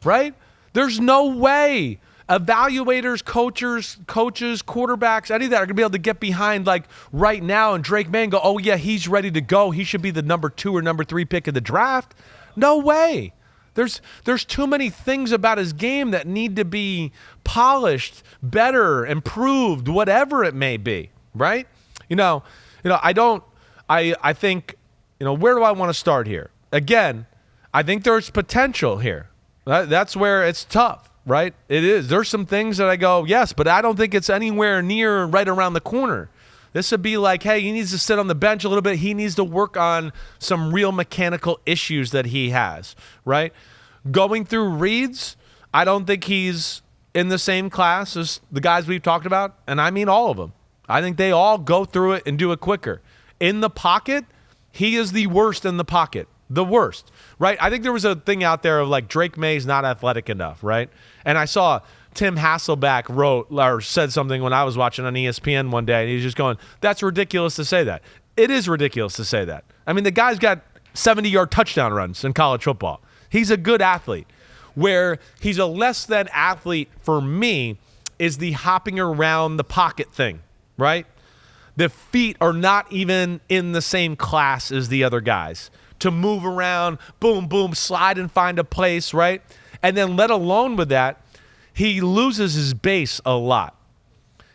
right? There's no way evaluators, coaches, quarterbacks, any of that are going to be able to get behind like right now and Drake Maye and go, oh, yeah, he's ready to go. He should be the number 2 or number 3 pick of the draft. No way. There's too many things about his game that need to be polished, better, improved, whatever it may be, right? I think, where do I want to start here? Again, I think there's potential here. That's where it's tough. Right? It is. There's some things that I go, yes, but I don't think it's anywhere near right around the corner. This would be like, hey, he needs to sit on the bench a little bit. He needs to work on some real mechanical issues that he has, right? Going through reads, I don't think he's in the same class as the guys we've talked about, and I mean all of them. I think they all go through it and do it quicker. In the pocket, he is the worst in the pocket. The worst, right? I think there was a thing out there of like Drake Maye's not athletic enough, right? And I saw Tim Hasselbeck wrote or said something when I was watching on ESPN one day, and he's just going, that's ridiculous to say that. It is ridiculous to say that. I mean, the guy's got 70-yard touchdown runs in college football. He's a good athlete. Where he's a less than athlete for me is the hopping around the pocket thing, right? The feet are not even in the same class as the other guys. To move around, boom, boom, slide and find a place, right? And then let alone with that, he loses his base a lot.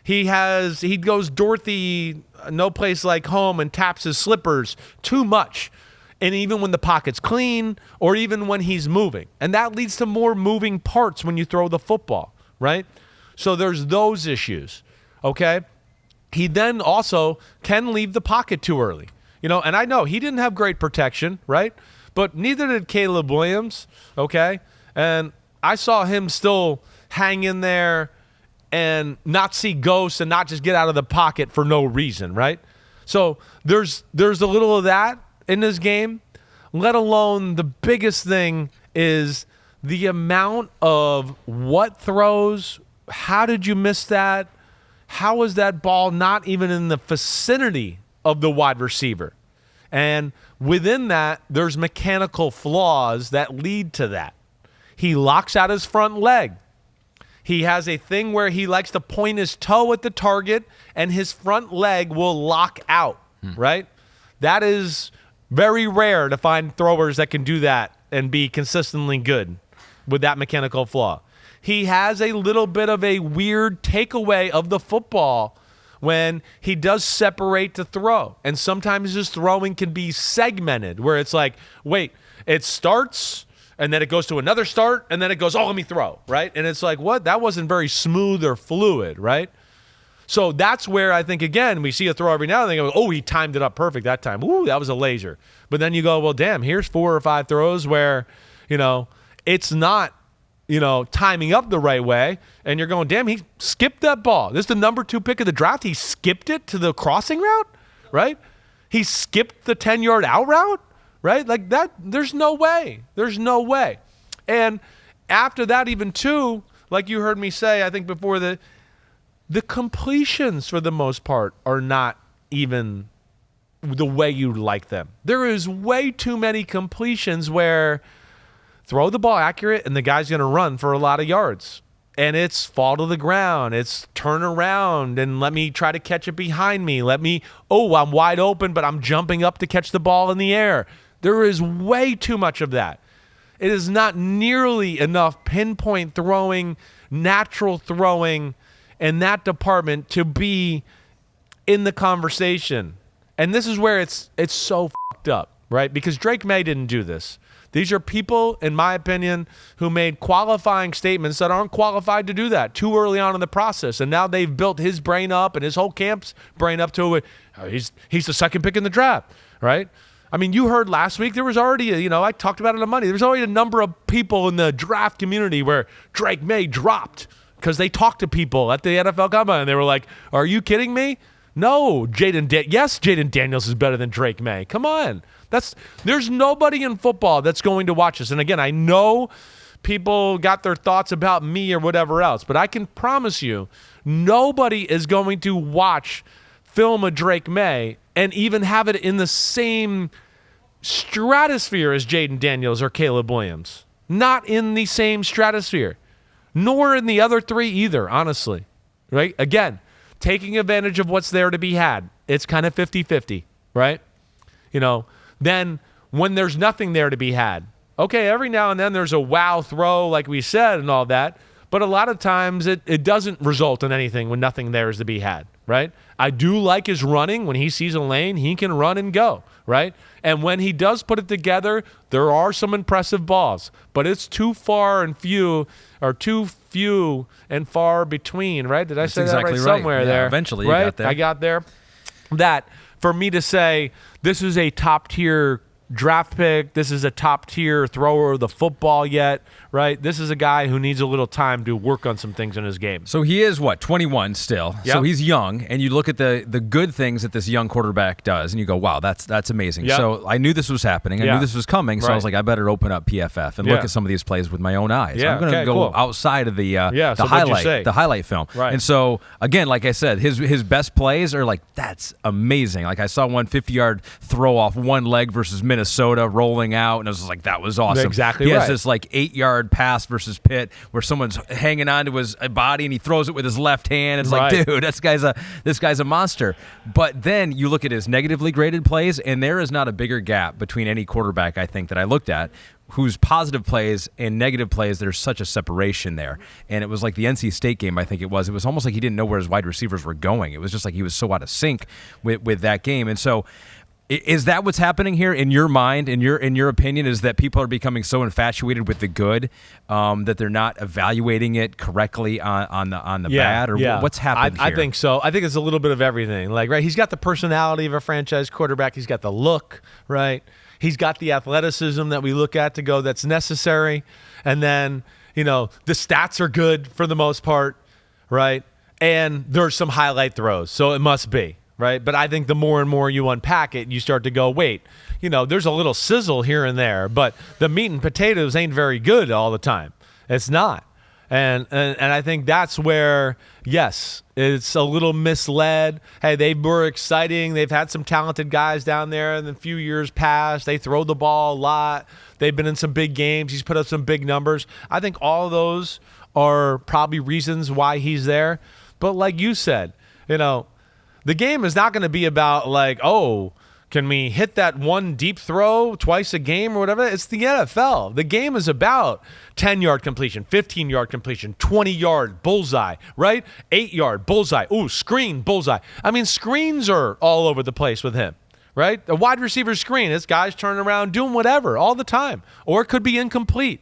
He goes Dorothy, no place like home, and taps his slippers too much. And even when the pocket's clean or even when he's moving. And that leads to more moving parts when you throw the football, right? So there's those issues, okay? He then also can leave the pocket too early. And I know he didn't have great protection, right? But neither did Caleb Williams, okay? And I saw him still hang in there and not see ghosts and not just get out of the pocket for no reason, right? So there's a little of that in this game, let alone the biggest thing is the amount of what throws, how did you miss that? How was that ball not even in the vicinity of the wide receiver? And within that, there's mechanical flaws that lead to that. He locks out his front leg. He has a thing where he likes to point his toe at the target and his front leg will lock out, right? That is very rare to find throwers that can do that and be consistently good with that mechanical flaw. He has a little bit of a weird takeaway of the football when he does separate to throw. And sometimes his throwing can be segmented where it's like, wait, it starts and then it goes to another start, and then it goes, oh, let me throw, right? And it's like, what? That wasn't very smooth or fluid, right? So that's where I think, again, we see a throw every now and then, go, oh, he timed it up perfect that time. Ooh, that was a laser. But then you go, well, damn, here's 4 or 5 throws where, it's not, timing up the right way, and you're going, damn, he skipped that ball. This is the number 2 pick of the draft. He skipped it to the crossing route, right? He skipped the 10-yard out route, right? Like that, there's no way. There's no way. And after that, even too, like you heard me say, I think before, the completions for the most part are not even the way you like them. There is way too many completions where throw the ball accurate and the guy's going to run for a lot of yards. And it's fall to the ground. It's turn around and let me try to catch it behind me. I'm wide open, but I'm jumping up to catch the ball in the air. There is way too much of that. It is not nearly enough pinpoint throwing, natural throwing in that department to be in the conversation. And this is where it's so fucked up, right? Because Drake Maye didn't do this. These are people, in my opinion, who made qualifying statements that aren't qualified to do that too early on in the process. And now they've built his brain up and his whole camp's brain up to it. He's the second pick in the draft, right? I mean, you heard last week there was already, I talked about it on Monday. There was already a number of people in the draft community where Drake Maye dropped because they talked to people at the NFL Combine and they were like, are you kidding me? No, Jayden Daniels is better than Drake Maye. Come on. There's nobody in football that's going to watch this. And again, I know people got their thoughts about me or whatever else, but I can promise you nobody is going to watch film of Drake Maye and even have it in the same stratosphere as Jayden Daniels or Caleb Williams. Not in the same stratosphere, nor in the other 3 either, honestly. Right? Again, taking advantage of what's there to be had. It's kind of 50-50, right? Then when there's nothing there to be had, okay, every now and then there's a wow throw like we said and all that, but a lot of times it doesn't result in anything when nothing there is to be had, right? I do like his running. When he sees a lane, he can run and go, right? And when he does put it together, there are some impressive balls, but it's too few and far between, right? Did I say exactly that right? Right. Somewhere there. Eventually right? You got there. I got there. That for me to say this is a top-tier draft pick, this is a top-tier thrower of the football yet, right? This is a guy who needs a little time to work on some things in his game. So he is, 21 still? Yep. So he's young, and you look at the good things that this young quarterback does, and you go, wow, that's amazing. Yep. So I knew this was happening. I knew this was coming, so I was like, I better open up PFF and look at some of these plays with my own eyes. Yeah, I'm going to go outside of the highlight film. Right. And so, again, like I said, his best plays are like, that's amazing. Like I saw one 50-yard throw off one leg versus Minnesota rolling out, and I was just like, that was awesome. Exactly He right. has this like 8-yard pass versus Pitt where someone's hanging onto his body and he throws it with his left hand. It's like, dude, this guy's a monster. But then you look at his negatively graded plays, and there is not a bigger gap between any quarterback, I think, that I looked at whose positive plays and negative plays, there's such a separation there. And it was like the NC State game, I think it was. It was almost like he didn't know where his wide receivers were going. It was just like he was so out of sync with that game. And so is that what's happening here in your mind, in your opinion, is that people are becoming so infatuated with the good that they're not evaluating it correctly on the bad? Or what's happening here? I think so. I think it's a little bit of everything. Like, right, he's got the personality of a franchise quarterback. He's got the look, right? He's got the athleticism that we look at to go that's necessary. And then, the stats are good for the most part, right? And there's some highlight throws, so it must be. Right. But I think the more and more you unpack it, you start to go, wait, there's a little sizzle here and there, but the meat and potatoes ain't very good all the time. It's not. And I think that's where, yes, it's a little misled. Hey, they were exciting. They've had some talented guys down there in the few years past. They throw the ball a lot. They've been in some big games. He's put up some big numbers. I think all of those are probably reasons why he's there. But like you said, the game is not going to be about like, oh, can we hit that one deep throw twice a game or whatever? It's the NFL. The game is about 10-yard completion, 15-yard completion, 20-yard bullseye, right? 8-yard bullseye. Ooh, screen bullseye. I mean, screens are all over the place with him, right? A wide receiver screen. This guy's turning around doing whatever all the time. Or it could be incomplete.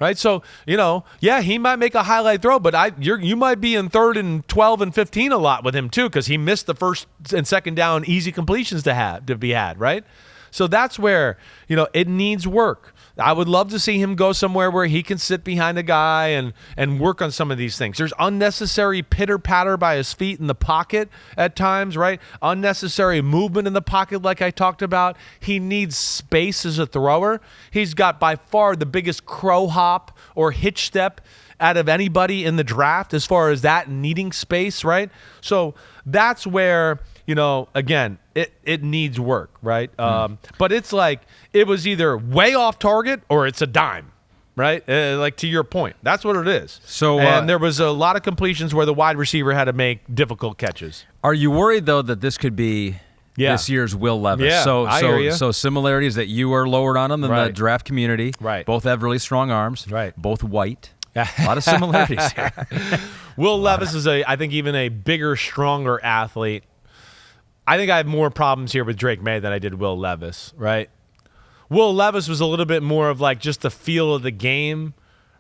Right, so he might make a highlight throw, but you might be in 3rd and 12 and 15 a lot with him too, because he missed the first and second down easy completions to be had. Right, so that's where it needs work. I would love to see him go somewhere where he can sit behind a guy and work on some of these things. There's unnecessary pitter-patter by his feet in the pocket at times, right? Unnecessary movement in the pocket like I talked about. He needs space as a thrower. He's got by far the biggest crow hop or hitch step out of anybody in the draft as far as that needing space, right? So that's where, again, it needs work, right? But it's like it was either way off target or it's a dime, right? Like to your point, that's what it is. So, and there was a lot of completions where the wide receiver had to make difficult catches. Are you worried though that this could be this year's Will Levis? Yeah, I hear you. So similarities that you are lower on him in the draft community. Right. Both have really strong arms. Right. Both white. A lot of similarities here. Will Levis is I think even a bigger, stronger athlete. I think I have more problems here with Drake Maye than I did Will Levis, right? Will Levis was a little bit more of like just the feel of the game,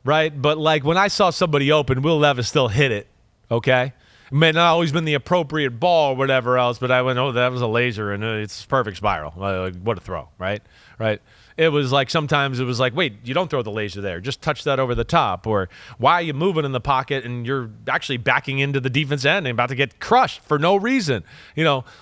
right? But like when I saw somebody open, Will Levis still hit it, okay? It may not always been the appropriate ball or whatever else, but I went, oh, that was a laser, and it's perfect spiral. What a throw, right? Right? It was like sometimes it was like, wait, you don't throw the laser there. Just touch that over the top. Or why are you moving in the pocket and you're actually backing into the defense end and about to get crushed for no reason?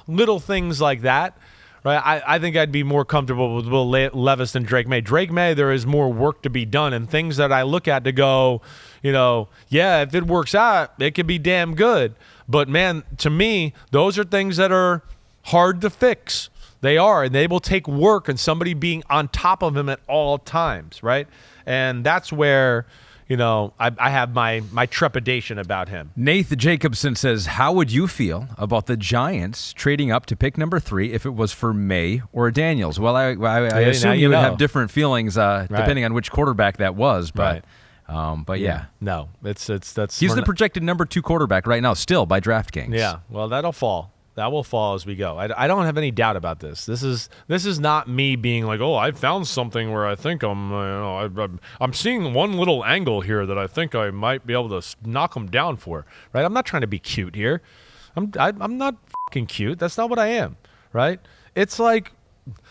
Little things like that. Right? I think I'd be more comfortable with Will Levis than Drake Maye. Drake Maye, there is more work to be done and things that I look at to go, if it works out, it could be damn good. But, man, to me, those are things that are hard to fix. They are, and they will take work and somebody being on top of him at all times, right? And that's where, I have my trepidation about him. Nath Jacobson says, how would you feel about the Giants trading up to pick number 3 if it was for Maye or Daniels? Well, I assume you would have different feelings depending on which quarterback that was, but yeah. No, that's he's the projected number 2 quarterback right now still by DraftKings. Yeah, well, that'll fall. That will fall as we go. I don't have any doubt about this. This is not me being like, oh, I found something where I think I'm seeing one little angle here that I think I might be able to knock him down for. Right? I'm not trying to be cute here. I'm not fucking cute. That's not what I am. Right? It's like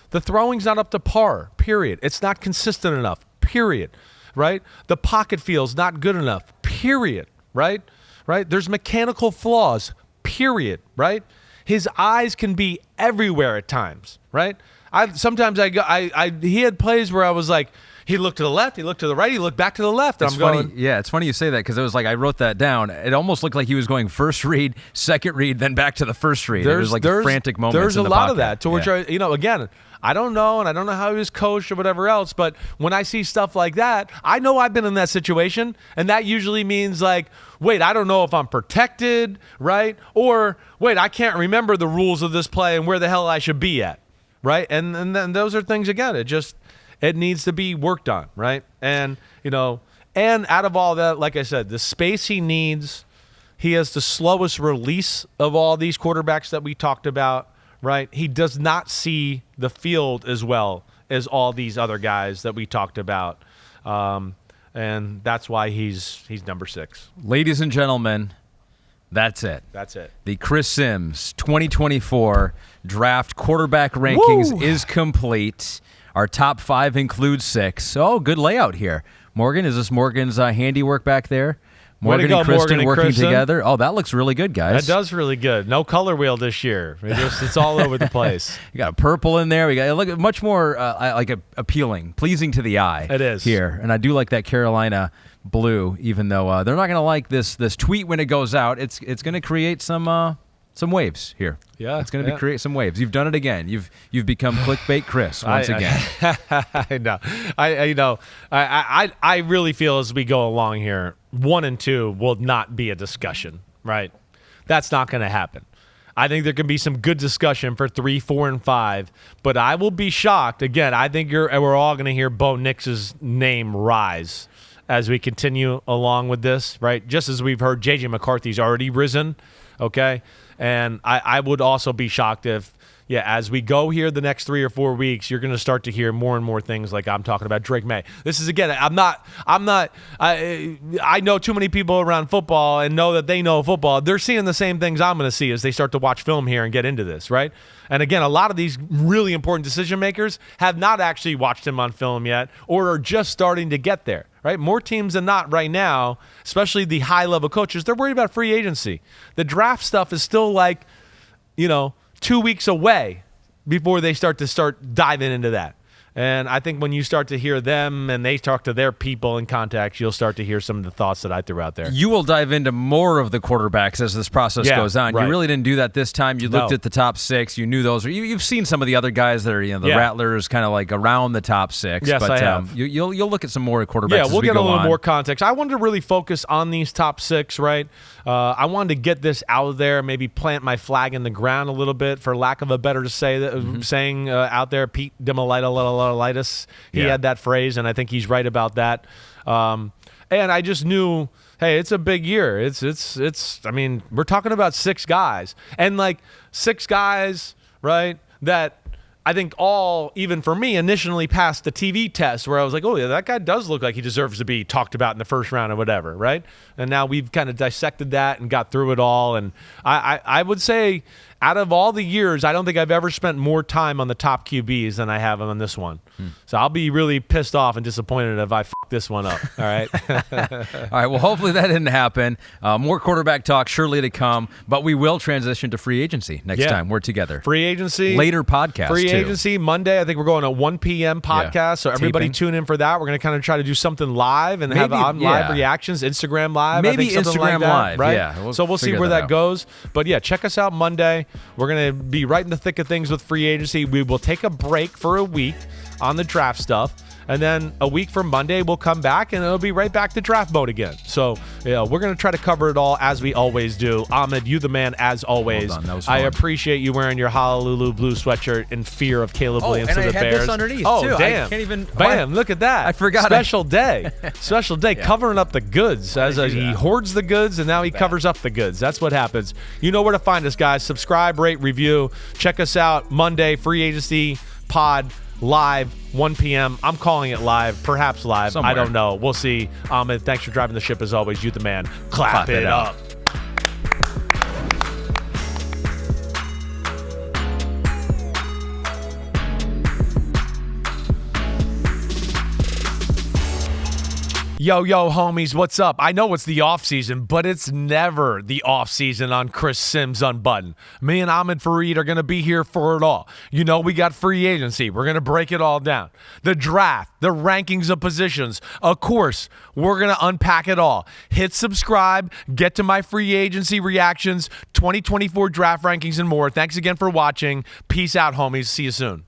the throwing's not up to par. Period. It's not consistent enough. Period. Right? The pocket feel's not good enough. Period. Right? Right? There's mechanical flaws. Period. Right? His eyes can be everywhere at times, right? He had plays where I was like, he looked to the left, he looked to the right, he looked back to the left. It's funny. Yeah, it's funny you say that because it was like I wrote that down. It almost looked like he was going first read, second read, then back to the first read. It was like frantic moments. There's in a the lot pocket. of that. To which again, I don't know, and I don't know how he was coached or whatever else, but when I see stuff like that, I know I've been in that situation, and that usually means like, wait, I don't know if I'm protected, right? Or, wait, I can't remember the rules of this play and where the hell I should be at, right? And then those are things, again, it needs to be worked on, right? And, and out of all that, like I said, the space he needs, he has the slowest release of all these quarterbacks that we talked about. Right, he does not see the field as well as all these other guys that we talked about, and that's why he's number 6. Ladies and gentlemen, that's it. That's it. The Chris Simms 2024 draft quarterback rankings is complete. Our top 5 includes 6. Oh, good layout here. Morgan, is this Morgan's handiwork back there? Morgan and Kristen working together. Oh, that looks really good, guys. That does really good. No color wheel this year. It's all over the place. You got a purple in there. We got look much more appealing, pleasing to the eye. It is here, and I do like that Carolina blue. Even though they're not going to like this tweet when it goes out, it's going to create some waves here. Yeah, it's going to create some waves. You've done it again. You've become clickbait Chris once again. I know. I really feel as we go along here, 1 and 2 will not be a discussion, right? That's not going to happen. I think there can be some good discussion for 3, 4, and 5, but I will be shocked. Again, I think we're all going to hear Bo Nix's name rise as we continue along with this, right? Just as we've heard J.J. McCarthy's already risen, okay? And I would also be shocked if, as we go here the next 3 or 4 weeks, you're going to start to hear more and more things like I'm talking about Drake Maye. This is, again, I know too many people around football and know that they know football. They're seeing the same things I'm going to see as they start to watch film here and get into this, right? And again, a lot of these really important decision makers have not actually watched him on film yet or are just starting to get there, right? More teams than not right now, especially the high-level coaches, they're worried about free agency. The draft stuff is still 2 weeks away before they start diving into that. And I think when you start to hear them and they talk to their people in contacts, you'll start to hear some of the thoughts that I threw out there. You will dive into more of the quarterbacks as this process goes on. Right. You really didn't do that this time. You looked at the top 6. You knew those. You've seen some of the other guys that are, the Rattlers, kind of like around the top 6. Yes, but, I have. You'll look at some more quarterbacks. Yeah, as we'll we get go a little on. more context. I wanted to really focus on these top 6, right? I wanted to get this out there, maybe plant my flag in the ground a little bit, for lack of a better saying out there. Pete Demolitis. He had that phrase, and I think he's right about that. And I just knew, hey, it's a big year. It's. I mean, we're talking about 6 guys, and 6 guys, right? That I think all, even for me, initially passed the TV test, where I was like, oh yeah, that guy does look like he deserves to be talked about in the first round or whatever, right? And now we've kind of dissected that and got through it all, and I would say, out of all the years, I don't think I've ever spent more time on the top QBs than I have on this one. So I'll be really pissed off and disappointed if I f*** this one up. All right? All right, well, hopefully that didn't happen. More quarterback talk surely to come, but we will transition to free agency next time we're together. Free agency. Later podcast, Free agency, Monday. I think we're going to 1 p.m. podcast, so everybody tune in for that. We're going to kind of try to do something live and have live reactions, Instagram Live. Maybe I think Instagram like that, Live, right? yeah. So we'll see where that goes. But yeah, check us out Monday. We're going to be right in the thick of things with free agency. We will take a break for a week on the draft stuff. And then a week from Monday, we'll come back, and it'll be right back to draft mode again. So, we're going to try to cover it all as we always do. Ahmed, you the man as always. Well done. That was fun. I appreciate you wearing your Honolulu blue sweatshirt in fear of Caleb Williams to the Bears. Oh, and I had this underneath, too. Damn. I can't even... Bam, look at that. I forgot. Special day. Special day, covering up the goods. He hoards the goods, and now he covers up the goods. That's what happens. You know where to find us, guys. Subscribe, rate, review. Check us out Monday, Free Agency Pod. Live, 1 p.m. I'm calling it live, perhaps live. Somewhere. I don't know. We'll see. Ahmed, thanks for driving the ship as always. You the man. Clap it up. Yo, homies, what's up? I know it's the off season, but it's never the off season on Chris Simms Unbuttoned. Me and Ahmed Fareed are going to be here for it all. We got free agency. We're going to break it all down. The draft, the rankings of positions. Of course, we're going to unpack it all. Hit subscribe, get to my free agency reactions, 2024 draft rankings, and more. Thanks again for watching. Peace out, homies. See you soon.